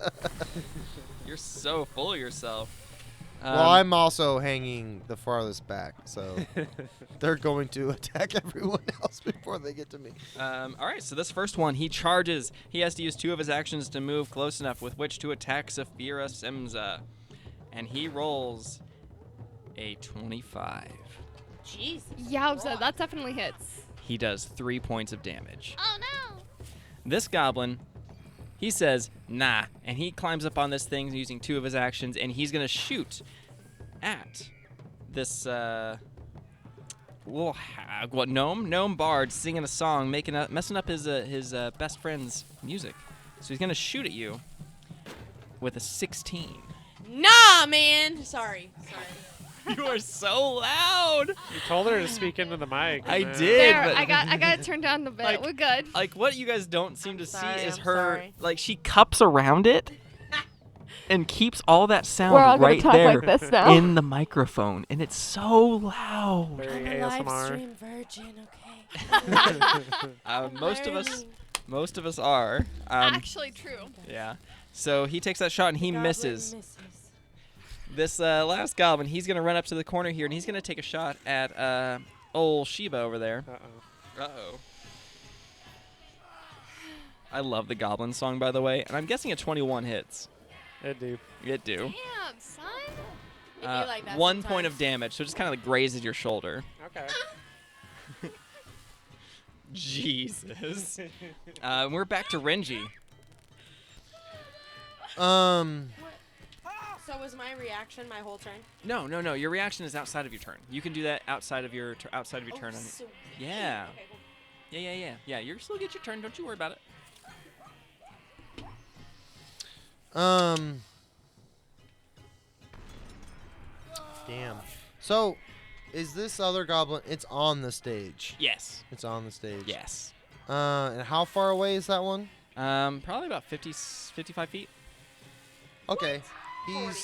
You're so full of yourself. Well, I'm also hanging the farthest back, so they're going to attack everyone else before they get to me. All right, so this first one, he charges. He has to use 2 of his actions to move close enough with which to attack Zafira Simza. And he rolls a 25. Jesus. Yowza, that definitely hits. He does 3 points of damage. Oh no. This goblin, he says, nah, and he climbs up on this thing using 2 of his actions, and he's going to shoot at this little gnome bard singing a song, messing up his best friend's music. So he's going to shoot at you with a 16. Nah, man. Sorry. You are so loud. You told her to speak into the mic. I man. did. There, but- I got it turned down a bit. Like- We're good. Like, what you guys don't seem to sorry, see is I'm her, sorry. like, she cups around it and keeps all that sound We're all gonna right talk there like this now. in the microphone, and it's so loud. Very I'm a live ASMR. stream virgin, okay? Most of us are. Actually true. Yeah. So he takes that shot and he Goblin misses. This last goblin, he's gonna run up to the corner here and he's gonna take a shot at old Sheba over there. Uh-oh. Uh-oh. I love the goblin song, by the way, and I'm guessing a 21 hits. It do. It do. Damn, son. It'd be like that 1 point of sometimes. damage, so it just kind of like grazes your shoulder. Okay. Jesus. We're back to Renji. So was my reaction my whole turn? No. Your reaction is outside of your turn. You can do that outside of your turn. Oh, sweet. Yeah. Okay, cool. Yeah. You still get your turn. Don't you worry about it. Damn. So, is this other goblin? It's on the stage. Yes. It's on the stage. Yes. And how far away is that one? Probably about 55 feet. Okay. 45. He's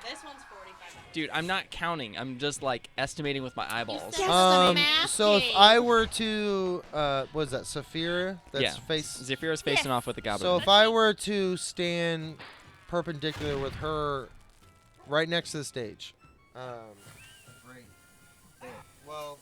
This one's 45. Dude, I'm not counting. I'm just like estimating with my eyeballs. said- That's the math so if game. I were to what is that, Saphira? That's Yeah. face. Zafira's facing off with the goblin. So if I were to stand perpendicular with her right next to the stage. Right there. Well,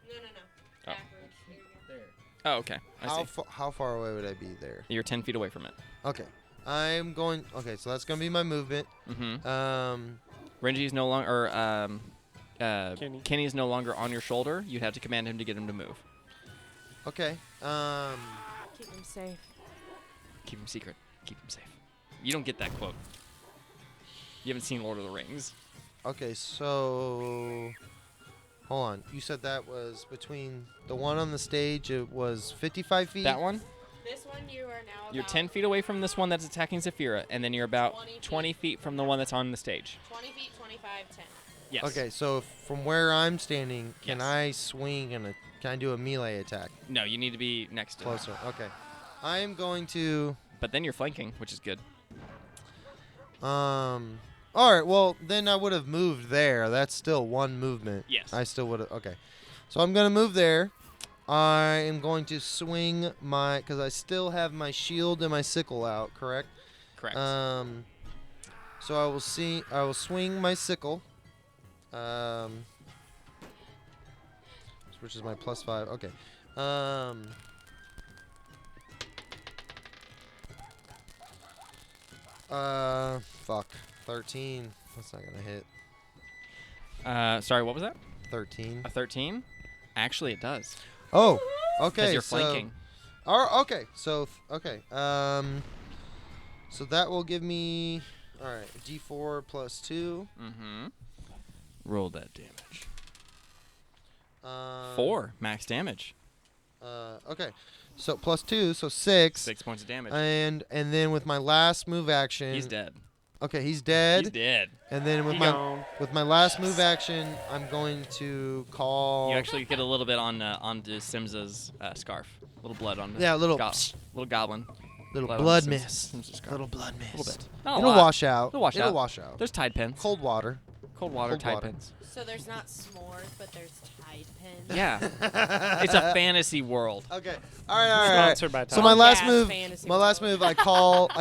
No. Oh. Backwards. There you go. there. Oh, okay. I see. How far away would I be there? You're 10 feet away from it. Okay. I'm going. Okay, so that's gonna be my movement. Mm-hmm. Renji's no longer, Kenny is no longer on your shoulder. You'd have to command him to get him to move. Okay. Keep him safe. Keep him secret. Keep him safe. You don't get that quote. You haven't seen Lord of the Rings. Okay, so hold on. You said that was between the one on the stage. It was 55 feet. That one? This one you are now. You're about 10 feet away from this one that's attacking Zafira, and then you're about 20 feet. 20 feet from the one that's on the stage. 20 feet, 25, 10. Yes. Okay, so from where I'm standing, can Yes. I swing and can I do a melee attack No, you need to be next to him. closer? Okay. I am going to. But then you're flanking, which is good. All right. Well, then I would have moved there. That's still one movement. Yes. I still would have. Okay. So I'm gonna move there. I am going to swing my, because I still have my shield and my sickle out. Correct. Correct. So I will swing my sickle. Which is my +5. Okay. Fuck. 13. That's not gonna hit. Sorry, what was that? 13. A 13? Actually, it does. Oh. Okay. Because you're so, flanking. Okay. So okay. So that will give me. All right. D4 +2. Mm-hmm. Roll that damage. 4. 4 max damage. Okay. So +2, so 6. 6 points of damage. And then with my last move action. He's dead. Okay, he's dead. He's dead. And then with He my gone. last move action, I'm going to call. You actually get a little bit onto Simza's scarf. A little blood on the little little goblin. little blood on blood Sim's- mist. Sim's scarf. Little blood mist. A little bit. Not a It'll lot. wash out. It'll wash out. wash out. There's Tide pens. Cold water. Cold water, cold Tide water. pens. So there's not s'mores, but there's Tide pens. Yeah. It's a fantasy world. Okay. All right. Sponsored by So Tide. my last Gas move. fantasy My last world. move. I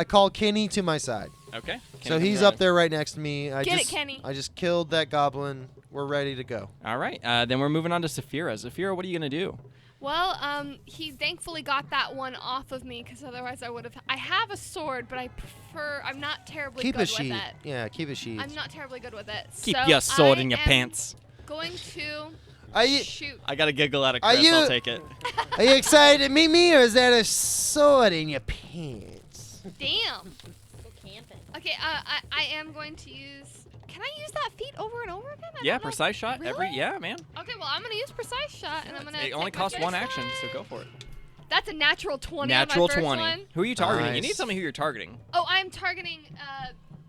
call Kenny to my side. Okay. So Kenny he's comes up there right next to me. Get it, Kenny. I just killed that goblin. We're ready to go. All right. Then we're moving on to Saphira. Saphira, what are you gonna do? Well, he thankfully got that one off of me because otherwise I would have. I have a sword, but I'm not terribly Keep good a sheet. with it. Yeah, keep a sheet. I'm not terribly good with it. Keep so your sword I in your am pants. Going to Are you shoot. I got a giggle out of Are Chris. you- I'll take it. Are you excited to meet me, or is that a sword in your pants? Damn. Go camping. Okay, I am going to use. Can I use that feat over and over again? I Yeah, don't know. precise shot. Really? Yeah, man. Okay, well I'm gonna use precise shot, and I'm gonna. It only take my costs one first action, so one. go for it. That's a natural 20. Natural on my first 20. One. Who are you targeting? You Nice. need to tell me who you're targeting. Oh, I'm targeting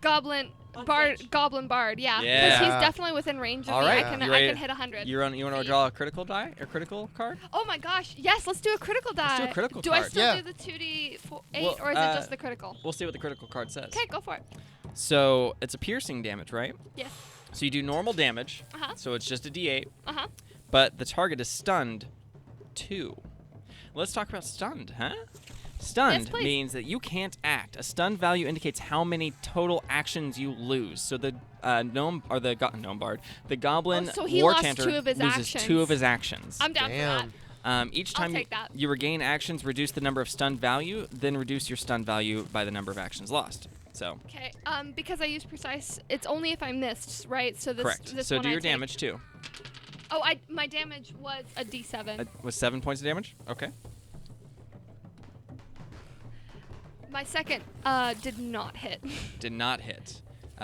Goblin On Bard. stage. Goblin Bard. Yeah, because Yeah. he's definitely within range of All me. right, I can you I ready can to- hit 100. You want to draw a critical die or critical card? Oh my gosh! Yes, let's do a critical die. Let's do a critical Do I card. still Yeah. do the 2d8 Well, or is it just the critical? We'll see what the critical card says. Okay, go for it. So it's a piercing damage, right? Yes. So you do normal damage. Uh-huh. So it's just a D8, Uh huh. but the target is stunned 2. Let's talk about stunned, huh? Stunned please. means that you can't act. A stunned value indicates how many total actions you lose. So the gnome or the gnome bard, the goblin Oh, so he war lost chanter 2 of his loses actions. 2 of his actions. I'm down Damn. for that. Each I'll time take that. you regain actions, reduce the number of stunned value, then reduce your stunned value by the number of actions lost. So Okay. Because I use precise, it's only if I missed, right? So this. correct. This So one do I your take. damage too. Oh, my damage was a D7. Was 7 points of damage? Okay. My second did not hit. Did not hit.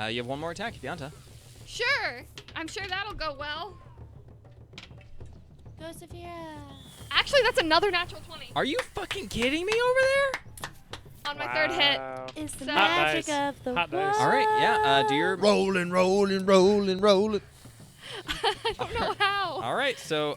You have one more attack if you want to. Sure. I'm sure that'll go well. Go, Sophia. Actually, that's another natural 20 Are you fucking kidding me over there? on my third hit. Wow. It's the So- Hot magic dice. of the Hot dice. All right, yeah. Do your. Rolling, rolling, rolling, rolling. I don't know how. All right, so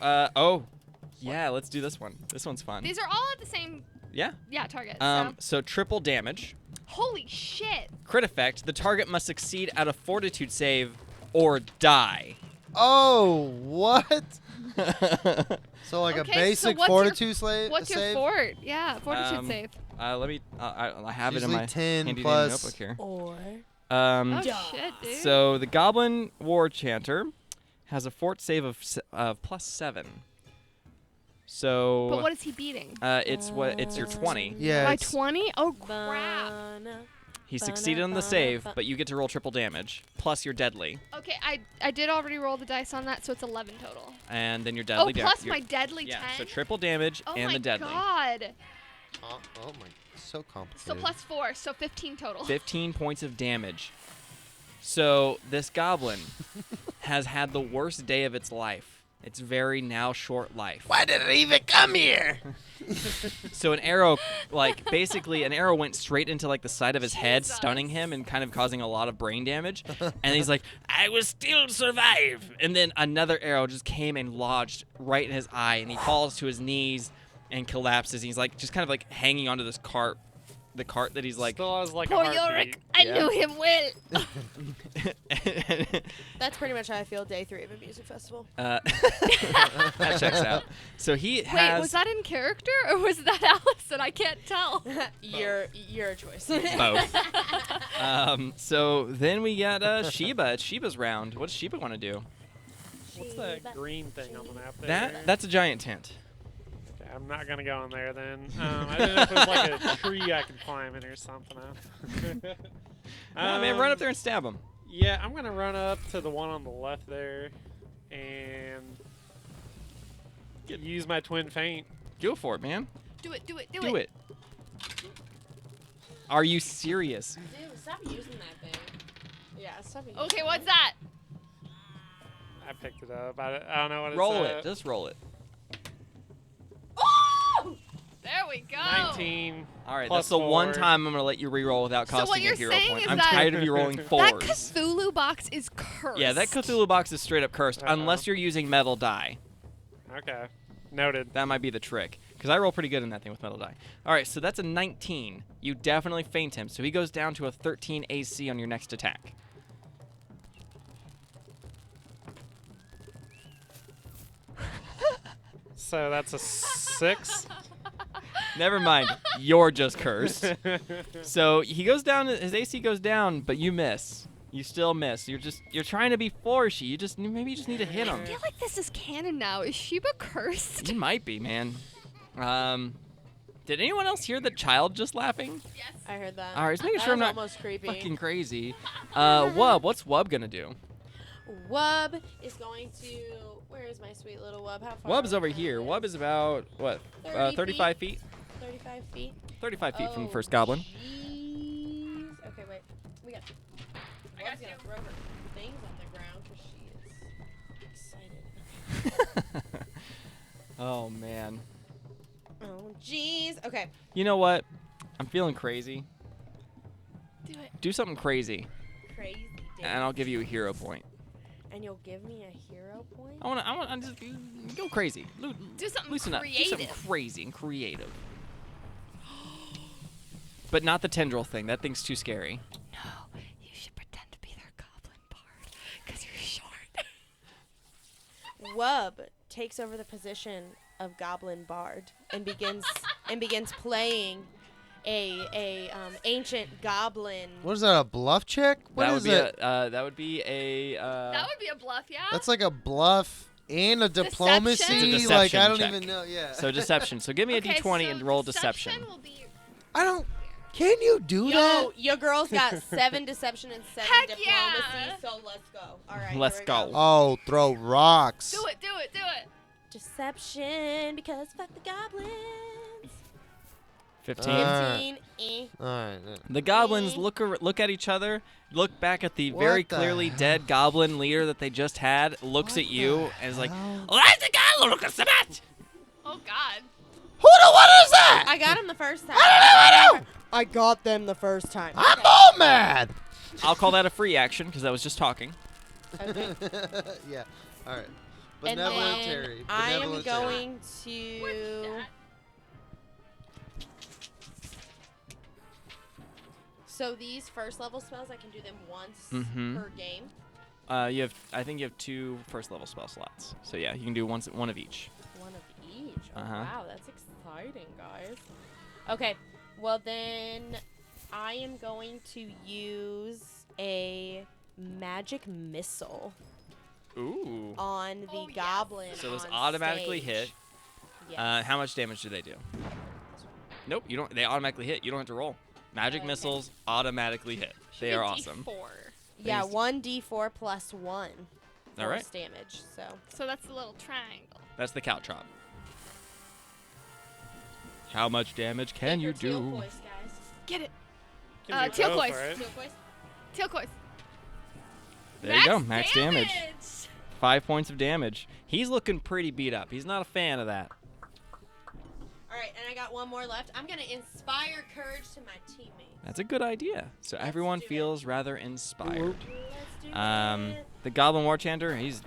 yeah, let's do this one. This one's fun. These are all at the same, Yeah. target. So triple damage. Holy shit. Crit effect. The target must succeed at a fortitude save or die. Oh, what? So like Okay, a so basic what's your- fortitude slave. What's your save? fort? Yeah, fortitude Um, save. Let me. I have it in Usually my 10 handy plus- dandy notebook here. Or Oh Duh. shit, dude. So the Goblin War Chanter has a fort save of +7. So but what is he beating? it's your 20. Yeah. By it's- 20? Oh crap. Bana. He succeeded on the save, but you get to roll triple damage plus your deadly, Okay, I did already roll the dice on that, so it's 11 total. and then your Oh, deadly. plus your- my deadly yeah. 10. So triple damage Oh and my the deadly. god. Oh my, so complicated. So plus 4, so 15 total. 15 points of damage. So this goblin has had the worst day of its life. It's very now short life. Why did it even come here? So an arrow, like, basically an arrow went straight into, like, the side of his head, Jesus. stunning him and kind of causing a lot of brain damage. And he's like, I will still survive. And then another arrow just came and lodged right in his eye, and he falls to his knees and collapses. He's, like, just kind of, like, hanging onto this cart. The cart that he's, like... Still has like Poor a heartbeat. Yorick. I Yeah. knew him well. That's pretty much how I feel day 3 of a music festival. That checks out. So he has... Wait, was that in character or was that Allison? I can't tell. Your choice. both. So then we got Sheba. It's Sheba's round. What does Sheba want to do? What's that green thing on the map there? That's a giant tent. Okay, I'm not gonna go in there then. I didn't know if it was like a tree I could climb in or something. Nah, man, run up there and stab him. Yeah, I'm gonna run up to the one on the left there and use my twin feint. Go for it, man. Do it. Do it. Are you serious? Dude, stop using that thing. Yeah, stop using Okay, what's that? I picked it up. I don't know what Roll it's it. Just roll it. Oh! There we go. 19. All right, Plus that's the one 4. time I'm going to let you re-roll without So what costing you're a hero saying point. is I'm that- tired of you rolling That fours. Cthulhu box is cursed. Yeah, that Cthulhu box is straight up cursed, Uh-oh. unless you're using metal die. Okay. Noted. That might be the trick, because I roll pretty good in that thing with metal die. All right, so that's a 19. You definitely feint him, so he goes down to a 13 AC on your next attack. So that's a 6. Never mind, you're just cursed. So he goes down, his AC goes down, but you miss. You still miss. You're trying to be forcey. Maybe you just need to hit him. I feel like this is canon now. Is Sheba cursed? You might be, man. Did anyone else hear the child just laughing? Yes. I heard that. All right, just making That sure I'm was not almost creepy. fucking crazy. Wub, what's Wub gonna do? Wub is going to. Where is my sweet little Wub? How far? Wub's over here. Wub is about, what, 30 35 feet? 35 feet. 35 feet from the Oh, first goblin. Jeez. Okay, wait. We got. Wub's gonna throw her things on the ground because she is excited. Oh, man. Oh, jeez. Okay. You know what? I'm feeling crazy. Do it. Do something crazy, Crazy. and I'll give you a hero point. And you'll give me a hero point? I want to just go crazy. Do something Loosen up. Do something creative. crazy and creative. But not the tendril thing. That thing's too scary. No, you should pretend to be their goblin bard, because you're short. Wub takes over the position of Goblin Bard and begins playing a ancient goblin. What is that? A bluff check? What That is would be it? that would be a. That would be a bluff, yeah? That's like a bluff and a diplomacy. It's a Like I deception don't check. even know. Yeah. So deception. So give me a Okay, d20 so and roll deception. will be I don't. Can you do that? Yo, your girl's got 7 deception and 7 Heck diplomacy, yeah. so let's go. All right, Let's here we go. Oh, throw rocks. Do it. Deception, because fuck the goblins. 15. 15. All right. The goblins look at each other, look back at the very What the clearly hell? dead goblin leader that they just had, looks at you, and is like, hell? "Where's the goblin? Look at that!" Oh, God. What is that? I got him the first time. I don't know. I got them the first time. I'm all mad. I'll call that a free action because I was just talking. Okay. Yeah. All right. And Benevolent then Terry. I am Benevolent Terry. going to. So these first level spells, I can do them once Mhm. per game. I think you have 2 first level spell slots. So yeah, you can do one of each. One of each. Oh, Uh-huh. wow, that's exciting, guys. Okay, well then, I am going to use a magic missile Ooh. on the Oh, yes. goblin. So those on automatically stage. hit. Yes. How much damage do they do? Nope, you don't. They automatically hit. You don't have to roll. Magic Okay. missiles automatically hit. They are awesome. Yeah, These- 1d4 plus 1 All right. force damage. So So that's the little triangle. That's the caltrop. How much damage can Get you your teal do? voice, guys. Get it. Can you Teal go voice. for it? Teal voice. Teal course. There you go. Max damage. 5 points of damage. He's looking pretty beat up. He's not a fan of that. All right, and I got one more left. I'm gonna inspire courage to my teammates. That's a good idea. So Let's everyone do it. feels rather inspired. Let's do it. The Goblin War Chanter, he's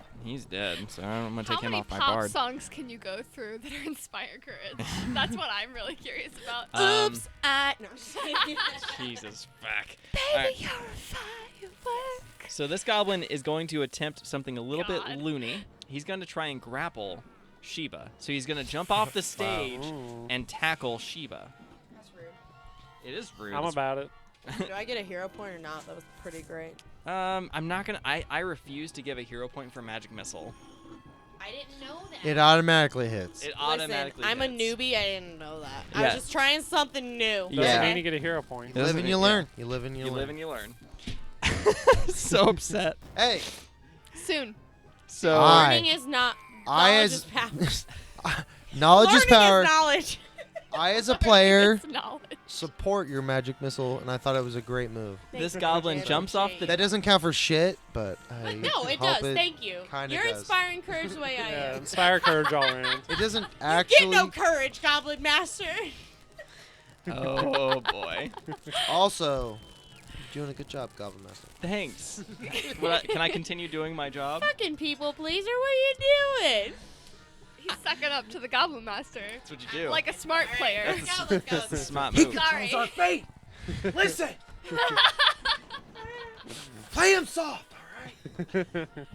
dead. So I'm gonna take How him many off my pop guard. songs can you go through that are inspire courage? That's what I'm really curious about. Oops, no. Just kidding. Jesus fuck. Baby, All right. you're a firework. So this goblin is going to attempt something a little bit God. loony. He's going to try and grapple Sheba. So he's going to jump off the stage and tackle Sheba. That's rude. It is rude. I'm about it. Do I get a hero point or not? That was pretty great. I'm not gonna. I refuse to give a hero point for magic missile. I didn't know that. It automatically hits. It Listen, automatically. I'm a hits. newbie. I didn't know that. I Yeah. was just trying something new. Doesn't Yeah. mean you get a hero point. You live Doesn't and it? you Yeah. learn. You live and you You learn. live and you learn. So upset. Hey, Soon. So I- Learning is not. I knowledge as is power. knowledge is Learning power. is knowledge. I as a player It's knowledge. support your magic missile, and I thought it was a great move. this Thank you, goblin Janet. jumps off the. That doesn't count for shit, but I But no, it hope does. Thank you. kinda You're does. inspiring courage the way I Yeah, am. inspire courage all around. It doesn't Get actually. no courage, Goblin Master. Oh boy. Also, you're doing a good job, Goblin Master. Thanks. Can I continue doing my job? Fucking people pleaser, what are you doing? He's sucking up to the Goblin Master. That's what you do. Like a smart player. Let's go, let's go. That's a smart move. Sorry. fate. Listen. Play him soft, all right?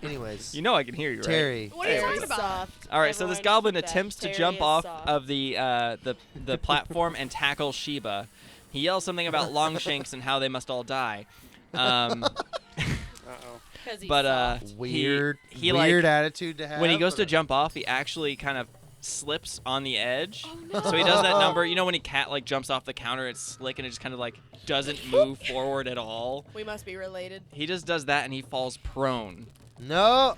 Anyways, You know I can hear you, right? Terry. What are you Terry talking is about? soft. All right, so this Everyone goblin feedback. attempts to Terry jump is off soft. of the platform and tackle Sheba. He yells something about Longshanks and how they must all die. Uh-oh. 'Cause he's But soft. Weird, he weird like attitude to have. when he goes to but- jump off, he actually kind of slips on the edge. Oh, no. So he does that number. You know when a cat like jumps off the counter, it's slick and it just kind of like doesn't move forward at all. We must be related. He just does that and he falls prone. No.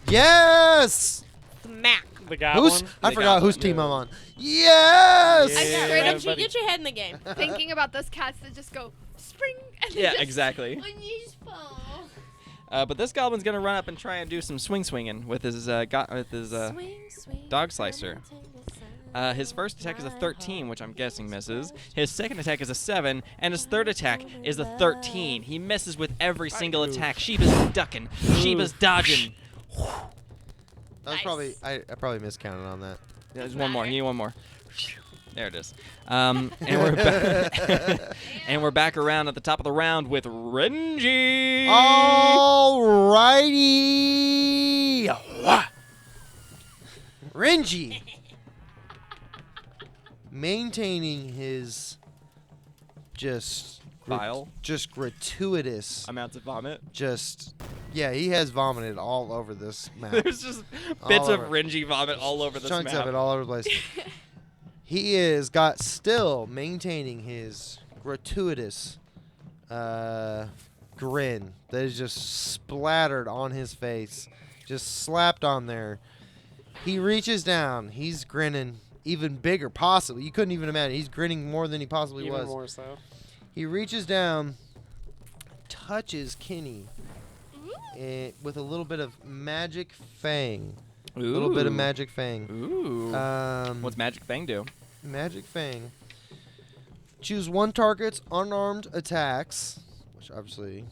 Yes. Smack. The goblin. Who's? I The forgot goblin. whose team I'm on. Yes. Yeah. I straight up Reggie, get your head in the game. Thinking about those cats that just go spring and they Yeah, just exactly. When you fall. But this goblin's gonna run up and try and do some swinging with his dog slicer. His first attack is a 13, which I'm guessing misses. His second attack is a 7, and his third attack is a 13. He misses with every single attack. Sheba's ducking. Sheba's dodging. That was Nice. probably I probably miscounted on that. There's one more. You need one more. There it is. And we're and we're back around at the top of the round with Renji. Alrighty. Renji. Maintaining his just Vile just gratuitous, amounts of vomit. yeah, he has vomited all over this map. There's just bits All of over. Renji vomit all over this Chunks map. of it all over the place. He is still maintaining his gratuitous grin that is just splattered on his face, just slapped on there. He reaches down. He's grinning even bigger, possibly. You couldn't even imagine. He's grinning more than he possibly Even was. more so. He reaches down, touches Kenny with a little bit of magic fang. A little bit of Ooh. magic fang. Ooh. What's Magic Fang do? Magic Fang. Choose one target's unarmed attacks, which obviously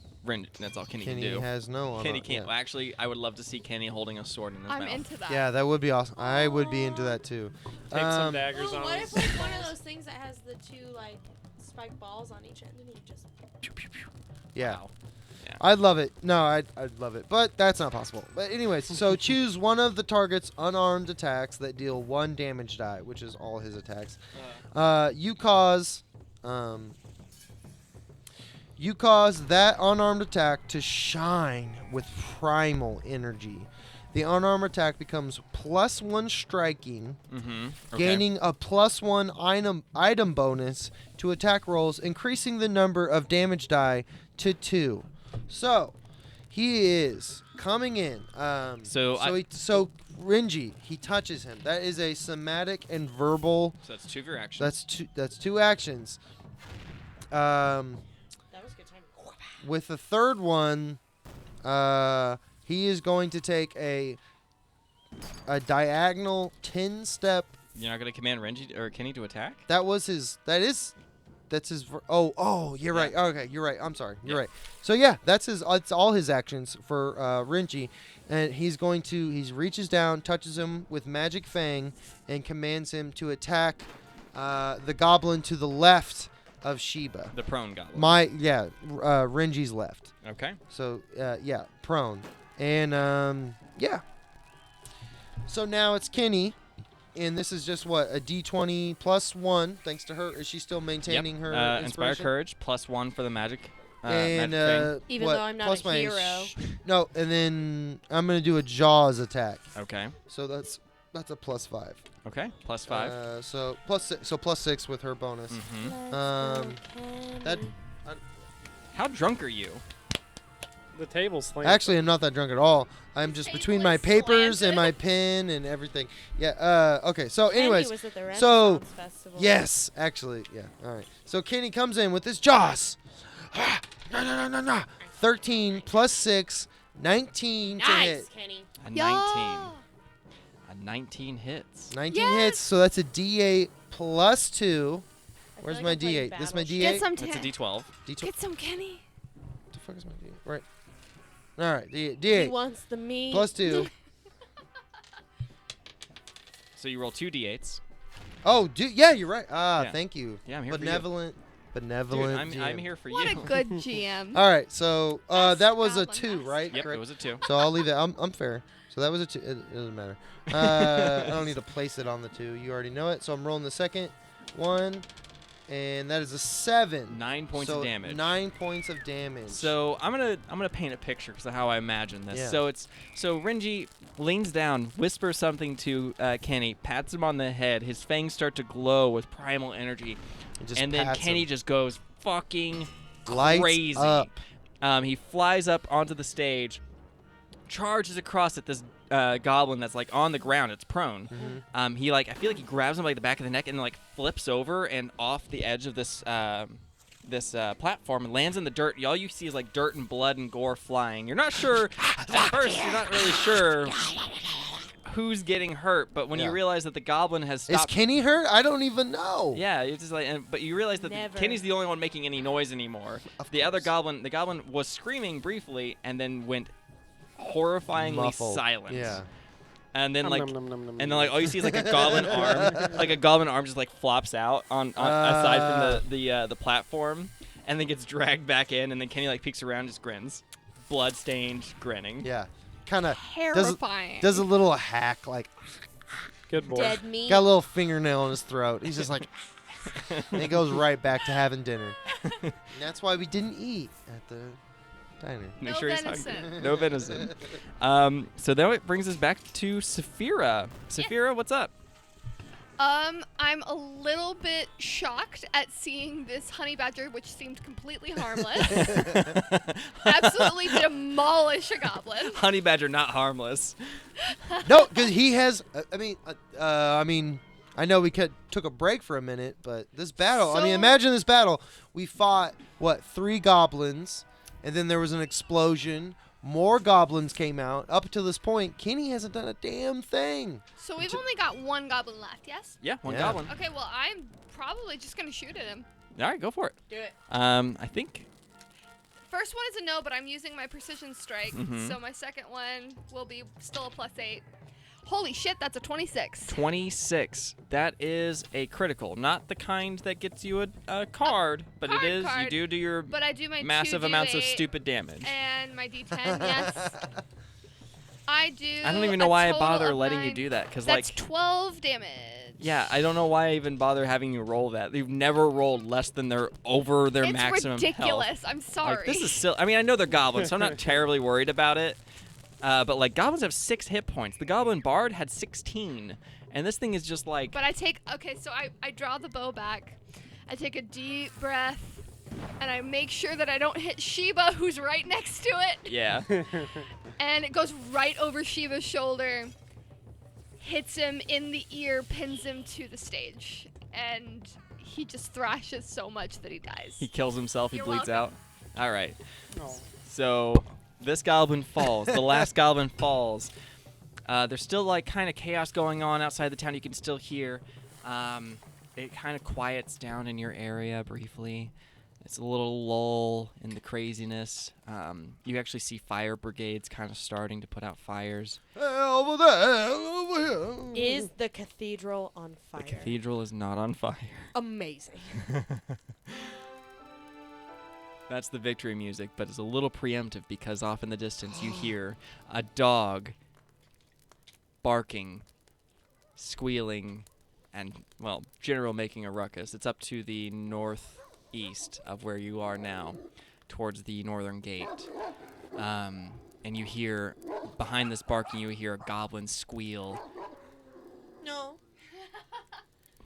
That's all Kenny, Kenny can do. has no unarmed. Kenny can't. Yeah. Well, actually, I would love to see Kenny holding a sword in his I'm mouth. into that. Yeah, that would be awesome. I would be into that too. Take some daggers Oh, on what him. if it's one of those things that has the two like spiked balls on each end and he just Yeah. Wow. Yeah. I'd love it. No, I'd love it. But that's not possible. But anyways, so choose one of the target's unarmed attacks that deal 1 damage die, which is all his attacks. You cause that unarmed attack to shine with primal energy. The unarmed attack becomes +1 striking, Mm-hmm. gaining a +1 item bonus to attack rolls, increasing the number of damage die to 2. So, he is coming in. So Renji, he touches him. That is a somatic and verbal. So that's 2 of your actions. That's 2 actions. that was good timing. With the third one, he is going to take a diagonal 10-step. You're not gonna command Renji or Kenny to attack? That's his. Oh, you're right. Okay, you're right. I'm sorry. You're Yeah. right. So yeah, that's all his actions for Renji, and he reaches down, touches him with Magic Fang, and commands him to attack the goblin to the left of Shiba. The prone goblin. Renji's left. Okay. So prone, and yeah. So now it's Kenny. And this is just what, a D20 plus 1, thanks to her. Is she still maintaining her Inspire inspiration? Courage +1 for the magic. And magic Even what, though I'm not plus a my hero. no, and then I'm gonna do a Jaws attack. thing. Okay. So that's a +5. Okay. +5. So +6 with her bonus. Mm-hmm. That How drunk are you? The table's slanted. actually I'm not that drunk at all. I'm just Table between my is papers and slanted. my pen and everything. Yeah. Okay. So anyways, Kenny was at the so, Renaissance Festival. yes, actually, yeah. All right. So Kenny comes in with his Jaws. No. 13 plus 6, 19 to hit. Nice, Kenny. A Yeah. 19. A 19 hits. 19 Yes. hits, so that's a D8 plus 2. I Where's feel my like I'm playing D8? This is my Battleship. D8? Get some That's a D12. D12. Get some Kenny. What the fuck is my D8? Right. All right, He D8 wants the meat. plus 2. So you roll 2 D8s. Oh, yeah, you're right. Yeah. Thank you. Yeah, I'm here Benevolent for you. Dude, GM. I'm here for What you. a good GM. All right, so Best that was a goblin 2, master. right? Yep, Correct? it was a 2. So I'll leave it. I'm fair. So that was a 2. It doesn't matter. I don't need to place it on the 2. You already know it. So I'm rolling the second one, and that is a 7. 9 points So of damage. 9 points of damage. So I'm gonna paint a picture because of how I imagine this. Yeah. So Renji leans down, whispers something to Kenny, pats him on the head. His fangs start to glow with primal energy, It just and then pats Kenny him. just goes fucking Lights crazy. up. He flies up onto the stage, charges across at this goblin that's like on the ground. It's prone. Mhm. I feel like he grabs him by the back of the neck and like flips over and off the edge of this platform and lands in the dirt. All you see is like dirt and blood and gore flying. You're not sure at first. You're not really sure who's getting hurt, but when you Yeah. realize that the goblin has Is stopped. Kenny hurt? I don't even know. Yeah, it's just like, but you realize that Never. Kenny's the only one making any noise anymore. Of The other course. the goblin was screaming briefly and then went horrifyingly Muffled. silent. Yeah. And then like, Nom, nom, nom, nom, and then nom. like all you see is like a goblin arm, like a goblin arm just like flops out on aside from the platform, and then gets dragged back in, and then Kenny like peeks around, just grins, blood-stained, grinning. Yeah. Kind of Terrifying. does a little hack, like Good boy. Dead meat. got a little fingernail in his throat. He's just like, and he goes right back to having dinner. And that's why we didn't eat at the diner. Make No sure he's venison. hungry. No venison. So then it brings us back to Saphira. Saphira, what's up? I'm a little bit shocked at seeing this honey badger, which seemed completely harmless, absolutely demolish a goblin. Honey badger, not harmless. No, because he has. I mean, I know we took a break for a minute, but this battle. I mean, So- imagine this battle. We fought 3 goblins, and then there was an explosion. More goblins came out. Up to this point, Kenny hasn't done a damn thing. So we've only got one goblin left, yes? Yeah, one Yeah. goblin. Okay, well, I'm probably just going to shoot at him. All right, go for it. Do it. I think First one is a no, but I'm using my precision strike, Mhm. so my second one will be still a +8. Holy shit, that's a 26. 26. That is a critical. Not the kind that gets you a card, but Card, it is. card. You do your But I do my massive amounts of 2d8 stupid damage. And my D10, yes. I do. I don't even know a why I total bother of letting you 9. do that, because That's like, 12 damage. yeah, I don't know why I even bother having you roll that. You've never rolled less than their It's maximum ridiculous. health. I'm sorry. Like, this is silly. I mean, I know they're goblins, so I'm not terribly worried about it. But like, goblins have 6 hit points. The goblin bard had 16, and this thing is just like. But I take. Okay, so I draw the bow back. I take a deep breath, and I make sure that I don't hit Sheba, who's right next to it. Yeah. And it goes right over Sheba's shoulder, hits him in the ear, pins him to the stage, and he just thrashes so much that he dies. He kills himself. He You're bleeds welcome. out. All right. Oh. So this goblin falls. The last goblin falls. There's still like kind of chaos going on outside the town. You can still hear. It kind of quiets down in your area briefly. It's a little lull in the craziness. You actually see fire brigades kind of starting to put out fires. Hey, over there, over here. Is the cathedral on fire? The cathedral is not on fire. Amazing. That's the victory music, but it's a little preemptive because off in the distance you hear a dog barking, squealing, and, well, general making a ruckus. It's up to the northeast of where you are now, towards the northern gate. And you hear, behind this barking, you hear a goblin squeal. No.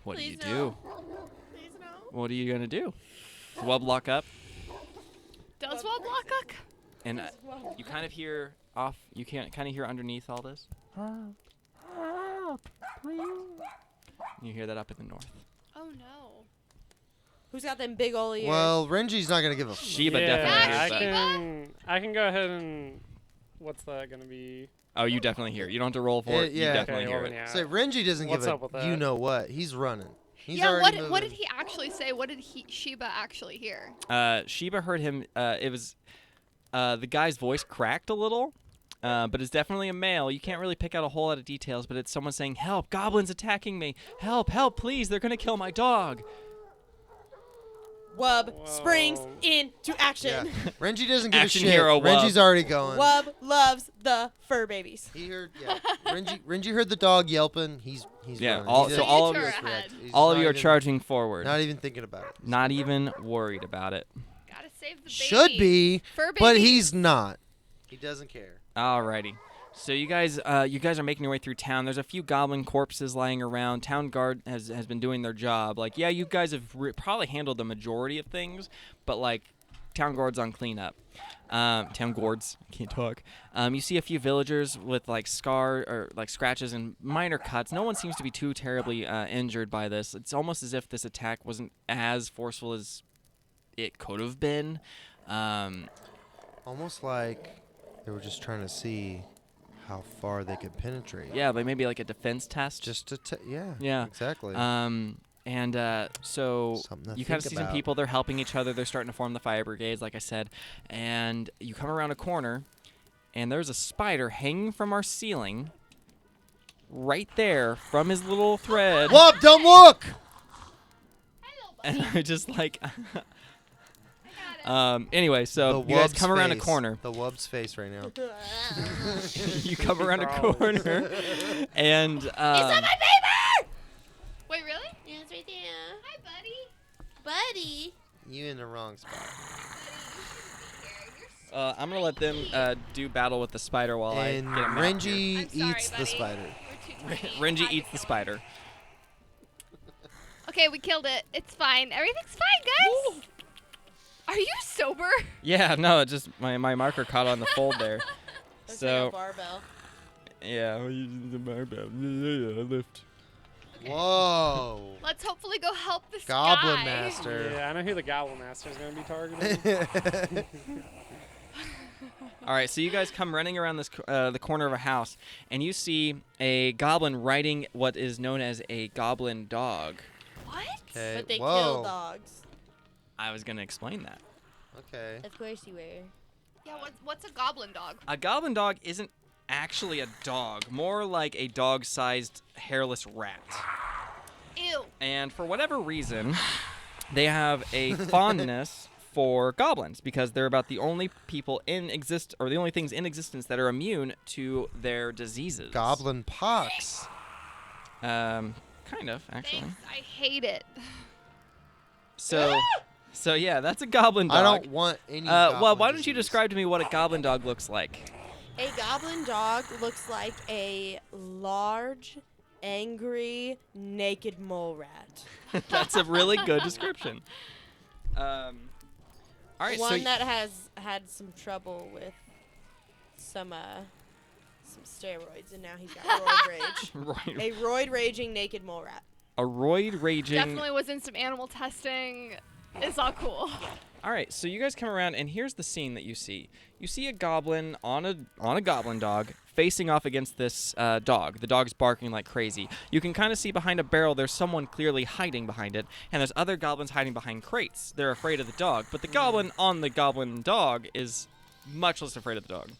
What Please do you no. do? Please no. What are you going to do? Wub lock up? Does Wub lock up? And you kind of hear off, you can kind of hear underneath all this. You hear that up in the north. Oh no. Who's got them big ol' ears? Well, Renji's not gonna give a. Sheba yeah, definitely I hears that. can go ahead and what's that gonna be? Oh, you definitely hear it. You don't have to roll for it. You Yeah. definitely Okay, hear well, it. yeah. Say Renji doesn't What's give up with a. that? You know what? He's running. He's Yeah, already what moving. did he actually say? What did Sheba actually hear? Sheba heard him. It was the guy's voice cracked a little, but it's definitely a male. You can't really pick out a whole lot of details, but it's someone saying, "Help! Goblins attacking me! Help! Help! Please! They're gonna kill my dog!" Wub Whoa. springs into action. Yeah. Renji doesn't give Action a shit. hero, Wub. Renji's already going. Wub loves the fur babies. He heard. Yeah. Renji heard the dog yelping. He's Yeah, running. all- He so doesn't- all of he you- just reacts. He's All of not you are even- charging forward, Not even thinking about it. not even worried about it. Gotta save the baby. Should be, Fur but baby. he's not. He doesn't care. Alrighty. So you guys are making your way through town. There's a few goblin corpses lying around. Town guard has been doing their job. Like, yeah, you guys have probably handled the majority of things, but like, town guard's on cleanup. Town guards, can't talk. You see a few villagers with like scratches and minor cuts. No one seems to be too terribly injured by this. It's almost as if this attack wasn't as forceful as it could have been. Almost like they were just trying to see how far they could penetrate. Yeah, but maybe like a defense test. Just to yeah. Yeah. Exactly. So Something to you kind of think see some about. people. They're helping each other. They're starting to form the fire brigades, like I said. And you come around a corner, and there's a spider hanging from our ceiling, right there from his little thread. Wub, don't look. And I just like. Anyway, so The you guys Wub's come around a face. corner. The Wub's face right now. You come around a Probably. corner, and It's on my paper! Wait, really? Yeah, it's right there. Hi, buddy. Buddy. You in the wrong spot. I'm gonna let them do battle with the spider while And I get a map here. Renji I'm sorry, eats the buddy. spider. We're too Renji eats the spider. Okay, we killed it. It's fine. Everything's fine, guys. Are you sober? Yeah, no, it just my marker caught on the fold there. Looks So like a barbell. yeah, the barbell. I lift. Whoa. Let's hopefully go help this Goblin guy. Master. Yeah, I know who the Goblin Master is gonna be targeting. All right, so you guys come running around this the corner of a house, and you see a goblin riding what is known as a goblin dog. What? Okay. But they Whoa. kill dogs. I was gonna explain that. Okay. Of course you were. Yeah, what's a goblin dog? A goblin dog isn't actually a dog, more like a dog-sized hairless rat. Ew. And for whatever reason, they have a fondness for goblins because they're about the only people or the only things in existence that are immune to their diseases. Goblin pox. Kind of, actually. Thanks. I hate it. So yeah, that's a goblin dog. I don't want any. Well, goblin why don't you disease. describe to me what a goblin dog looks like? A goblin dog looks like a large, angry, naked mole rat. That's a really good description. All right, One so that has had some trouble with some steroids, and now he's got roid rage. right, A roid raging naked mole rat. a roid raging. Definitely was in some animal testing. It's all cool. All right, so you guys come around, and here's the scene that you see. You see a goblin on a goblin dog facing off against this dog. The dog's barking like crazy. You can kind of see behind a barrel there's someone clearly hiding behind it, and there's other goblins hiding behind crates. They're afraid of the dog, but the goblin on the goblin dog is much less afraid of the dog.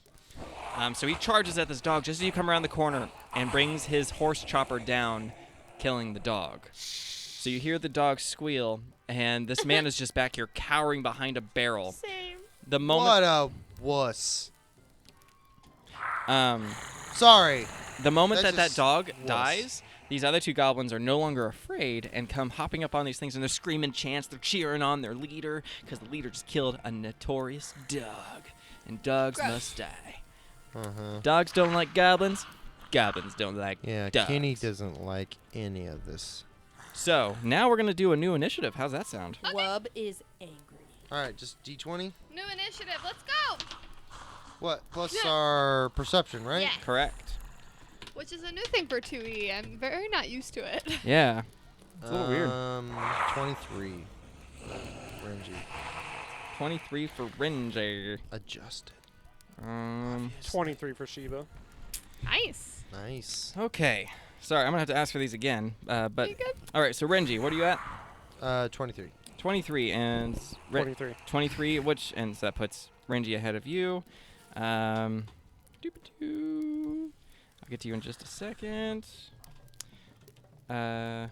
So he charges at this dog just as you come around the corner and brings his horse chopper down, killing the dog. So you hear the dog squeal, and this man is just back here cowering behind a barrel. Same. The moment What a wuss. um Sorry. the moment That's that just dog wuss. dies, these other two goblins are no longer afraid and come hopping up on these things, and they're screaming chants. They're cheering on their leader because the leader just killed a notorious dog, and dogs must die. Dogs don't like goblins. Goblins don't like Yeah, dogs. Kenny doesn't like any of this. So now we're gonna do a new initiative. How's that sound? Wub is angry. All right, just D20. New initiative. Let's go. What? Plus Yeah. our perception, right? Yes. Correct. Which is a new thing for 2E. I'm very not used to it. Yeah. It's a little weird. 23. Renji. 23 for Ranger. Adjusted. 23 for Sheba. Nice. Nice. Okay. Sorry, I'm gonna have to ask for these again. But You good? all right. So Renji, what are you at? 23. 23 and 23. 23. Which and so that puts Renji ahead of you. Doop-a-doo. I'll get to you in just a second. All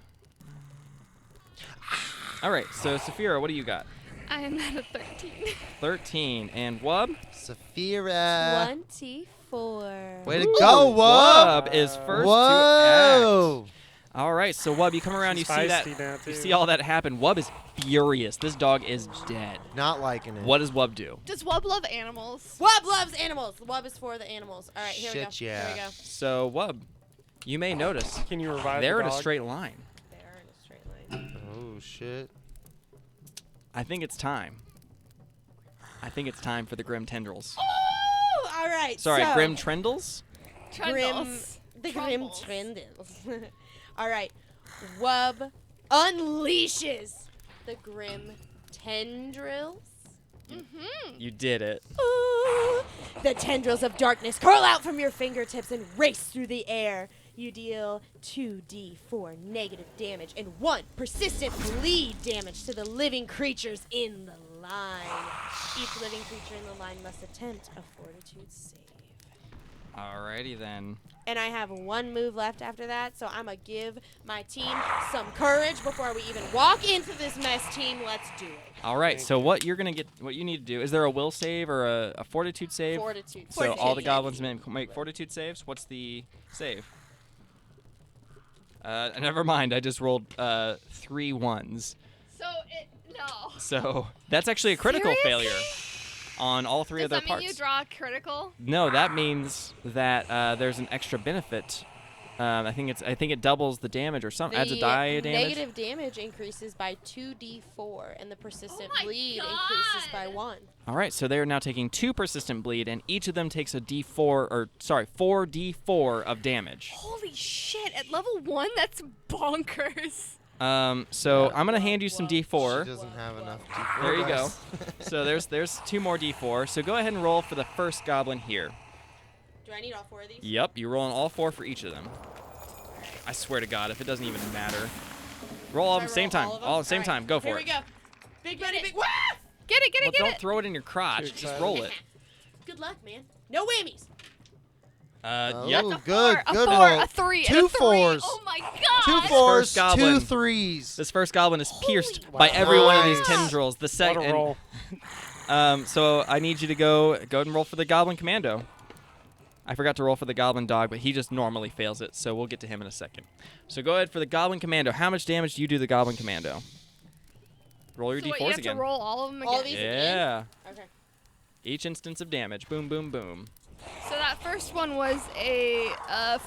right. So Saphira, what do you got? I am at a 13. 13 and Wub. Saphira. 24. Way to go, Wub. Wub is first to Whoa. act. All right, so Wub, you come around, you She's see that, feisty now, you too. see all that happen. Wub is furious. This dog is dead. Not liking it. What does Wub do? Does Wub love animals? Wub loves animals. Wub is for the animals. All right, here we go. Shit, yeah. Here we go. So Wub, you may notice Can you revive they're the in a dog? straight line. They are in a straight line. Oh, shit. I think it's time. I think it's time for the Grim Tendrils. Oh, all right. Sorry, so, Grim Trendles? Trundles. The Trumbles. Grim Trindles. All right. Wub unleashes the Grim Tendrils. Mm-hmm. You did it. Ooh. The tendrils of darkness curl out from your fingertips and race through the air. You deal 2d4 negative damage and 1 persistent bleed damage to the living creatures in the line. Each living creature in the line must attempt a fortitude save. Alrighty then. And I have 1 move left after that, so I'm going to give my team some courage before we even walk into this mess, team. Let's do it. All right, so what you need to do, is there a will save or a fortitude save? Fortitude. So all the save. goblins make fortitude saves. What's the save? Never mind. I just rolled 3 1s. No. So that's actually a critical Seriously? failure on all 3 Does of their that mean parts. you draw critical? No, that means that there's an extra benefit. I think it doubles the damage or something. Adds a die of damage. Negative damage increases by 2d4, and the persistent Oh my bleed increases by God. 1. All right, so they are now taking 2 persistent bleed, and each of them takes a 4d4 of damage. Holy shit! At level 1, that's bonkers. So I'm gonna hand you some She d4. doesn't have enough D4 There you go. dice. So there's 2 more d4. So go ahead and roll for the first goblin here. Do I need all 4 of these? Yep, you're rolling all 4 for each of them. I swear to God, if it doesn't even matter. Roll all at the same time. All at the same time. Go for Here it. we go. Big buddy, big. Wah! Get it, Well, get don't it. throw it in your crotch. Too Just excited. roll it. Good luck, man. No whammies. Yep. Oh, A good, 4, good a 4, roll. a 3, 2 and a 3. 4s. Oh my 2 god. 4s, First goblin. 2 3s. This first goblin is pierced Holy by every one of these Nice. tendrils. The What second. a roll. So I need you to go ahead and roll for the goblin commando. I forgot to roll for the goblin dog, but he just normally fails it, so we'll get to him in a second. So go ahead for the goblin commando. How much damage do you do the goblin commando? Roll your So what, d4s you have again. to roll all of them again. All these again? Yeah. Okay. Each instance of damage. Boom, boom, boom. So that first one was a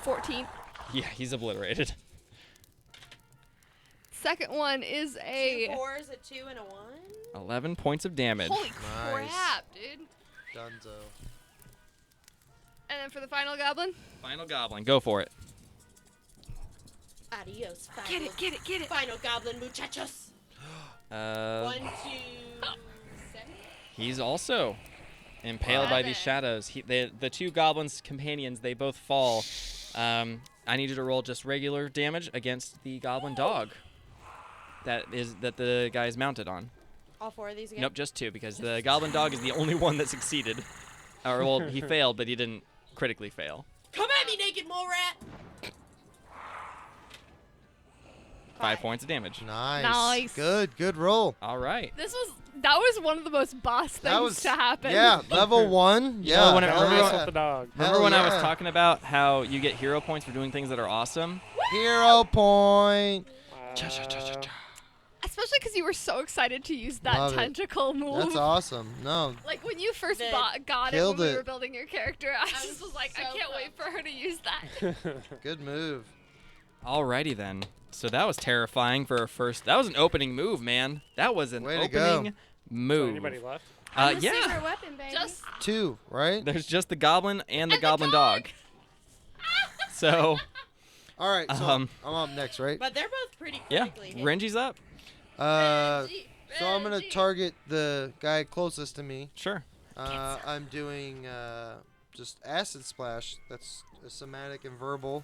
14. Yeah, he's obliterated. Second one is 2 a 4s, a 2, and a 1. 11 points of damage. holy Nice. crap, dude. Dunzo. And then for the final goblin, Final goblin. Go for it. Adios, final. get it. Final goblin, muchachos. 1, 2, 7, He's also impaled by these shadows. The two goblins' companions, they both fall. I need you to roll just regular damage against the goblin dog that the guy is mounted on. All 4 of these again? Nope, just 2, because the goblin dog is the only one that succeeded. Or, well, he failed, but he didn't critically fail. Come at me, naked mole rat! 5 points of damage. Nice. Good roll. All right. That was one of the most boss things to happen. Yeah, level 1. You know, when I- hell remember Mess yeah. with the dog. Remember Hell when I was yeah. talking about how you get hero points for doing things that are awesome? Hero point. Especially because you were so excited to use that Love it. tentacle move. That's awesome. No, Like when you first The- got it Killed when we it. were building your character, I just was like, I so can't wait for her to use that. good move. Alrighty then. So that was terrifying for a first. That was an opening move, man. That was an Way to go. opening So move. anybody left? I'm the Yeah. secret weapon, baby. Just 2, right? There's just the goblin and the And the goblin dog. dog. So, All right, so Um, I'm up next, right? But they're both pretty yeah, critically hit. Renji's up. So I'm gonna Reggie. target the guy closest to me. Sure. I'm doing just acid splash. That's a somatic and verbal,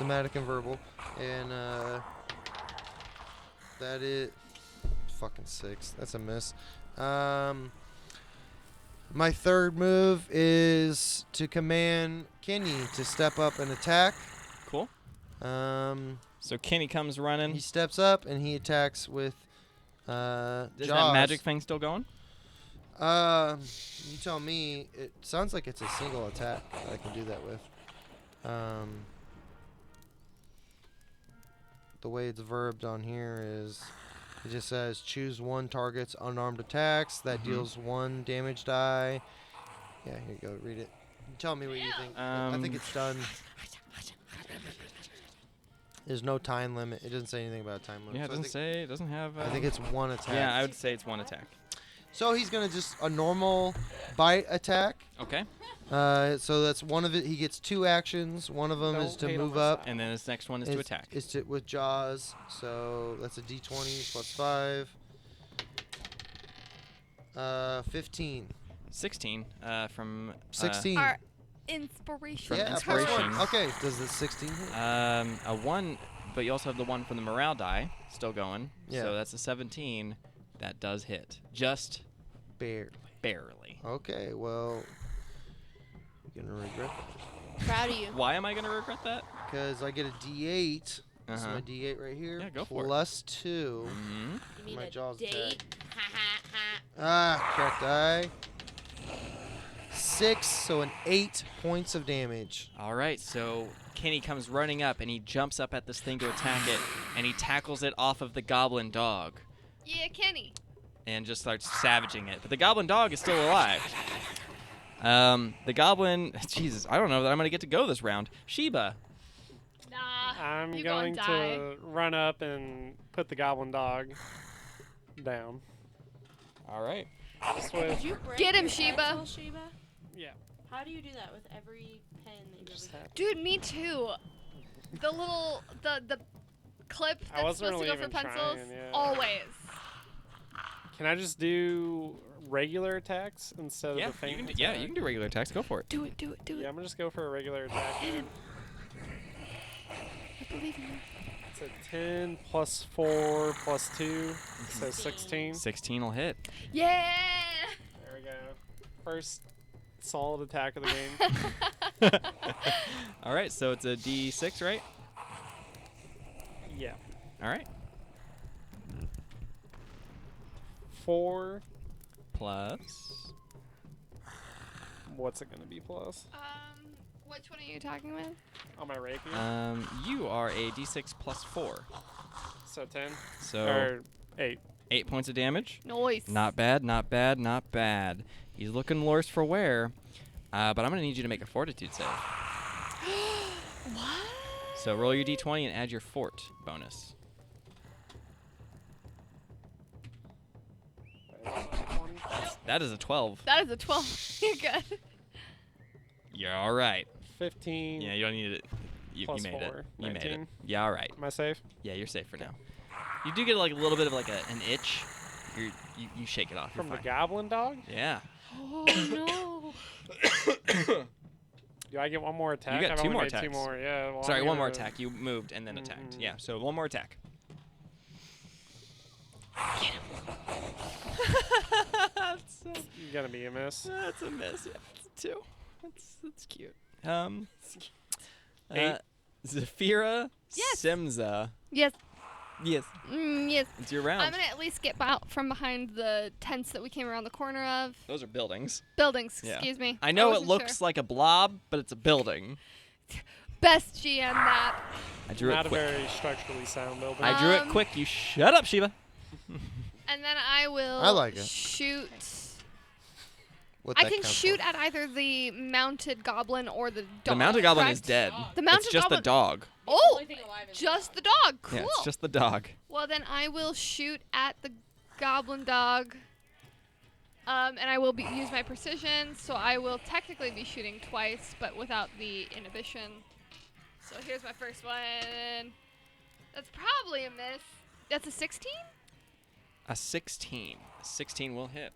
and that is fucking 6. That's a miss. My third move is to command Kenny to step up and attack. Cool. Um, So Kenny comes he running. steps up and he attacks with Is that Jaws. magic thing still going? You tell me. It sounds like it's a single attack that I can do that with. The way it's verbed on here is, it just says choose 1 target's unarmed attacks that deals 1 damage die. Yeah, here you go. Read it. Tell me what you think. I think it's done. There's no time limit. It doesn't say anything about a time limit. Yeah, it So I doesn't think- say. It doesn't have. I think it's 1 attack. Yeah, I would say it's 1 attack. So he's gonna just a normal bite attack. Okay. So that's one of it. He gets 2 actions. One of them is Don't to hate on move my up. side. And then his next one is to attack. Is to with Jaws. So that's a D20 plus 5. 15. 16 from 16. Our inspiration. From yeah, inspiration. plus 1. Okay. Does the 16 hit? a 1, but you also have the 1 from the morale die still going. Yeah. So that's a 17. That does hit. Just Barely. barely. Okay. Well, you're gonna regret that Proud of you. Why am I going to regret that? because I get a D8. This is Uh-huh. my D8 right here. Yeah, go for it. Plus 2. Mm-hmm. You mean My a Jaws date? attack. Ha ha ha. Cracked eye. 6. So an 8 points of damage. All right, so Kenny comes running up, and he jumps up at this thing to attack it, and he tackles it off of the goblin dog Yeah, Kenny. and just starts savaging it. But the goblin dog is still alive. The goblin, Jesus, I don't know that I'm going to get to go this round. Sheba. Nah. I'm you going gonna die. to run up and put the goblin dog down. All right. Just with, Did you break Get him, your Sheba. pencil, Sheba? yeah. How do you do that with every pen that you Just ever have- Dude, me too. The little the clip I that's wasn't supposed really to go for even pencils. trying, yeah. Always. Can I just do regular attacks instead of Yeah, the feint you can, attack? you can do regular attacks. Go for it. Do it, do it, do Yeah, it. I'm gonna just go for a regular attack. Then. I believe in you. It's a 10 plus 4 plus 2, so 16. 16 will hit. Yeah. There we go. First solid attack of the game. All right, so it's a D6, right? Yeah. All right. 4. Plus. What's it gonna be plus? Which one are you talking with? On my rapier. You are a D6 plus 4. So 10. So Or 8. 8 points of damage. Noise. Not bad, not bad, not bad. He's looking worse for wear. But I'm going to need you to make a fortitude save. What? So roll your D20 and add your fort bonus. That is a 12. That is a 12. You're good. You're all right. 15. Yeah, you don't need it. You Plus made it. 4, You made it. 19. Yeah, all right. Am I safe? Yeah, you're safe for now. You do get like a little bit of like an itch, You shake it off. From You're the fine. goblin dog? Yeah. Oh no. Do I get one more attack? got I've two only more made attacks. Two more. Yeah. Well, Sorry, I'm one more gonna- attack. You moved and then attacked. Mhm. Yeah, so one more attack. You're gonna be a miss. That's a miss. Yeah, that's a 2. That's cute. 8. Zafira Yes. Simza. Yes. Yes. Yes. It's your round. I'm gonna at least get out from behind the tents that we came around the corner of. Those are buildings. Buildings, Yeah. excuse me. I know it wasn't looks sure. like a blob, but it's a building. Best GM that. I drew Not it a quick. very structurally sound building. I drew it Um, quick. You shut up, Shiva. And then I will I like it. shoot. What I that can counts shoot for. at either the mounted goblin or the dog. The mounted goblin is correct? dead. The mounted It's just goblin. the dog. Oh, just the dog. Cool. Yeah, it's just the dog. Well, then I will shoot at the goblin dog. And I will use my precision, so I will technically be shooting twice, but without the inhibition. So here's my first one. That's probably a miss. That's a 16? A 16. A 16 will hit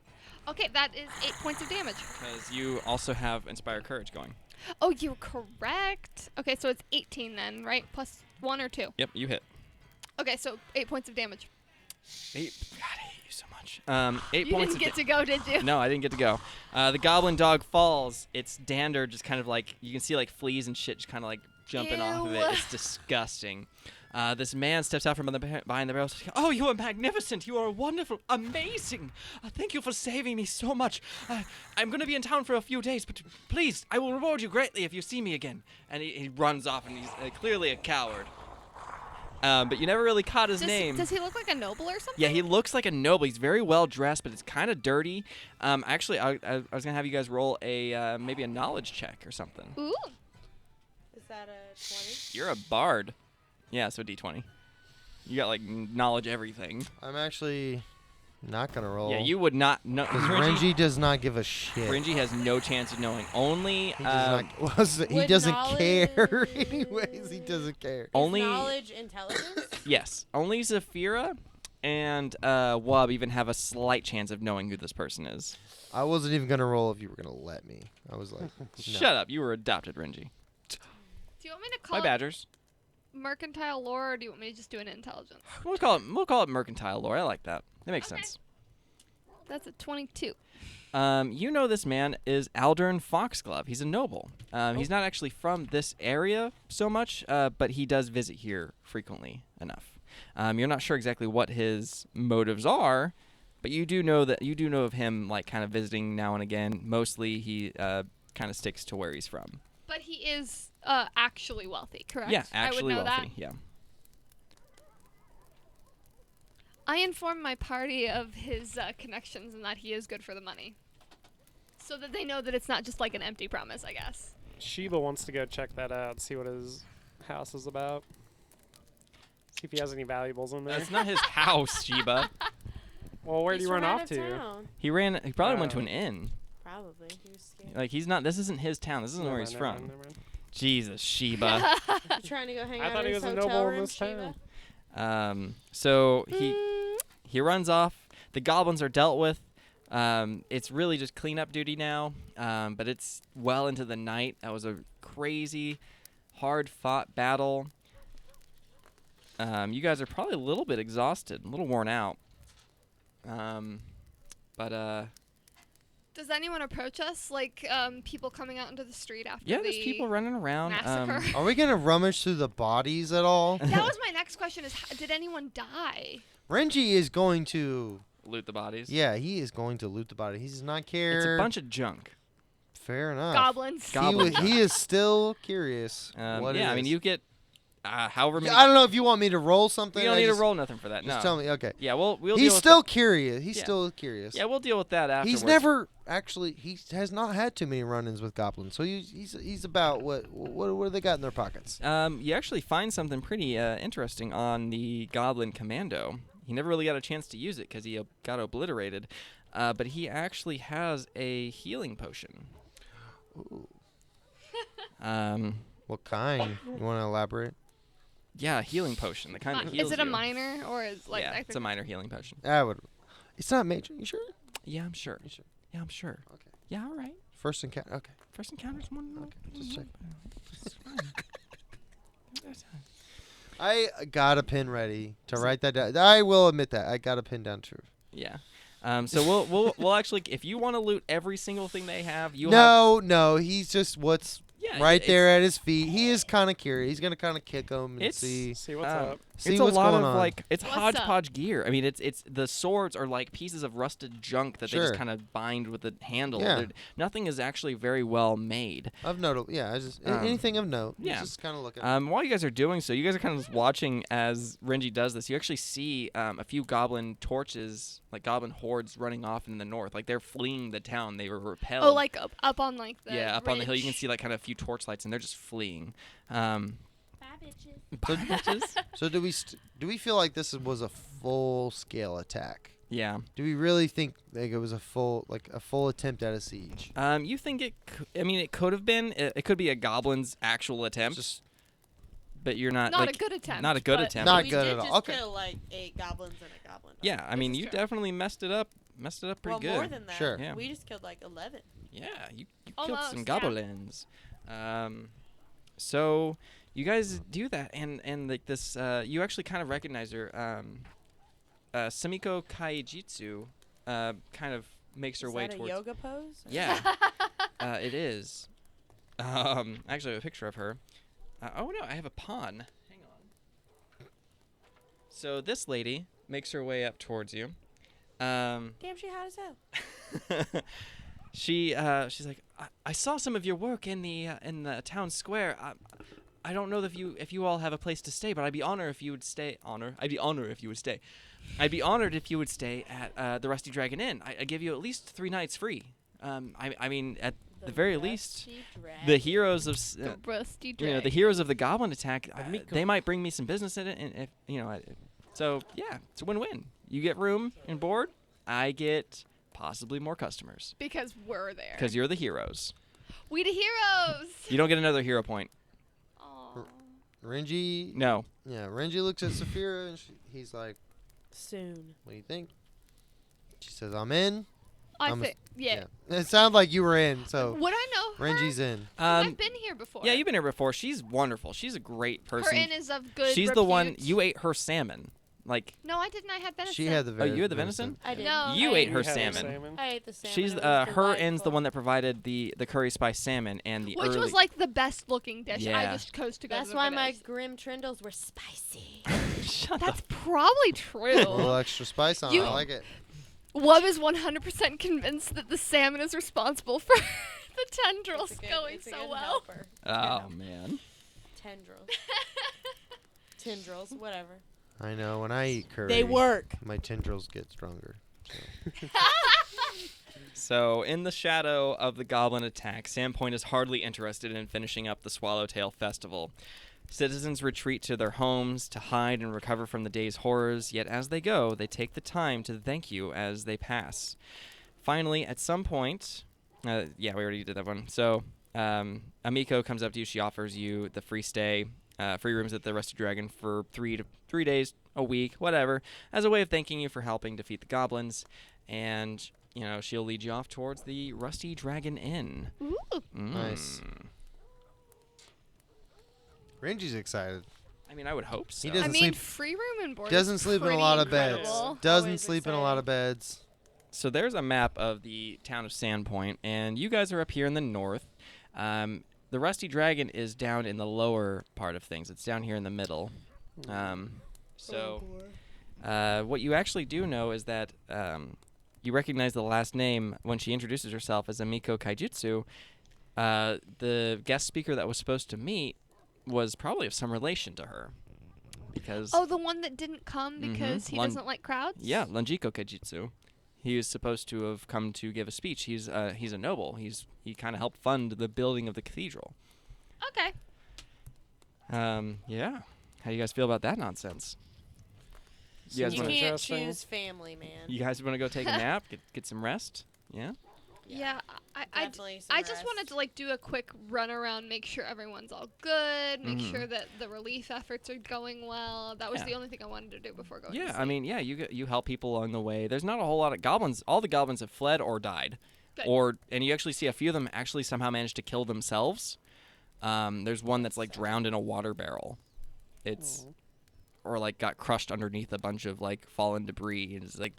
Okay, that is 8 points of damage. because you also have Inspire Courage going. Oh, you're correct. Okay, so it's 18 then, right? Plus 1 or 2. Yep, you hit. Okay, so 8 points of damage. 8. God, I hate you so much. 8 You points didn't of get to go, did you? No, I didn't get to go. The goblin dog falls. Its dander just kind of like, you can see like fleas and shit just kind of like jumping off of it. Ew. It's disgusting. This man steps out from behind the barrel. Oh, you are magnificent. You are wonderful. Amazing. Thank you for saving me so much. I'm going to be in town for a few days, but please, I will reward you greatly if you see me again. And he runs off, and he's clearly a coward. But you never really caught his name. Does he look like a noble or something? Yeah, he looks like a noble. He's very well dressed, but it's kind of dirty. Actually, I was gonna have you guys roll a maybe a knowledge check or something. Ooh. Is that a 20? You're a bard. Yeah, so D20. You got like knowledge everything. I'm actually not gonna roll. Yeah, you would not know. Because Renji does not give a shit. Renji has no chance of knowing. Only He, does not, he Would doesn't knowledge- care. Anyways, he doesn't care. only Knowledge, intelligence? yes, only Zafira and Wub even have a slight chance of knowing who this person is. I wasn't even gonna roll if you were gonna let me. I was like, no. Shut up! You were adopted, Renji. Do you want me to call By it Badgers. mercantile lore, or do you want me to just do an intelligence? We'll call it mercantile lore. I like that. That makes Okay. sense. That's a 22. You know this man is Aldern Foxglove. He's a noble. He's not actually from this area so much, but he does visit here frequently enough. You're not sure exactly what his motives are, but you do know of him like kind of visiting now and again. Mostly he kind of sticks to where he's from. But he is actually wealthy, correct? Yeah, actually I would know wealthy. Yeah. I inform my party of his connections and that he is good for the money. So that they know that it's not just like an empty promise, I guess. Sheba wants to go check that out, see what his house is about. See if he has any valuables in there. That's not his house, Sheba. Well, where do He's you run from out off of to? town. He probably went to an inn. Probably. He was scared. Like he's not. This isn't his town. This isn't Never where mind, he's never from. mind, never mind. Jesus, Sheba. You trying to go hang I out thought in he his was a hotel noble in room, this Shiva? town. So he runs off. The goblins are dealt with. It's really just cleanup duty now. But it's well into the night. That was a crazy, hard-fought battle. You guys are probably a little bit exhausted, a little worn out. Does anyone approach us? Like people coming out into the street after Yeah, the there's people running around. massacre? Are we gonna rummage through the bodies at all? That was my next question is, did anyone die? Renji is going to. Loot the bodies. Yeah, he is going to loot the body. He does not care. It's a bunch of junk. Fair enough. Goblins. Goblins. He is still curious. What Yeah, it I mean, is. you get however many. I don't know if you want me to roll something. You don't I need just, to roll nothing for that. Just No. tell me. Okay. Yeah, we'll deal He's with still curious. He's Yeah. still curious. Yeah, we'll deal with that afterwards. He's never actually. He has not had too many run-ins with goblins. So he's about what do they got in their pockets? You actually find something pretty interesting on the Goblin Commando. He never really got a chance to use it because he got obliterated. But he actually has a healing potion. Ooh. Um, What kind? You want to elaborate? yeah, a healing potion. The kind that heals Is it a you. minor or is like? Yeah, I it's a think- minor healing potion. It's not major. You sure? Yeah, I'm sure. You sure? Yeah, I'm sure. Okay. Yeah, all right. First encounter. Okay. First encounter's one. Okay, just check. It's fine. I got a pin ready to write that down. I will admit that I got a pin down true. Yeah. So we'll actually, if you want to loot every single thing they have, you No. He's just what's Yeah, right there at his feet. He is kind of curious. He's gonna kind of kick him and It's- see. See what's up. See it's what's a lot going of on. like it's What's up? hodgepodge gear. I mean, it's the swords are like pieces of rusted junk that they Sure. just kind of bind with the handle. Yeah. Nothing is actually very well made. Of note, yeah. I just Um, anything of note. yeah. Just kind of looking. While you guys are doing so, you guys are kind of just watching as Renji does this. You actually see a few goblin torches, like goblin hordes, running off in the north. Like they're fleeing the town. They were repelled. Oh, like up on like the yeah, up on the hill. You can ridge. see like kind of a few torch lights, and they're just fleeing. Bye, bitches. So- bitches. So do we feel like this was a full scale attack? Yeah. Do we really think like it was a full attempt at a siege? You think it? I mean, it could have been. It could be a goblin's actual attempt, Just but you're not. Not like, a good attempt. Not a good but attempt. Not we good did at all. just Okay. kill like 8 goblins and a goblin. Yeah, I mean, This is you true. definitely messed it up. Messed it up pretty well, good. more than that. Sure. Yeah. We just killed like 11. Yeah, you killed Almost, some yeah. goblins. So you guys do that, and like this, you actually kind of recognize her. Samiko Kaijitsu kind of makes her Is way that a towards. yoga pose? Yeah, it is. Actually, I have a picture of her. Oh no, I have a pawn. Hang on. So this lady makes her way up towards you. Damn, she hot as hell. She's like, I saw some of your work in the town square. I don't know if you all have a place to stay, but I'd be honored if you would stay. I'd be honored if you would stay. I'd be honored if you would stay at the Rusty Dragon Inn. I give you at least 3 nights free. I mean, at the very least, Rusty the Dragon. heroes of The rusty you dragon. know the heroes of the Goblin attack, Amico. they might bring me some business in it, and if so yeah, it's a win-win. You get room and board. I get possibly more customers Because we're there. because you're the heroes. We the heroes. You don't get another hero point. Aw. Renji. No. Yeah, Renji looks at Saphira and he's like, Soon. "What do you think?" She says, "I'm in." I I'm a- think. Yeah. It sounded like you were in, so Would I know her? Renji's in. I've been here before. Yeah, you've been here before. She's wonderful. She's a great Her person. inn is of good She's the one repute. you ate her salmon. Like No, I didn't. I had venison. She had the. you had the venison? I did. No. You I- ate her You had a salmon. I ate the salmon. She's It was her inn's the delightful. one that provided the curry spice salmon and the Which early. was like the best looking dish. I Yeah. just chose to go That's to the why my Venice. grim trindles were spicy. Shut That's the probably A true. little extra spice on it. You- I like it. Wub is 100% convinced that the salmon is responsible for the tendrils going It's a so good well. helper. Oh man. Tendrils. Tendrils, whatever. I know. When I eat curry, They work. my tendrils get stronger. So, in the shadow of the goblin attack, Sandpoint is hardly interested in finishing up the Swallowtail Festival. Citizens retreat to their homes to hide and recover from the day's horrors, yet as they go, they take the time to thank you as they pass. Finally, at some point, yeah, we already did that one. So, Amiko comes up to you. She offers you the free stay, free rooms at the Rusty Dragon for 3 days, a week, whatever, as a way of thanking you for helping defeat the goblins. And, she'll lead you off towards the Rusty Dragon Inn. Ooh. Nice. Renji's excited. I mean, I would hope so. He I doesn't mean, sleep- free room and board. Doesn't is sleep in a pretty lot of beds. incredible. Doesn't Always sleep in a lot of beds. So there's a map of the town of Sandpoint, and you guys are up here in the north. The Rusty Dragon is down in the lower part of things. It's down here in the middle. So what you actually do know is that you recognize the last name when she introduces herself as Amiko Kaijitsu. The guest speaker that was supposed to meet was probably of some relation to her. Because Oh, the one that didn't come Mhm. because he Lun- doesn't like crowds? yeah, Lanjiko Kaijitsu. He was supposed to have come to give a speech. He's a noble. He kind of helped fund the building of the cathedral. Okay. Yeah. How do you guys feel about that nonsense? You guys Seems You wanna- can't interesting. choose family, man. You guys want to go take a nap, get some rest? Yeah. Yeah, Definitely some I just wanted rest. to like do a quick run around, make sure everyone's all good, make Mhm. sure that the relief efforts are going well. That was Yeah. the only thing I wanted to do before going. to Yeah, I sleep. mean, yeah, you help people along the way. There's not a whole lot of goblins. All the goblins have fled or died, Good. and you actually see a few of them actually somehow managed to kill themselves. There's one that's like drowned in a water barrel. It's or like got crushed underneath a bunch of like fallen debris. And it's like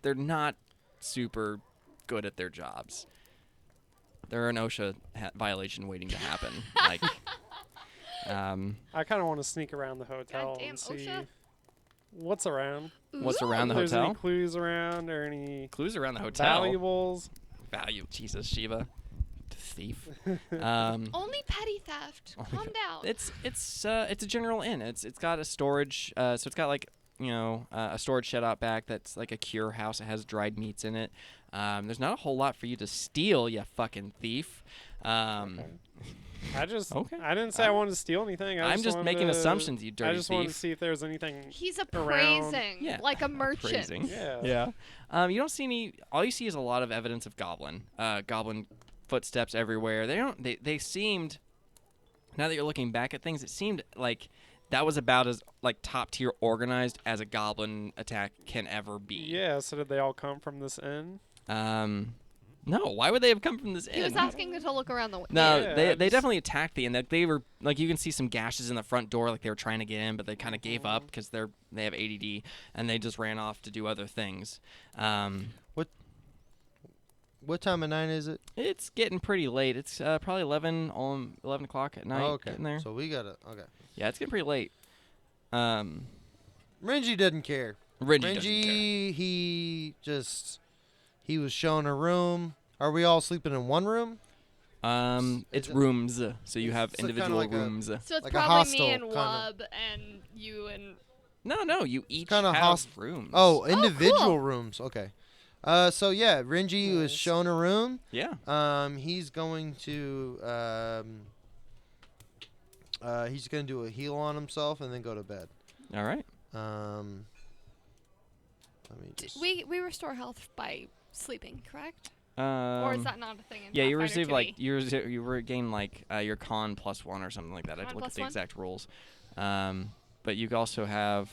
they're not super good at their jobs. They're an OSHA violation waiting to happen. Like, I kind of want to sneak around the hotel Goddamn and see OSHA. what's around. what's around the If there's hotel? any clues around or any Clues around the hotel. valuables. Value, Jesus, Shiva, thief. Only petty theft. Only Calm down. It's a general inn. It's got a storage. So it's got like a storage shed out back that's like a cure house. It has dried meats in it. There's not a whole lot for you to steal, you fucking thief. I just, Okay. I didn't say I wanted to steal anything. I'm just wanted making to- assumptions, you dirty I just wanted to thief. see if there was anything. He's around. appraising, Yeah. like a merchant. Appraising. Yeah. Yeah. You don't see any. All you see is a lot of evidence of goblin. Goblin footsteps everywhere. They seemed. Now that you're looking back at things, it seemed like that was about as like top tier organized as a goblin attack can ever be. Yeah. So did they all come from this inn? No. Why would they have come from this He inn? was asking to look around the window. No, Yeah, they I just- definitely attacked the inn. Like they were like you can see some gashes in the front door, like they were trying to get in, but they kind of gave up because they have ADD and they just ran off to do other things. What time of night is it? It's getting pretty late. It's probably 11 o'clock at night. Oh, okay. Getting there. So we gotta. Okay. Yeah, it's getting pretty late. Renji doesn't care. Renji doesn't care. He was shown a room. Are we all sleeping in one room? It's it- rooms, so you have so kinda individual like a- rooms. So it's Like a probably hostel, me and kinda. Wub and you and. No, you each kinda have rooms. Oh, individual cool. rooms. Okay. So yeah, Renji was Nice. shown a room. yeah. He's going to do a heal on himself and then go to bed. All right. Let me just. We restore health by sleeping, correct? Or Um, is that not a thing in yeah, you Pathfinder receive 2E? like you regain like your con +1 or something like that. I have to Con look at the +1? exact rules. But you also have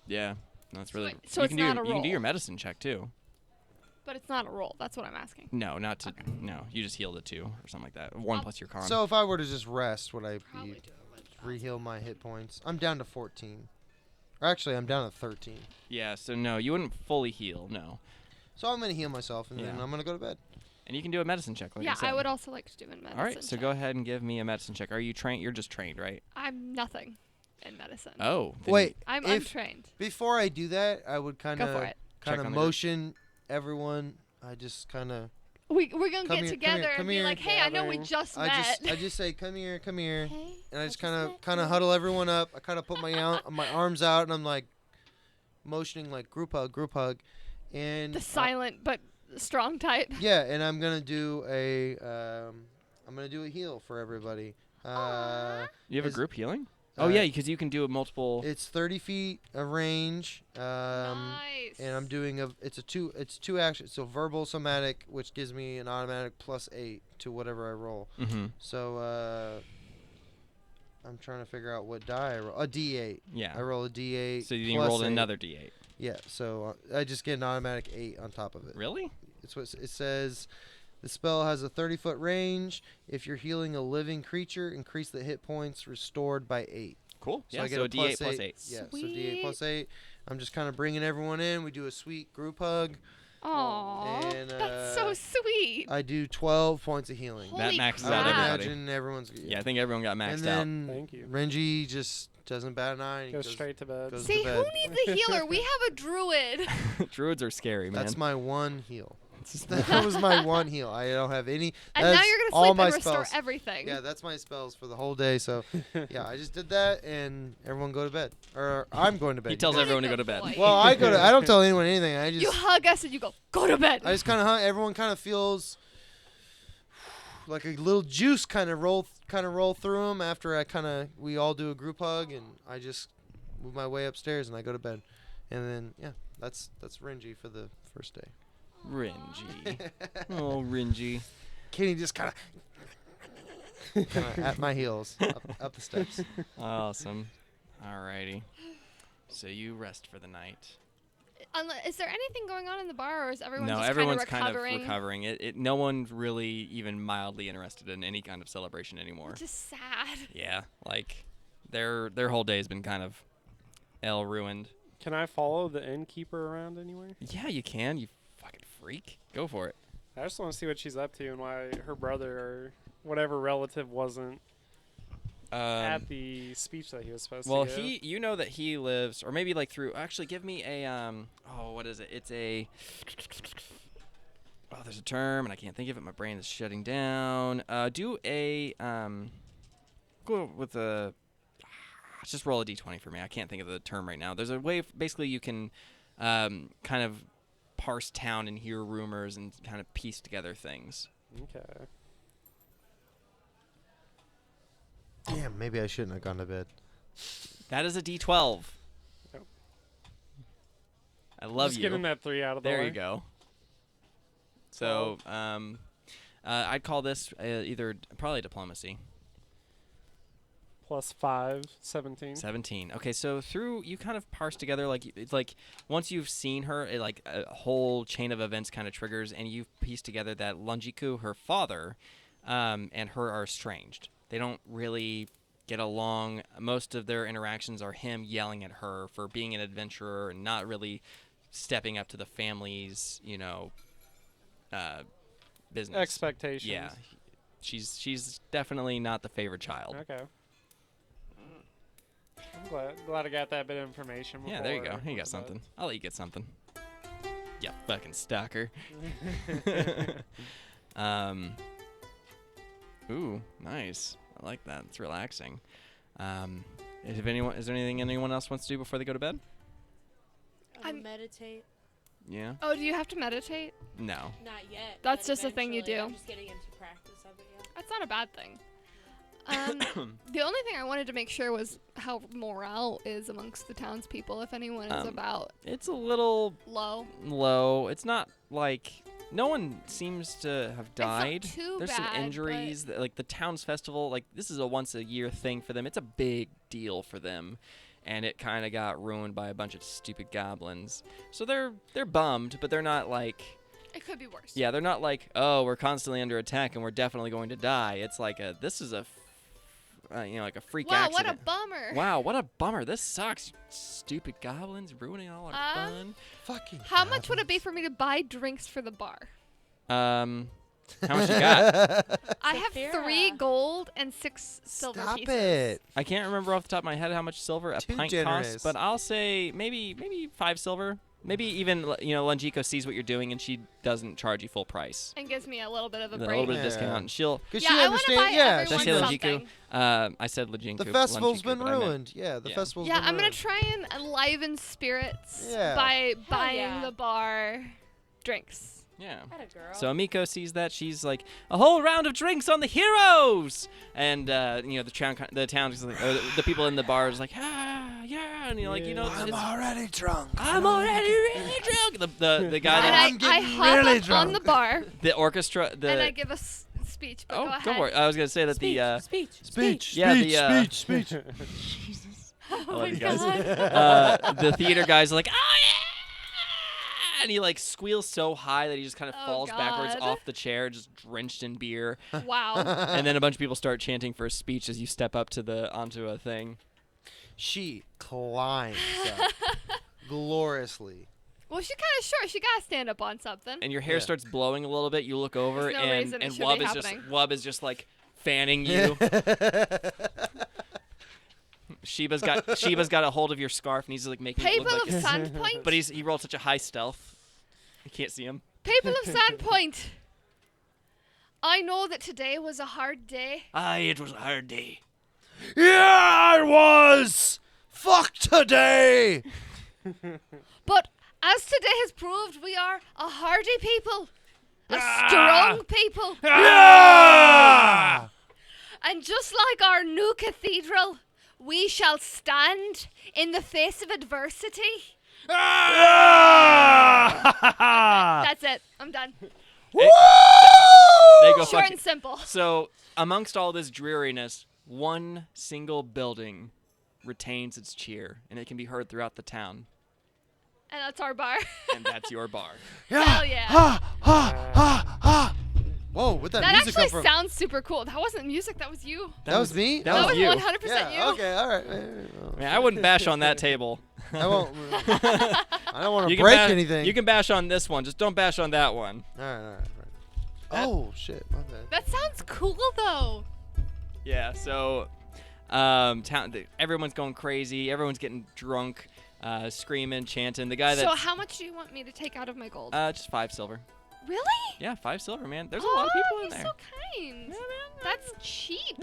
yeah. That's really. So you it's can do not your, a you can do roll. your medicine check too. But it's not a roll. That's what I'm asking. No, not to. Okay. No, you just healed it 2 or something like that. 1 plus your con. So if I were to just rest, would I Probably be do it with re-heal my hit points? I'm down to 14. Or actually, I'm down to 13. yeah. So no, you wouldn't fully heal. No, So I'm gonna heal myself and then Yeah. I'm gonna go to bed. and you can do a medicine check. Like yeah, I said. I would also like to do a medicine. All right. So check. go ahead and give me a medicine check. Are you trained? You're just trained, right? I'm nothing in medicine. Oh. then- Wait, I'm if- untrained. before I do that, I would kind Go for of it. Check on the group. motion everyone. I just kind of. We're gonna Come get here, come here, together come and be here. like, hey, I know we Gathering. just I met. just say, come here, come here, Hey, and I just just kind met of you. huddle everyone up. I kind of put my arms out and I'm like motioning like group hug, and the silent but strong type. yeah, and I'm gonna do a heal for everybody. You have a is- group healing? uh, Oh yeah, because you can do a multiple. It's 30 feet of range. Nice. And I'm doing it's two actions. So verbal somatic, which gives me an automatic +8 to whatever I roll. Mm-hmm. So I'm trying to figure out what die I roll. A D8. Yeah. I roll a D8. So you plus rolled 8. another D8. Yeah. So I just get an automatic 8 on top of it. Really? It's what it says. The spell has a 30-foot range. If you're healing a living creature, increase the hit points restored by 8. Cool. So Yeah. I get So a a D8 plus 8. Yeah, so D8 plus 8. I'm just kind of bringing everyone in. We do a sweet group hug. Aww, And, that's so sweet. I do 12 points of healing. Holy That maxes I out would crap. everybody. imagine everyone's. Yeah, I think everyone got maxed and out. then Thank you. Renji just doesn't bat an eye. And he Go goes, straight to bed. goes- See, to who bed. needs a healer? We have a druid. Druids are scary, man. That's my one heal. That was my one heal. I don't have any. And now that's you're gonna all sleep my and restore spells. everything. Yeah, that's my spells for the whole day. So, yeah, I just did that, and everyone go to bed. Or I'm going to bed. He tells Really everyone to good go to bed. boy. Well, I don't tell anyone anything. I You just hug us and you go to bed. I just kind of everyone kind of feels like a little juice kind of roll through them after we all do a group hug, and I just move my way upstairs and I go to bed, and then yeah, that's Renji for the first day. Ringy. Oh, Ringy. Kenny just kind of at my heels up the steps. Awesome. Alrighty. So you rest for the night. Is there anything going on in the bar, or is everyone No, just everyone's kind of recovering? recovering. No one's really even mildly interested in any kind of celebration anymore. Which is sad. Yeah, like their whole day has been kind of ruined. Can I follow the innkeeper around anywhere? Yeah, you can. You fucking freak. Go for it. I just want to see what she's up to and why her brother or whatever relative wasn't at the speech that he was supposed to give. You know that he lives, or maybe like through. Actually, give me a what is it? It's a. Oh, there's a term, and I can't think of it. My brain is shutting down. Do a go with a. Just roll a d20 for me. I can't think of the term right now. There's a way, basically, you can kind of parse town and hear rumors and kind of piece together things. Okay. Damn, maybe I shouldn't have gone to bed. That is a d12. Oh. I love Just you. getting that 3 out of the way. There you go. So, I'd call this either probably diplomacy. Plus 5, 17. 17. Okay, so you kind of parse together it's like once you've seen her, a whole chain of events kind of triggers, and you've pieced together that Lungiku, her father, and her are estranged. They don't really get along. Most of their interactions are him yelling at her for being an adventurer and not really stepping up to the family's, business. Expectations. Yeah, she's definitely not the favored child. Okay. I'm glad I got that bit of information. Yeah, there you go. before You I got went to something. I'll let you get something. Yeah, fucking stalker. Ooh, nice. I like that. It's relaxing. Is there anything anyone else wants to do before they go to bed? Meditate. Yeah. Oh, do you have to meditate? No. Not yet. That's but just a thing you eventually. do. I'm just getting into practice of it. Yeah. That's not a bad thing. The only thing I wanted to make sure was how morale is amongst the townspeople, if anyone is about It's a little low. It's not like no one seems to have died. It's not too There's bad, some injuries. Like the town's festival, like this is a once a year thing for them. It's a big deal for them. And it kind of got ruined by a bunch of stupid goblins. So they're bummed, but they're not like It could be worse. yeah, they're not like, oh, we're constantly under attack and we're definitely going to die. It's like this is a like a freak Wow, accident. what a bummer. Wow, what a bummer. This sucks. Stupid goblins ruining all our fun. Fucking. How much would it be for me to buy drinks for the bar? How much you got? I have Zafira. 3 gold and 6 silver Stop pieces. it. I can't remember off the top of my head how much silver a Too pint generous. costs, but I'll say maybe 5 silver. Maybe even Lungico sees what you're doing and she doesn't charge you full price. And gives me a little bit of a A break. little bit of Yeah. discount. And she'll. Because Yeah, she I want to buy understands. Yeah, Did I everyone say something. Lungiku? I said Lungiku. the festival's Lungiku, been but I meant- ruined. Yeah, the yeah. festival's Yeah, been I'm going ruined. to try and enliven spirits Yeah. by buying yeah. the bar drinks. Yeah. Had a girl. So Amiko sees that. She's like, a whole round of drinks on the heroes! And, the town is like, the people in the bar is like, yeah. And you're like, I'm it's, already drunk. I'm already really drunk. The guy And that, I'm I getting hop really up drunk. on the bar the orchestra, and I give a speech. But go ahead. go for it. I was going to say that Speech. Yeah, speech. I Oh love my you guys. God. The theater guys are like, oh yeah! And he like squeals so high that he just kind of Oh, falls backwards God. off the chair, just drenched in beer. Wow. And then a bunch of people start chanting for a speech as you step up to onto a thing. She climbs up gloriously. Well, she's kind of short. She gotta stand up on something. And your hair Yeah. starts blowing a little bit. You look over There's no and reason it should Wub be is happening. Wub is just like fanning you. Sheba's got a hold of your scarf and he's like making it People look of like Sandpoint. but he rolled such a high stealth. You can't see him. People of Sandpoint. I know that today was a hard day. Aye, it was a hard day. Yeah, it was. Fuck today. But as today has proved, we are a hardy people. A strong people. Yeah. And just like our new cathedral, we shall stand in the face of adversity That's it. I'm done. They go Short fucking. and simple. So, amongst all this dreariness, one single building retains its cheer, and it can be heard throughout the town. And that's our bar. And that's your bar. Hell yeah. Ha, ha, ha, ha. Whoa, where'd that That music actually come from? sounds super cool. That wasn't music. That was you. That was me? That That was was you. 100% Yeah, you. okay, all right. Man, I wouldn't bash on that table. I won't. I don't want to You can break bash- anything. You can bash on this one, just don't bash on that one. All right. Oh, shit. My bad. That sounds cool though. Yeah, so everyone's going crazy. Everyone's getting drunk, screaming, chanting. The guy So that how much do you want me to take out of my gold? just 5 silver. Really? Yeah, 5 silver, man. There's a lot of people in you're there. so kind. That's cheap.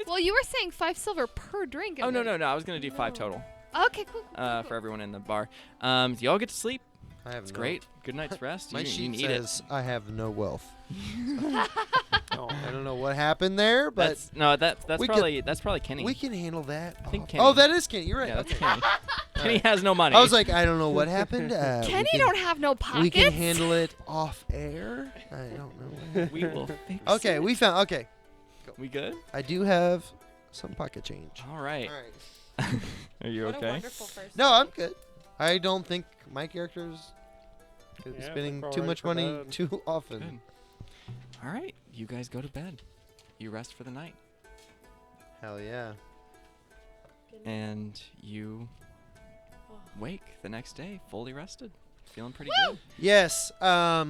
Well, you were saying 5 silver per drink. Oh and no, then- no, no! I was gonna do 5 total Okay, cool. for everyone in the bar. Do y'all get to sleep? I have It's no. great. Good night's rest. My you sheet need says I have no wealth. I don't know what happened there, it. but That's we could- probably Kenny. we can handle that. think off- Kenny. Oh, that is Kenny. You're right. Yeah, that's okay. Kenny. Kenny has no money. I was like, I don't know what happened. Kenny don't have no pockets. We can handle it off air. I don't know. we will fix Okay, it. we found. Okay, We good? I do have some pocket change. All right. All right. Are you What a okay? wonderful first. No, I'm good. I don't think my character's Yeah, spending we're too all much ready for money bed. too often. Good. All right, you guys go to bed. You rest for the night, Hell yeah. and you wake the next day fully rested, feeling pretty good. Yes. Oh,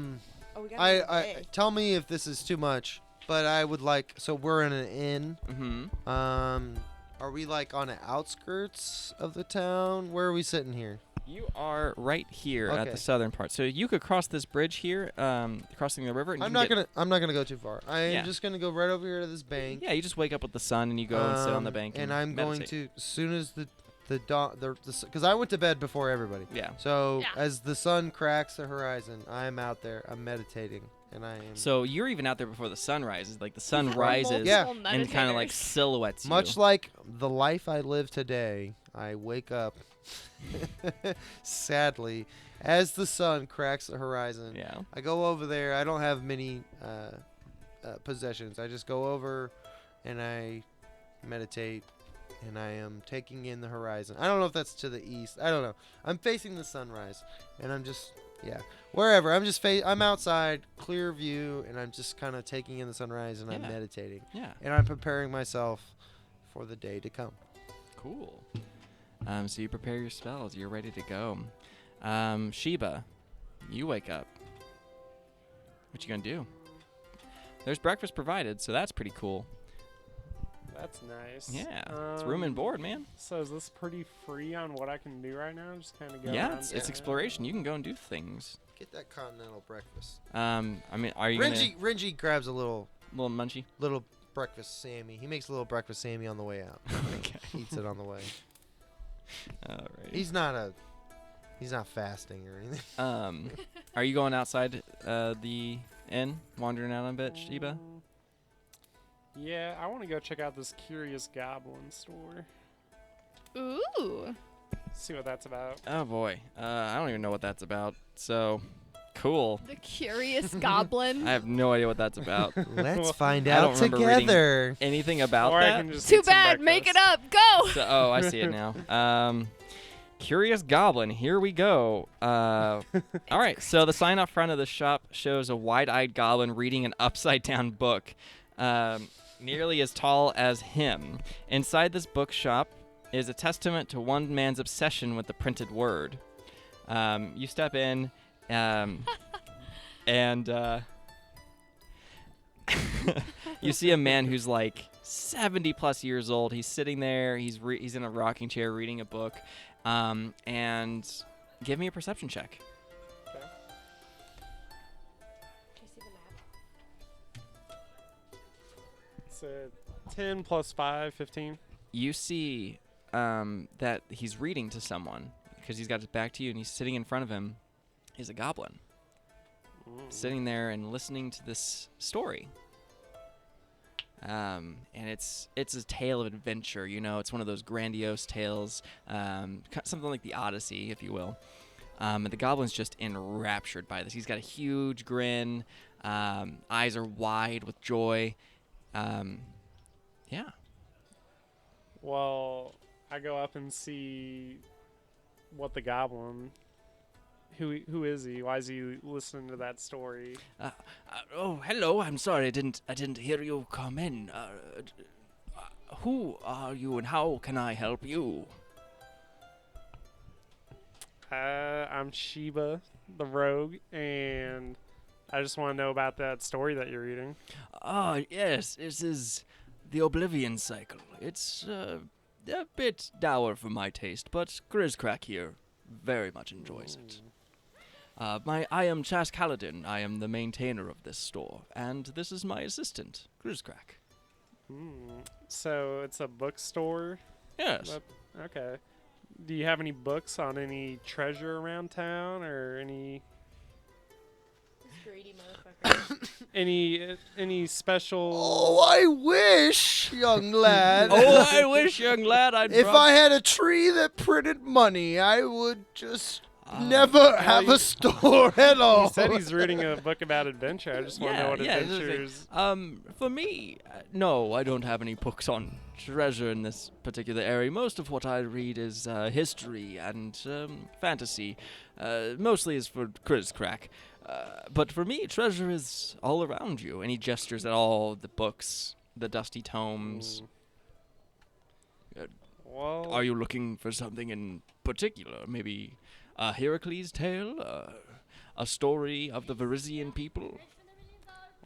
we got I tell me if this is too much, but I would like. So we're in an inn. Mm-hmm. Are we like on the outskirts of the town? Where are we sitting here? You are right here at Okay. the southern part, so you could cross this bridge here, crossing the river. And I'm not gonna go too far. I am Yeah. just gonna go right over here to this bank. Yeah, you just wake up with the sun and you go and sit on the bank. And I'm going meditate. to as soon as the dawn, because I went to bed before everybody. Yeah. So Yeah. as the sun cracks the horizon, I'm out there. I'm meditating, and I am So you're even out there before the sun rises. Like the sun We've had rises Yeah. multiple and kind of like meditators. silhouettes much you. like the life I live today. I wake up, sadly, as the sun cracks the horizon. Yeah. I go over there. I don't have many possessions. I just go over and I meditate, and I am taking in the horizon. I don't know if that's to the east. I don't know. I'm facing the sunrise, and I'm just wherever. I'm just I'm outside, clear view, and I'm just kind of taking in the sunrise, and I'm Yeah. meditating, Yeah. and I'm preparing myself for the day to come. Cool. So you prepare your spells. You're ready to go. Sheba, you wake up. What you gonna do? There's breakfast provided, so that's pretty cool. That's nice. Yeah, it's room and board, man. So is this pretty free on what I can do right now? Just kind of go Yeah, around it's town? exploration. You can go and do things. Get that continental breakfast. I mean, are you Renji grabs a little gonna little munchy? breakfast Sammy. He makes a little breakfast Sammy on the way out. Okay. Eats it on the way. All right. He's not fasting or anything. Are you going outside the inn, wandering out a bit, Sheba? Yeah, I want to go check out this Curious Goblin store. Ooh. See what that's about. Oh boy, I don't even know what that's about. So, cool. The Curious Goblin. I have no idea what that's about. Let's find I don't out remember reading together. Anything about Or I that? can just Too eat some bad. Make it breakfast. up. Go. So, oh, I see it now. Curious Goblin. Here we go. All right. So the sign up front of the shop shows a wide-eyed goblin reading an upside-down book, nearly as tall as him. Inside this bookshop is a testament to one man's obsession with the printed word. You step in, and you see a man who's like 70 plus years old. He's sitting there. He's in a rocking chair reading a book. And give me a perception check. Can you see the map? It's a 10 plus 5, 15. You see that he's reading to someone because he's got his back to you, and he's sitting in front of him. He's a goblin sitting there and listening to this story. and it's a tale of adventure. You know, it's one of those grandiose tales, something like the Odyssey, if you will. And the goblin's just enraptured by this. He's got a huge grin, eyes are wide with joy. Yeah. Well, I go up and see what the goblin. Who is he? Why is he listening to that story? Oh, hello. I'm sorry, I didn't hear you come in. Who are you, and how can I help you? I'm Sheba, the rogue, and I just want to know about that story that you're reading. Ah, yes, this is the Oblivion Cycle. It's a bit dour for my taste, but Grizzcrack here very much enjoys it. I am Chas Kaladin. I am the maintainer of this store, and this is my assistant, Grizzcrack. So it's a bookstore? Yes. Okay. Do you have any books on any treasure around town, or any Greedy motherfucker. any special? Oh, I wish, young lad. Oh, I wish, young lad, I'd If I had a tree that printed money, I would just never have a store at all. He said he's reading a book about adventure. I just want to know what adventures. For me, no, I don't have any books on treasure in this particular area. Most of what I read is history and fantasy. Mostly is for Grizzcrack. But for me, treasure is all around you. And he gestures at all the books, the dusty tomes. Well, Are you looking for something in particular? Maybe a Heracles tale? A story of the Varisian people?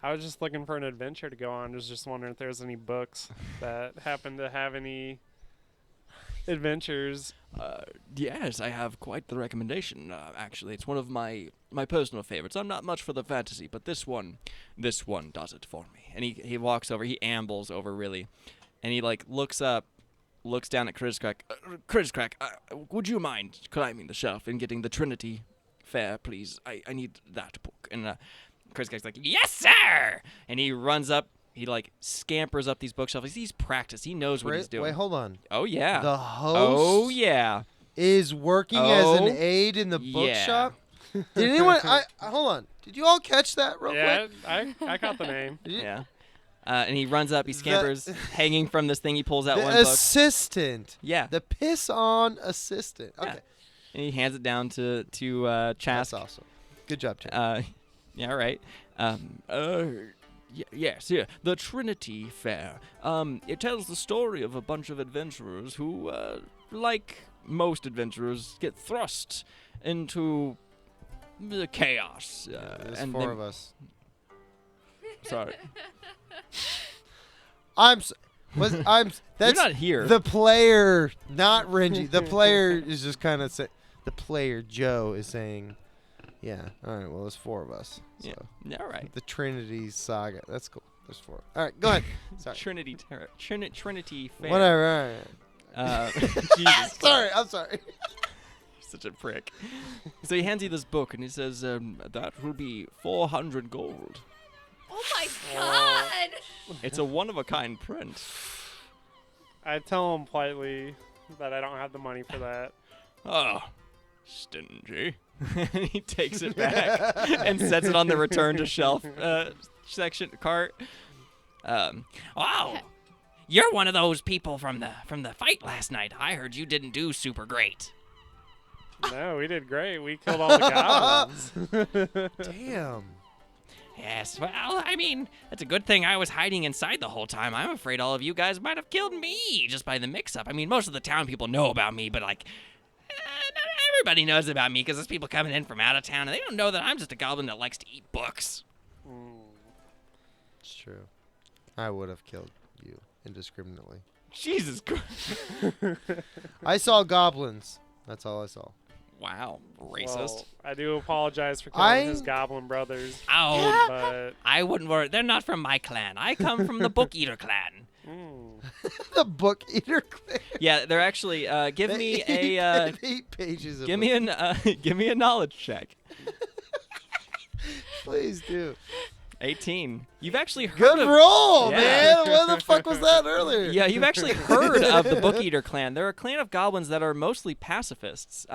I was just looking for an adventure to go on. I was just wondering if there's any books that happen to have any adventures. Yes, I have quite the recommendation, actually. It's one of my personal favorites. I'm not much for the fantasy, but this one does it for me. And he walks over, he ambles over, really. And he, looks up, looks down at Grizzcrack. Grizzcrack, would you mind climbing the shelf and getting the Trinity Fair, please? I need that book. And Grizzcrack's like, yes, sir! And he runs up. He, scampers up these bookshelves. He's practiced. He knows what he's doing. Wait, hold on. Oh, yeah. The host Oh, yeah. is working as an aid in the bookshop? Did anyone... hold on. Did you all catch that real quick? I caught the name. Yeah. And he runs up. He scampers, hanging from this thing. He pulls out The one book. assistant. Yeah. The piss-on assistant. Okay. Yeah. And he hands it down to Chask. That's awesome. Good job, Chad. Yeah, right. Yes, yeah. The Trinity Fair. It tells the story of a bunch of adventurers who, like most adventurers, get thrust into the chaos. There's and four of us. Sorry. That's You're not here. The player, not Renji. The player is just kind of the player Joe is saying, yeah. All right. Well, there's four of us. So. Yeah. All right. The Trinity Saga. That's cool. There's four. All right. Go ahead. Sorry. Trinity Fair. Whatever. All right. Jesus. Sorry. I'm sorry. Such a prick. So he hands you this book and he says, that will be 400 gold. Oh my god! It's a one-of-a-kind print. I tell him politely that I don't have the money for that. Oh, stingy. He takes it back and sets it on the return to shelf section cart. Wow, you're one of those people from the fight last night. I heard you didn't do super great. No, we did great. We killed all the goblins. Damn. Yes, well, I mean, it's a good thing I was hiding inside the whole time. I'm afraid all of you guys might have killed me just by the mix-up. I mean, most of the town people know about me, but, not everybody knows about me because there's people coming in from out of town, and they don't know that I'm just a goblin that likes to eat books. It's true. I would have killed you indiscriminately. Jesus Christ. I saw goblins. That's all I saw. Wow. Racist. Well, I do apologize for killing his goblin brothers. Oh, But I wouldn't worry. They're not from my clan. I come from the Book Eater clan. The book eater clan. Yeah, they're actually. Give me a. 8 pages. Of Give me a knowledge check. Please do. 18. You've actually heard Good of roll, Yeah. man. What the fuck was that earlier? Yeah, you've actually heard of the Book Eater clan. They're a clan of goblins that are mostly pacifists.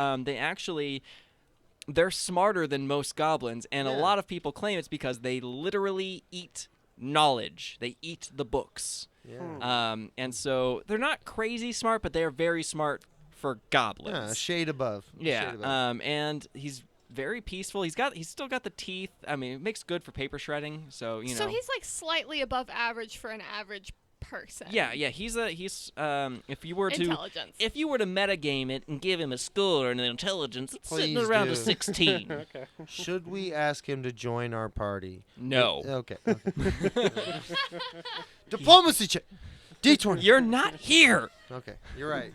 They're smarter than most goblins, and a Yeah. lot of people claim it's because they literally eat knowledge. They eat the books. Yeah. And so they're not crazy smart, but they're very smart for goblins. Yeah, a shade above. A Yeah, shade above. and he's very peaceful. He's still got the teeth. I mean, it makes good for paper shredding. So you know. So he's like slightly above average for an average person. Yeah. He's if you were to Intelligence. metagame it and give him a score and an intelligence, it's sitting Please around do. a 16. Okay. Should we ask him to join our party? No, Okay. Diplomacy check. D20. you're not here. Okay, you're right.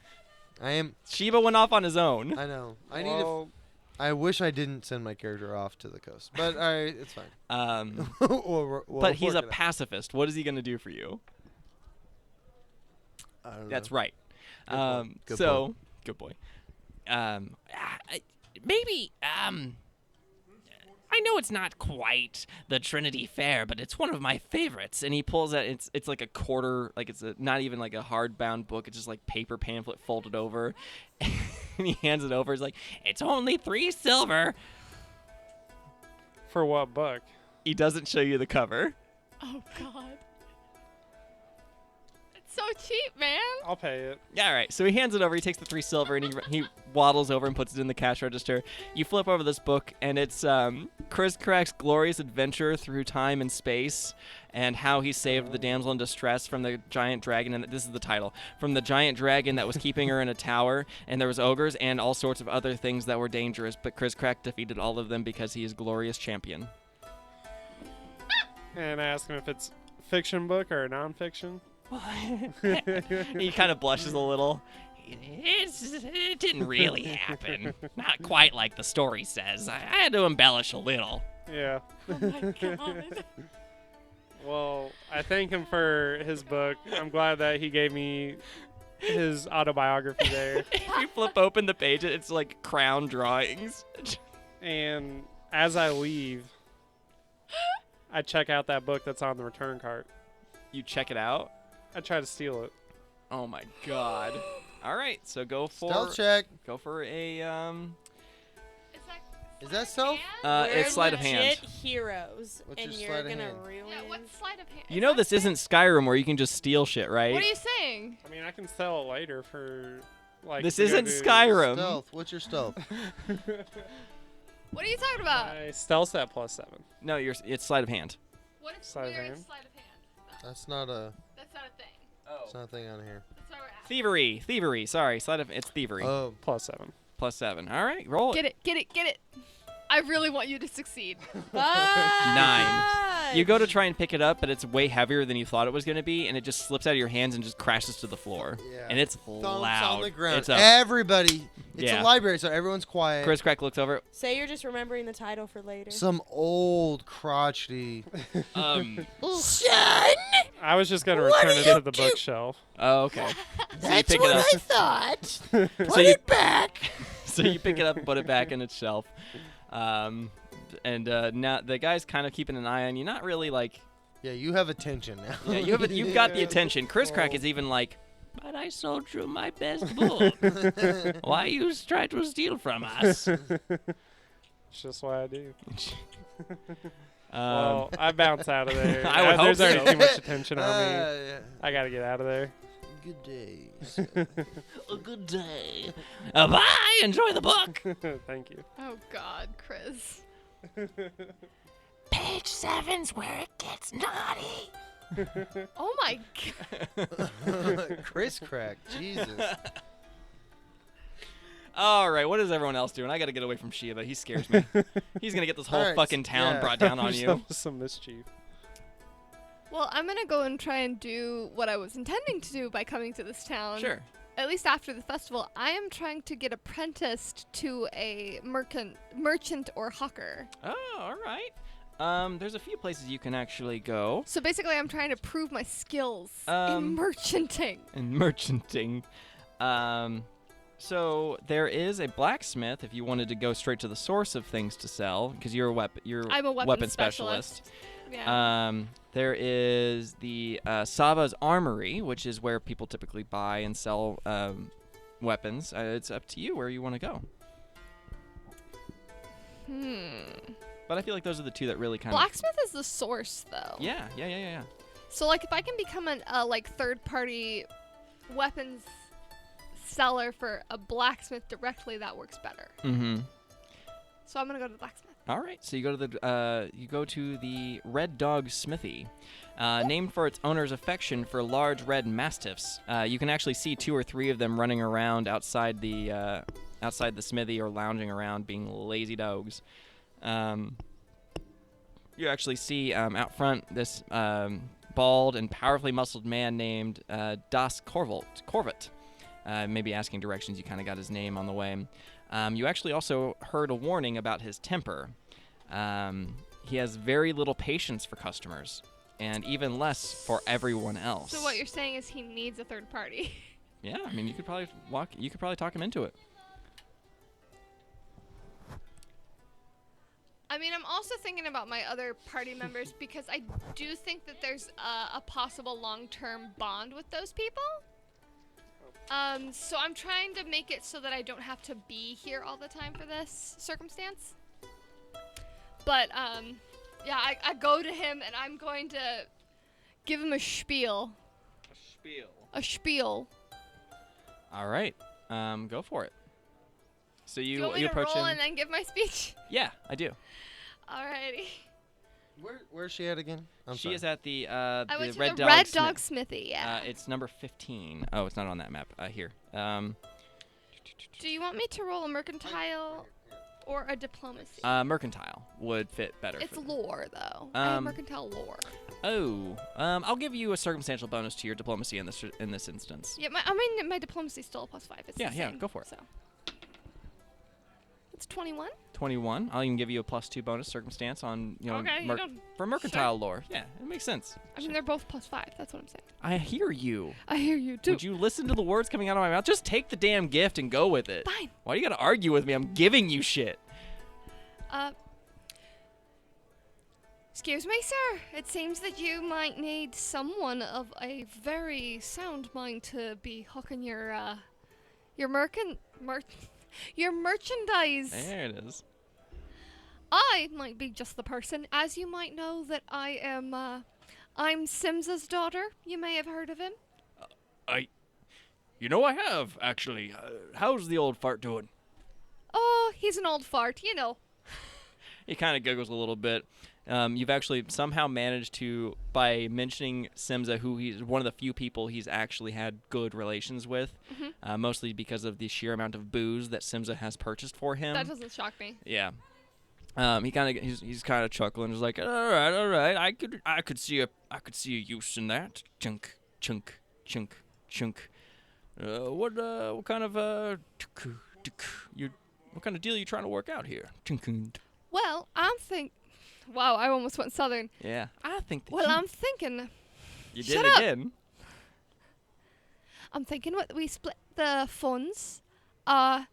I am. Shiba went off on his own. I know. Well, I wish I didn't send my character off to the coast, but all right, it's fine. We'll But he's work a it out. pacifist. What is he going to do for you? I don't That's know. right. Good point. Good So, good boy. Maybe, I know it's not quite the Trinity Fair, but it's one of my favorites. And he pulls out. It's like a quarter. Like not even like a hardbound book. It's just like paper pamphlet folded over. And he hands it over. He's like, It's only 3 silver. for what book? he doesn't show you the cover. Oh God. It's so cheap, man. I'll pay it. Yeah, all right. So he hands it over. He takes the 3 silver and he waddles over and puts it in the cash register. You flip over this book and it's Chris Crack's glorious adventure through time and space, and how he saved the damsel in distress from the giant dragon. And this is the title: from the giant dragon that was keeping her in a tower. And there was ogres and all sorts of other things that were dangerous, but Chris Crack defeated all of them because he is glorious champion. And I ask him if it's fiction book or nonfiction. He kind of blushes a little. It didn't really happen. Not quite like the story says. I had to embellish a little. Yeah. Oh my God. Well, I thank him for his book. I'm glad that he gave me his autobiography there. If you flip open the page, it's like crown drawings. And as I leave, I check out that book that's on the return cart. You check it out. I try to steal it. Oh my god. All right, so go for Stealth check. Go for a Is that stealth? We're it's sleight of hand. legit heroes, What's and your you're sleight of gonna hand? ruin. Yeah, what sleight of hand? You know this isn't Skyrim where you can just steal shit, right? What are you saying? I mean, I can sell it later for like. This to go isn't do- Skyrim. Stealth. What's your stealth? What are you talking about? My stealth's at +7. No, it's sleight of hand. What if Sleight of we're in hand? sleight of hand? That's not a. That's not a thing. It's not a thing on here. That's where we're at. Thievery. Sorry, it's thievery. Oh, +7. +7. All right, roll it. Get it. I really want you to succeed. 9. You go to try and pick it up, but it's way heavier than you thought it was going to be, and it just slips out of your hands and just crashes to the floor. yeah. And it's Thumps loud. on the ground. It's a Everybody. It's Yeah. a library, so everyone's quiet. Chris Crack looks over. Say you're just remembering the title for later. Some old crotchety. Son, I was just gonna What return are it you to the bookshelf. Oh, okay. So you that's pick what it up. I thought. So Put you it back. so you pick it up and put it back in its shelf. And now the guy's kind of keeping an eye on you. Not really like. Yeah, you have attention now. Yeah, you've got the attention. Chris Crack Oh. is even like. But I sold you my best book. Why you try to steal from us? It's just what I do. Um, Well, I bounce out of there. I would There's hope already so. too much attention on me. Yeah. I gotta get out of there. Good day. A good day. Bye. Enjoy the book. Thank you. Oh God, Chris. Page 7's where it gets naughty. Oh my God. Chris Crack. Jesus. All right, what is everyone else doing? I got to get away from Shiba. He scares me. He's gonna get this whole All right, fucking town yeah. brought down on you. Some mischief. Well, I'm gonna go and try and do what I was intending to do by coming to this town. Sure. At least after the festival, I am trying to get apprenticed to a merchant or hawker. Oh, all right. There's a few places you can actually go. So basically, I'm trying to prove my skills Um, in merchanting. And merchanting. So there is a blacksmith if you wanted to go straight to the source of things to sell, because you're a I'm a weapon specialist. Yeah. There is the Sava's Armory, which is where people typically buy and sell weapons. It's up to you where you want to go. But I feel like those are the two that really kind Blacksmith is the source, though. of... Yeah. So, like, if I can become a like third-party weapons seller for a blacksmith directly, that works better. Mm-hmm. So I'm gonna go to the blacksmith. All right, so you go to the Red Dog Smithy, named for its owner's affection for large red mastiffs. You can actually see 2 or 3 of them running around outside the smithy or lounging around, being lazy dogs. You actually see out front this bald and powerfully muscled man named Das Corvut. Maybe asking directions, you kind of got his name on the way. You actually also heard a warning about his temper. He has very little patience for customers, and even less for everyone else. So what you're saying is he needs a third party. Yeah, I mean, you could probably talk him into it. I mean, I'm also thinking about my other party members because I do think that there's a possible long-term bond with those people. So I'm trying to make it so that I don't have to be here all the time for this circumstance. But, yeah, I go to him and I'm going to give him a spiel. A spiel. All right, go for it. So Do you you want me to approach roll him. and then give my speech? Yeah, I do. Alrighty. Where's she at again? She is at the I went to Red the Dog Red Smith. Dog Smithy, yeah. It's number 15. Oh, it's not on that map. Here. Do you want me to roll a mercantile or a diplomacy? Mercantile would fit better. It's lore, though. I have Um, mercantile lore. Oh, I'll give you a circumstantial bonus to your diplomacy in this instance. Yeah, my diplomacy's still a +5. It's Yeah, the yeah, same, go for it. So. It's 21. 21. I'll even give you a +2 bonus circumstance on Okay, for mercantile lore. Yeah, it makes sense. I mean, they're both +5. That's what I'm saying. I hear you. I hear you, too. Would you listen to the words coming out of my mouth? Just take the damn gift and go with it. Fine. Why do you gotta argue with me? I'm giving you shit. Excuse me, sir. It seems that you might need someone of a very sound mind to be hooking your merchandise. There it is. I might be just the person. As you might know that I'm Simsa's daughter. You may have heard of him. I have, actually. How's the old fart doing? Oh, he's an old fart, you know. He kind of giggles a little bit. You've actually somehow managed to, by mentioning Simsa, who he's one of the few people he's actually had good relations with, mostly because of the sheer amount of booze that Simsa has purchased for him. That doesn't shock me. Yeah. He's kind of chuckling. He's like, all right. I could see a use in that. Chunk. What kind of deal are you trying to work out here? Well, wow, I almost went southern. Yeah, I think. I'm thinking. You did Shut it up. again. I'm thinking we split the funds. I'm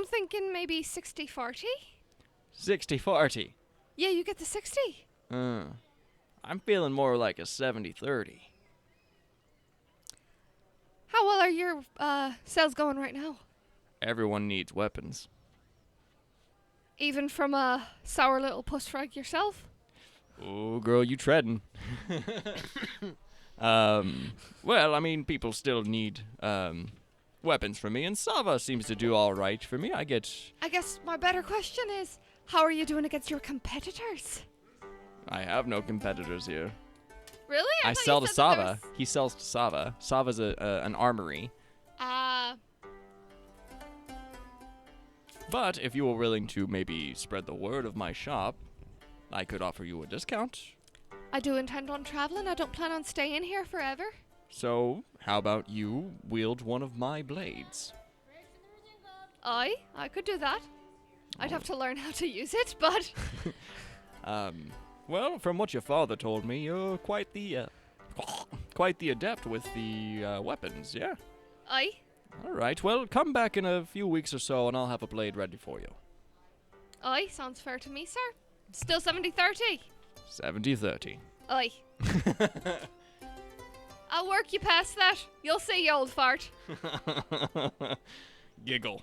thinking maybe 60-40. 60-40. Yeah, you get the 60. I'm feeling more like a 70-30. How well are your sales going right now? Everyone needs weapons. Even from a sour little puss frag yourself? Oh, girl, you treading. Well, I mean, people still need weapons from me, and Sava seems to do all right for me. I guess my better question is, how are you doing against your competitors? I have no competitors here. Really? I thought sell you to said that there Sava. He sells to Sava. Sava's an armory. But if you were willing to maybe spread the word of my shop, I could offer you a discount. I do intend on traveling. I don't plan on staying here forever. So, how about you wield one of my blades? I could do that. I'd have to learn how to use it, but... Well, from what your father told me, you're quite the adept with the weapons, yeah? Aye. All right, well, come back in a few weeks or so, and I'll have a blade ready for you. Aye, sounds fair to me, sir. Still 70-30. 70-30. Oi. I'll work you past that. You'll see, you old fart. Giggle.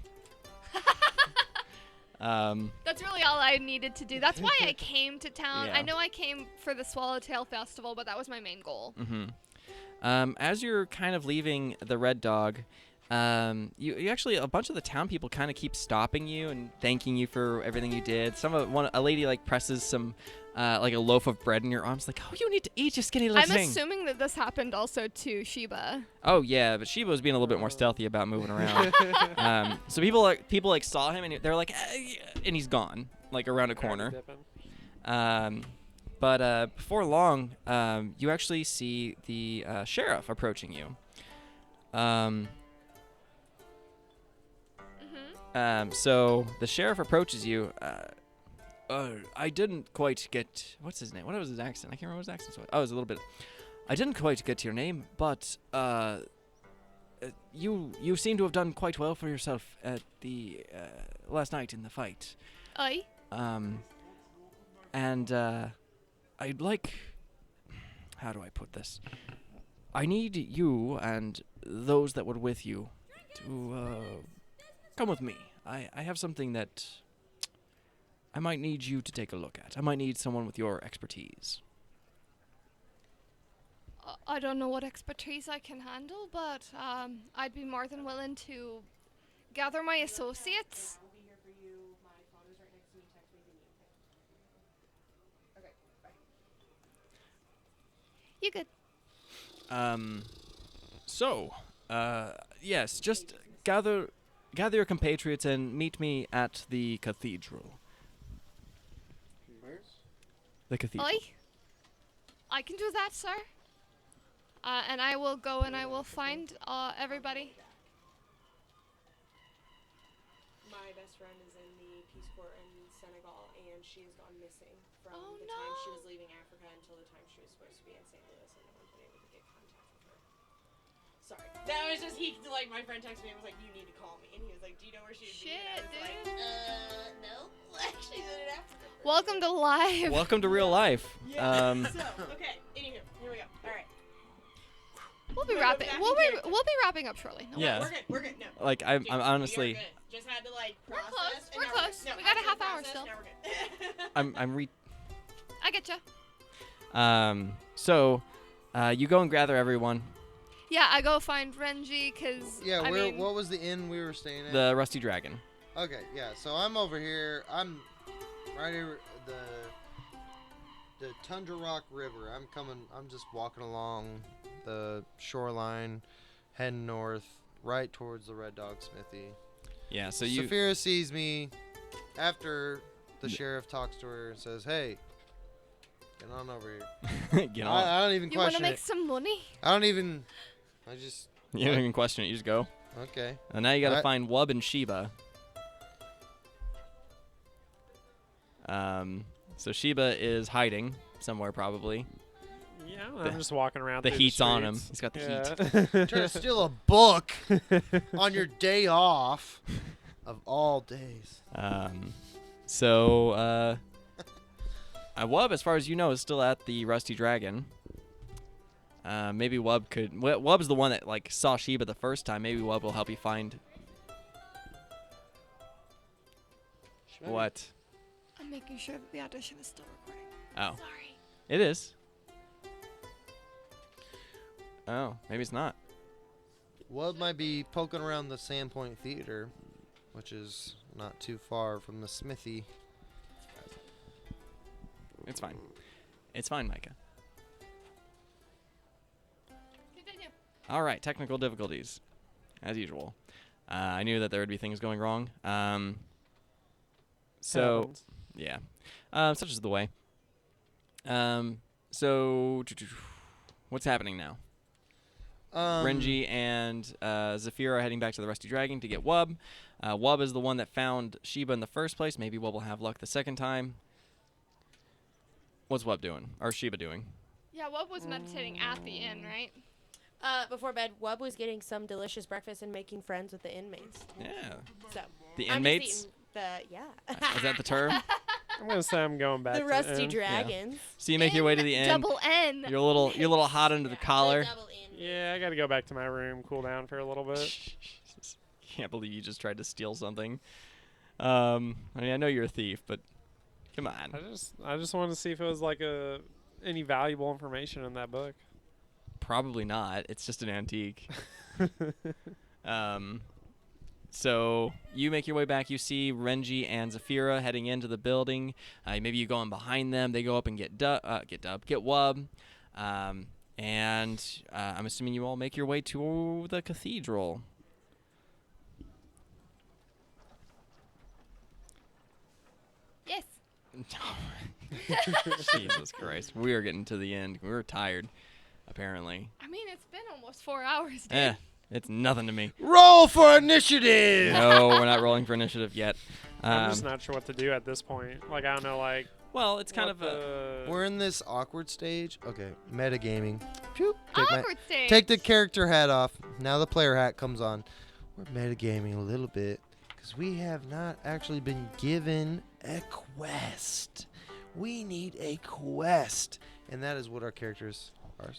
That's really all I needed to do. That's why I came to town. Yeah. I know I came for the Swallowtail Festival, but that was my main goal. As you're kind of leaving the Red Dog, you actually, a bunch of the town people kind of keep stopping you and thanking you for everything you did. A lady like presses some like a loaf of bread in your arms, like, oh, you need to eat, you skinny little I'm thing. assuming that this happened also to Sheba. Oh yeah, but Sheba was being a little bit more stealthy about moving around. So people like saw him and they're like, and he's gone, like around a corner. But before long, you actually see the sheriff approaching you. So the sheriff approaches you. I didn't quite get what's his name. What was his accent? I can't remember what his accent was. Oh, it was a little bit. I didn't quite get your name, but you seem to have done quite well for yourself at the last night in the fight. Oi. And I'd like. How do I put this? I need you and those that were with you to come with me. I have something that I might need you to take a look at. I might need someone with your expertise. I don't know what expertise I can handle, but I'd be more than willing to gather my associates. You good? Yes, just gather your compatriots and meet me at the cathedral. The cathedral. Oi. I can do that, sir. And I will go and I will find everybody. My best friend is in the Peace Corps in Senegal, and she's gone missing from Oh, the time she no. was leaving Africa until the time she was supposed to be in St. Louis, and no one's been able to get contact with her. Sorry. That was just, my friend texted me and was like, you need to call me. And he was like, do you know where she would be? And I was like, no. She's in Africa. Welcome to live. Welcome to real life. Yeah. Okay, anywho, here we go. All right. We'll be We'll wrapping. go back we'll in be character. we'll be wrapping up shortly. No Yeah. We're good. No. Like I'm Dude, honestly, we are good. Just had to We're process. close. and We're now close. good. No, We got a after half the hour process, still. Now we're good. I get you. So, you go and gather everyone. Yeah, I go find Renji because Yeah, I mean, what was the inn we were staying at? The Rusty Dragon. Okay, yeah. So I'm over here. I'm right here. The Tundra Rock River. I'm just walking along the shoreline, heading north, right towards the Red Dog Smithy. Yeah. So you. Saphira sees me after the sheriff talks to her and says, "Hey, get on over here." Get on. I don't even you want to question make it. some money? I just. You don't even question it. You just go. Okay. And now you gotta Alright. find Wub and Sheba. So Sheba is hiding somewhere probably. Yeah, I'm just walking around. The through heat's on him. streets. He's got the Yeah. heat. Trying to steal a book on your day off of all days. Wub, as far as you know, is still at the Rusty Dragon. Maybe Wub could. Wub's the one that like saw Sheba the first time. Maybe Wub will help you find. What? I'm making sure that the audition is still recording. Oh, Sorry. it is. Oh, maybe it's not. Wub might be poking around the Sandpoint Theater, which is not too far from the smithy. It's fine. It's fine, Micah. Continue. All right, technical difficulties, as usual. I knew that there would be things going wrong. So, Happens. yeah, such is the way. So, what's happening now? Renji and Zafira are heading back to the Rusty Dragon to get Wub. Wub is the one that found Sheba in the first place. Maybe Wub will have luck the second time. What's Wub doing? Or Sheba doing? Yeah, Wub was meditating at the inn, right? Before bed, Wub was getting some delicious breakfast and making friends with the inmates. Yeah. So The I'm just inmates? eating the Is that the term? I'm gonna say I'm going back. The to Rusty N. Dragons. So you make your way to the end. Double N. You're a little hot under the collar. Yeah, I gotta go back to my room, cool down for a little bit. Can't believe you just tried to steal something. I mean, I know you're a thief, but come on. I just wanted to see if it was like any valuable information in that book. Probably not. It's just an antique. So you make your way back. You see Renji and Zafira heading into the building. Maybe you go in behind them. They go up and get Wub. And I'm assuming you all make your way to the cathedral. Yes. Jesus Christ. We are getting to the end. We're tired, apparently. I mean, it's been almost 4 hours, dude. It's nothing to me. Roll for initiative. No, we're not rolling for initiative yet. I'm just not sure what to do at this point. Like, I don't know, like... Well, it's kind what of We're in this awkward stage. Okay, metagaming. Phew, Awkward stage. take the character hat off. Now the player hat comes on. We're metagaming a little bit because we have not actually been given a quest. We need a quest, and that is what our characters are.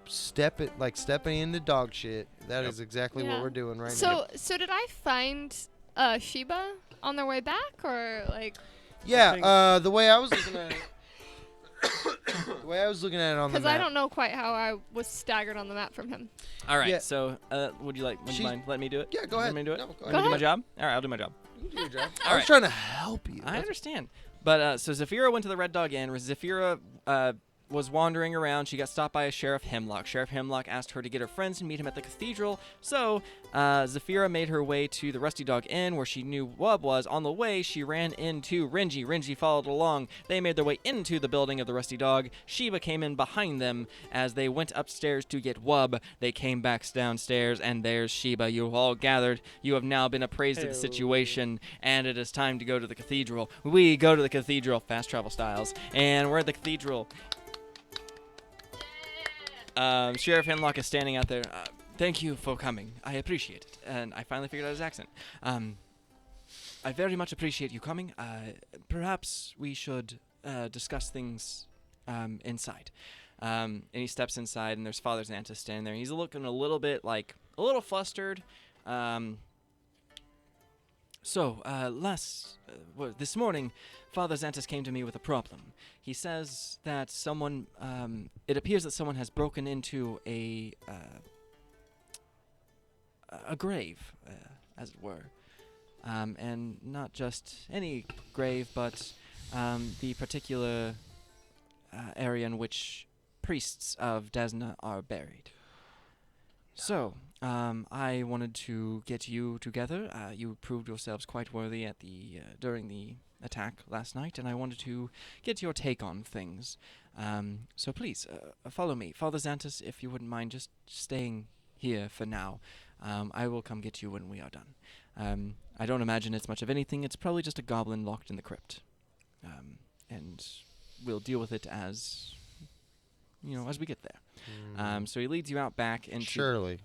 Stepping into dog shit. That is exactly what we're doing right now. So did I find Sheba on their way back, or like? Yeah, the way I was looking at it. On the Because map. I don't know quite how I was staggered on the map from him. All right. Yeah. So, would you mind letting me do it? Yeah, go You ahead. want me to do it? No, go Want me to do my ahead. job? All right, I'll do my job. You do your job. All I was right. trying to help you. I understand. But so Zafira went to the Red Dog Inn, where Zafira was wandering around. She got stopped by a Sheriff Hemlock. Sheriff Hemlock asked her to get her friends and meet him at the cathedral. So Zafira made her way to the Rusty Dog Inn, where she knew Wub was. On the way, she ran into Renji. Renji followed along. They made their way into the building of the Rusty Dog. Sheba came in behind them. As they went upstairs to get Wub, they came back downstairs, and there's Sheba. You have all gathered. You have now been appraised of the situation, and it is time to go to the cathedral. We go to the cathedral, fast travel styles, and we're at the cathedral. Sheriff Hemlock is standing out there. Thank you for coming. I appreciate it. And I finally figured out his accent. I very much appreciate you coming. Perhaps we should discuss things inside. And he steps inside, and there's Father Xantus standing there. He's looking a little bit like a little flustered. This morning, Father Xantus came to me with a problem. He says that it appears that someone has broken into a grave, as it were. And not just any grave, but the particular area in which priests of Desna are buried. So, I wanted to get you together. You proved yourselves quite worthy at during the attack last night, and I wanted to get your take on things. So please, follow me. Father Xantus, if you wouldn't mind just staying here for now. I will come get you when we are done. I don't imagine it's much of anything. It's probably just a goblin locked in the crypt. And we'll deal with it as we get there. So he leads you out back into... Surely,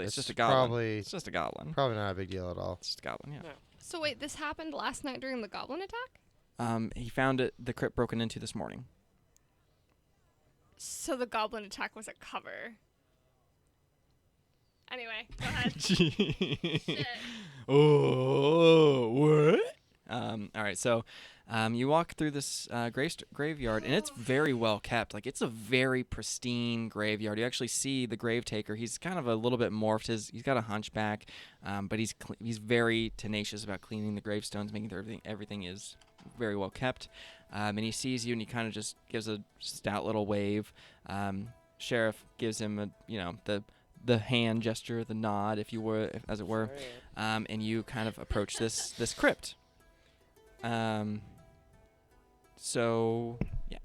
it's just a goblin. It's just a goblin. Probably not a big deal at all. It's just a goblin, yeah. No. So wait, this happened last night during the goblin attack? He found the crypt broken into this morning. So the goblin attack was a cover. Anyway, go ahead. Shit. Oh, what? All right, so you walk through this graveyard, and it's very well kept. Like, it's a very pristine graveyard. You actually see the grave taker. He's kind of a little bit morphed. He's got a hunchback, but he's very tenacious about cleaning the gravestones, making sure everything is very well kept. And he sees you, and he kind of just gives a stout little wave. Sheriff gives him the hand gesture, the nod, as it were, and you kind of approach this crypt. So yeah,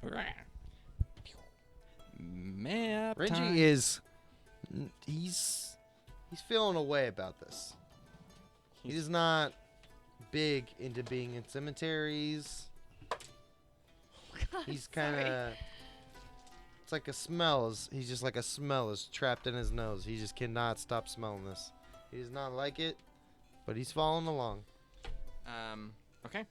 map Reggie time. he's feeling a way about this. He's not big into being in cemeteries. God, He's kind sorry. of. It's like a smell. He's just like a smell is trapped in his nose. He just cannot stop smelling this. He does not like it, but he's following along. Okay.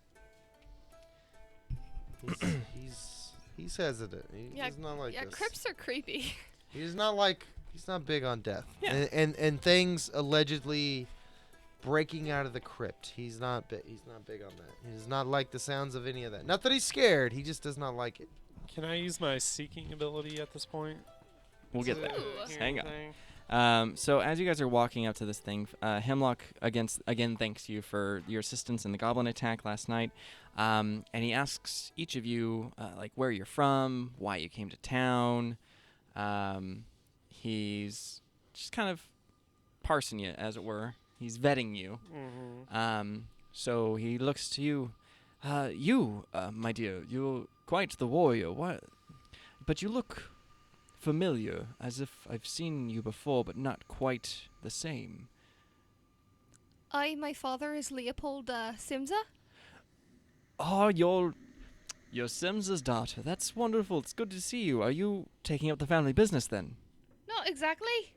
He's hesitant. He does not like Yeah, this. crypts are creepy. He's not big on death. Yeah. And things allegedly breaking out of the crypt. He's not big on that. He does not like the sounds of any of that. Not that he's scared. He just does not like it. Can I use my seeking ability at this point? We'll get there. Ooh. Hear Hang on. anything? So as you guys are walking up to this thing, Hemlock again thanks you for your assistance in the goblin attack last night, and he asks each of you like where you're from, why you came to town. He's just kind of parsing you, as it were. He's vetting you. Mm-hmm. So he looks to you. My dear, you're quite the warrior. What? But you look familiar, as if I've seen you before, but not quite the same. My father is Leopold Simza. Oh, you're Simsa's daughter. That's wonderful. It's good to see you. Are you taking up the family business then? Not exactly.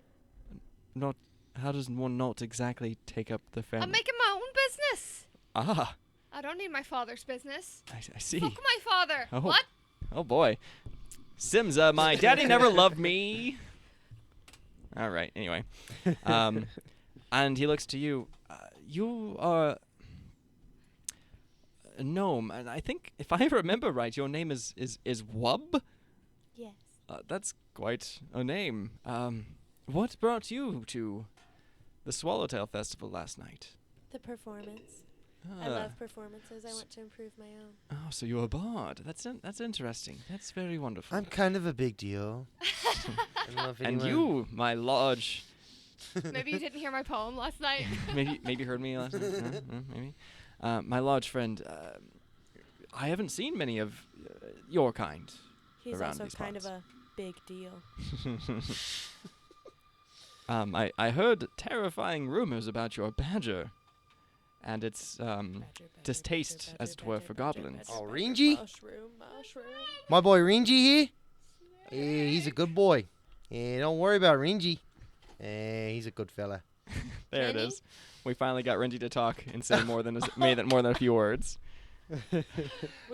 Not. How does one not exactly take up the family? I'm making my own business. Ah, I don't need my father's business. I see. Fuck my father. Oh. What? Oh boy. Simsa, my daddy never loved me. All right, anyway. And he looks to you. You are a gnome, and I think, if I remember right, your name is Wub? Yes. That's quite a name. What brought you to the Swallowtail Festival last night? The performance. I love performances. I want to improve my own. Oh, so you're a bard. That's interesting. That's very wonderful. I'm kind of a big deal. I don't know if And anyone- you, my large... Maybe you didn't hear my poem last night. maybe heard me last night. Maybe. My large friend, I haven't seen many of your kind He's around also these kind parts. of a big deal. I heard terrifying rumors about your badger and its distaste, as it were, for goblins. Oh, Ringy? Mushroom. My boy Ringy here. He's a good boy. Don't worry about Ringy. He's a good fella. There it Kenny? is. We finally got Renji to talk and say more than a few words. Were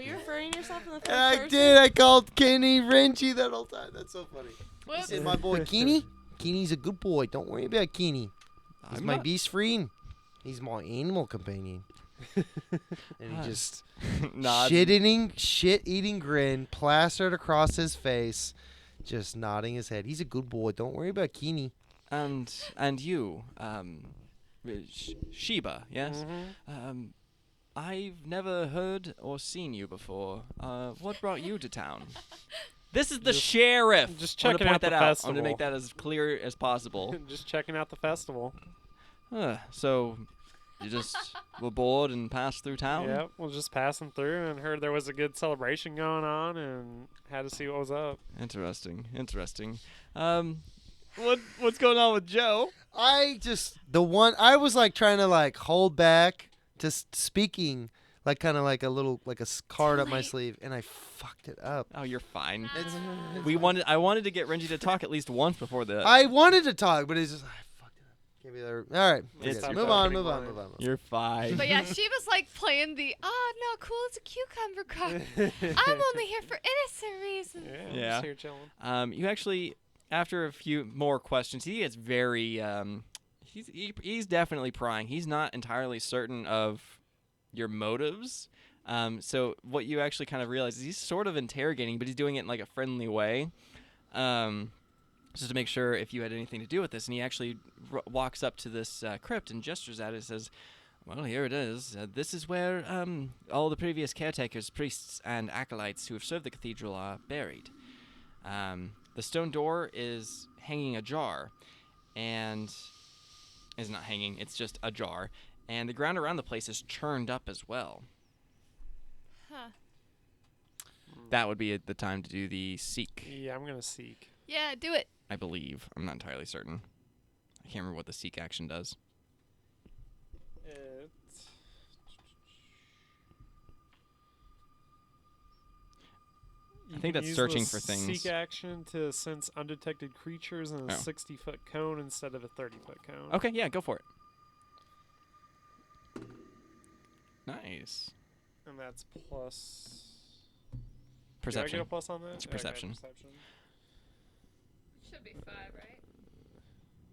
you referring to yourself in the third I person? did. I called Kenny Ringy that whole time. That's so funny. He Whoops. said, my boy Kenny. Kenny's a good boy. Don't worry about Kenny. He's I'm my not- beast friend. He's my animal companion. And he just Nod. shit-eating grin plastered across his face, just nodding his head. He's a good boy. Don't worry about Kenny. And you, Sheba, yes? Mm-hmm. I've never heard or seen you before. What brought you to town? This is the sheriff. just I want to checking point out the that out. I want to festival. make that as clear as possible. Just checking out the festival. So, you just were bored and passed through town? Yep, was just passing through and heard there was a good celebration going on and had to see what was up. Interesting. What's going on with Joe? I was like trying to like hold back to speaking, like kind of like a little like a card up my late. sleeve, and I fucked it up. Oh, you're fine. It's- I wanted to get Renji to talk at least once before the. I wanted to talk, but it's just I fucked it up. Can't be there. All right, It's forget it. your Move on. fault. You're fine. But yeah, she was like playing the, no, cool, it's a cucumber card. I'm only here for innocent reasons. Yeah, Yeah. just here chilling. You actually, after a few more questions, he gets very. He's definitely prying. He's not entirely certain of your motives. So what you actually kind of realize is he's sort of interrogating, but he's doing it in like a friendly way. Just to make sure if you had anything to do with this. And he actually walks up to this crypt and gestures at it and says, well, here it is. This is where all the previous caretakers, priests, and acolytes who have served the cathedral are buried. The stone door is hanging ajar, and is not hanging, it's just ajar. And the ground around the place is churned up as well. Huh. That would be the time to do the seek, Yeah, I'm gonna seek. Yeah, do it. I believe. I'm not entirely certain. I can't remember what the seek action does. You I think can that's use searching the for things. Seek action to sense undetected creatures in a Oh. 60-foot cone instead of a 30-foot cone. Okay, yeah, go for it. Nice. And that's plus Perception. Do I get a plus on that? It's perception. Okay, perception. Should be 5, right?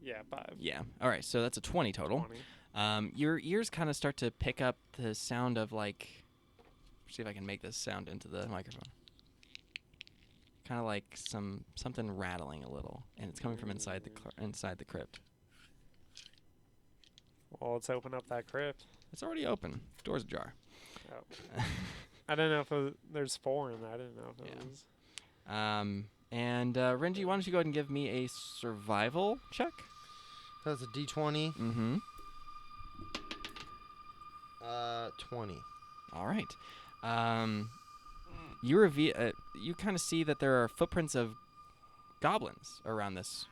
Yeah, 5. Yeah. All right. So that's a 20 total. 20. Your ears kind of start to pick up the sound of like. See if I can make this sound into the microphone. Kind of like something rattling a little, and it's coming from inside the crypt. Well, let's open up that crypt. It's already open. Door's ajar. Oh. I don't know if there's 4 in that. I didn't know if it Yeah. was. And Renji, why don't you go ahead and give me a survival check? That's a D20. Mm-hmm. 20. All right. You kind of see that there are footprints of goblins around this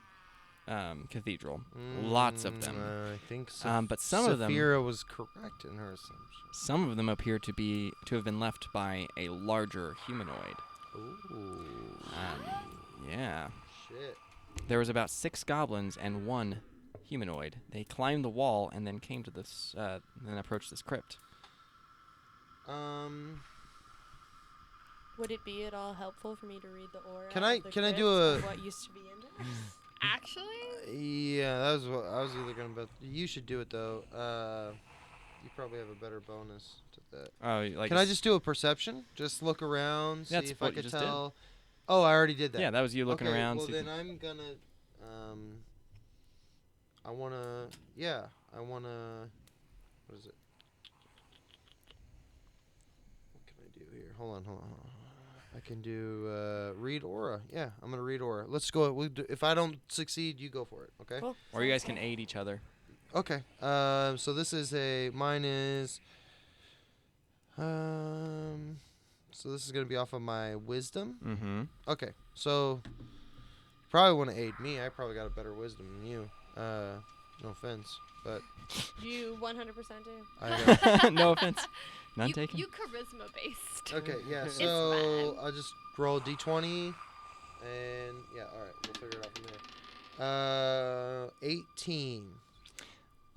cathedral. Lots of them. I think But some of them, Saphira was correct in her assumption. some of them appear to have been left by a larger humanoid. Ooh. Yeah. Shit. There was about 6 goblins and 1 humanoid. They climbed the wall and then came to this, then approached this crypt. Would it be at all helpful for me to read the aura? Can of I- the can I crypt do a- of what used to be in there? Actually? Yeah, that was what I was either gonna. But you should do it though. You probably have a better bonus to that. Oh, like Can I just do a perception? Just look around, see That's if I what you could just did. tell. Oh, I already did that. Yeah, that was you looking Okay, around. Well, see if then I'm gonna. I wanna. Yeah, I wanna. What is it? What can I do here? Hold on. I can do read aura. Yeah, I'm gonna read aura. Let's go. If I don't succeed, you go for it. Okay. Cool. or you guys Sounds can aid each other. Okay. So this is mine is. So this is gonna be off of my wisdom. Mm-hmm. Okay. So, you probably want to aid me. I probably got a better wisdom than you. No offense, but good. You 100% do. I got. No offense. None taken. You charisma based. Okay. Yeah. It's So fine. I'll just roll d20, and yeah. All right. We'll figure it out from there. 18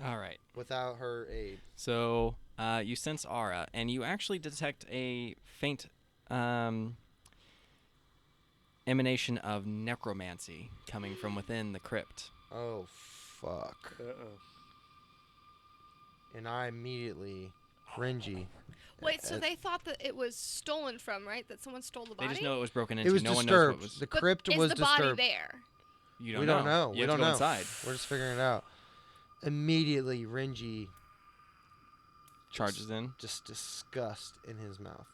All right. without her aid. So you sense aura, and you actually detect a faint emanation of necromancy coming from within the crypt. Oh fuck! Uh-oh. And I immediately, Renji. Wait, so they thought that it was stolen from, right? That someone stole the They body? just know it was broken into. It was no disturbed. one knows what was. The But crypt is was the disturbed. body there? You don't we know. don't know. You we have don't to go know. inside. We're just figuring it out. Immediately, Renji Charges in. just disgust in his mouth.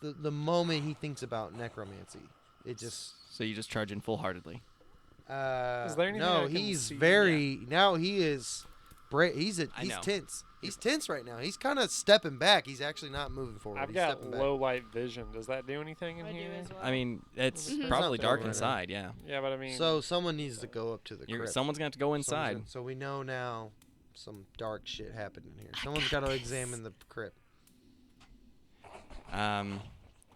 The moment he thinks about necromancy, it just. So you just charge in full-heartedly. Is there anything no, I can he's see? very now. He is. He's I know. tense. He's tense right now. He's kind of stepping back. He's actually not moving forward. I've He's got stepping back. low light vision. Does that do anything in I do here? as well. I mean, it's Mhm. probably It's not dark there right now. inside. Yeah. Yeah, but I mean, So someone needs to go up to the crypt. Someone's gonna have to go inside. So we know now some dark shit happened in here. Someone's got to examine the crypt.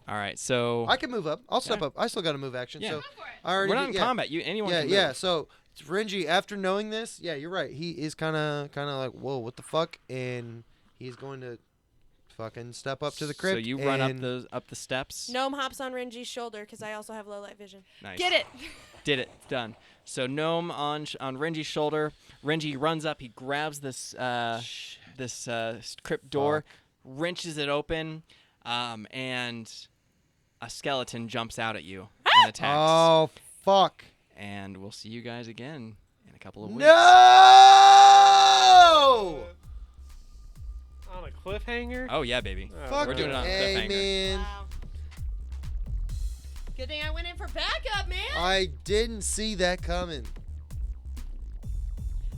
All right. So I can move up. I'll step Yeah. up. I still got a move action. Yeah. So Go for it. I already we're not did- in yeah. combat. Anyone Yeah, can yeah. move. So Renji, after knowing this, yeah, you're right. He is kind of like, whoa, what the fuck? And he's going to fucking step up to the crypt. So you run and up the steps. Gnome hops on Renji's shoulder because I also have low light vision. Nice. Get it. Did it. Done. So Gnome on Renji's shoulder. Renji runs up. He grabs this crypt door, wrenches it open, and a skeleton jumps out at you and attacks. Oh fuck! And we'll see you guys again in a couple of weeks. No! on a cliffhanger. Oh yeah, baby. Oh, Fuck We're doing it on a hey, cliffhanger. man. Wow. Good thing I went in for backup, man. I didn't see that coming.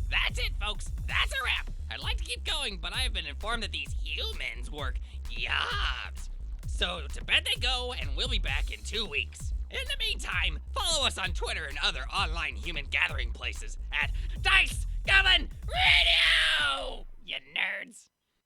That's it, folks. That's a wrap. I'd like to keep going, but I have been informed that these humans work jobs. So to bed they go, and we'll be back in 2 weeks. In the meantime, follow us on Twitter and other online human gathering places at DICE GOBLIN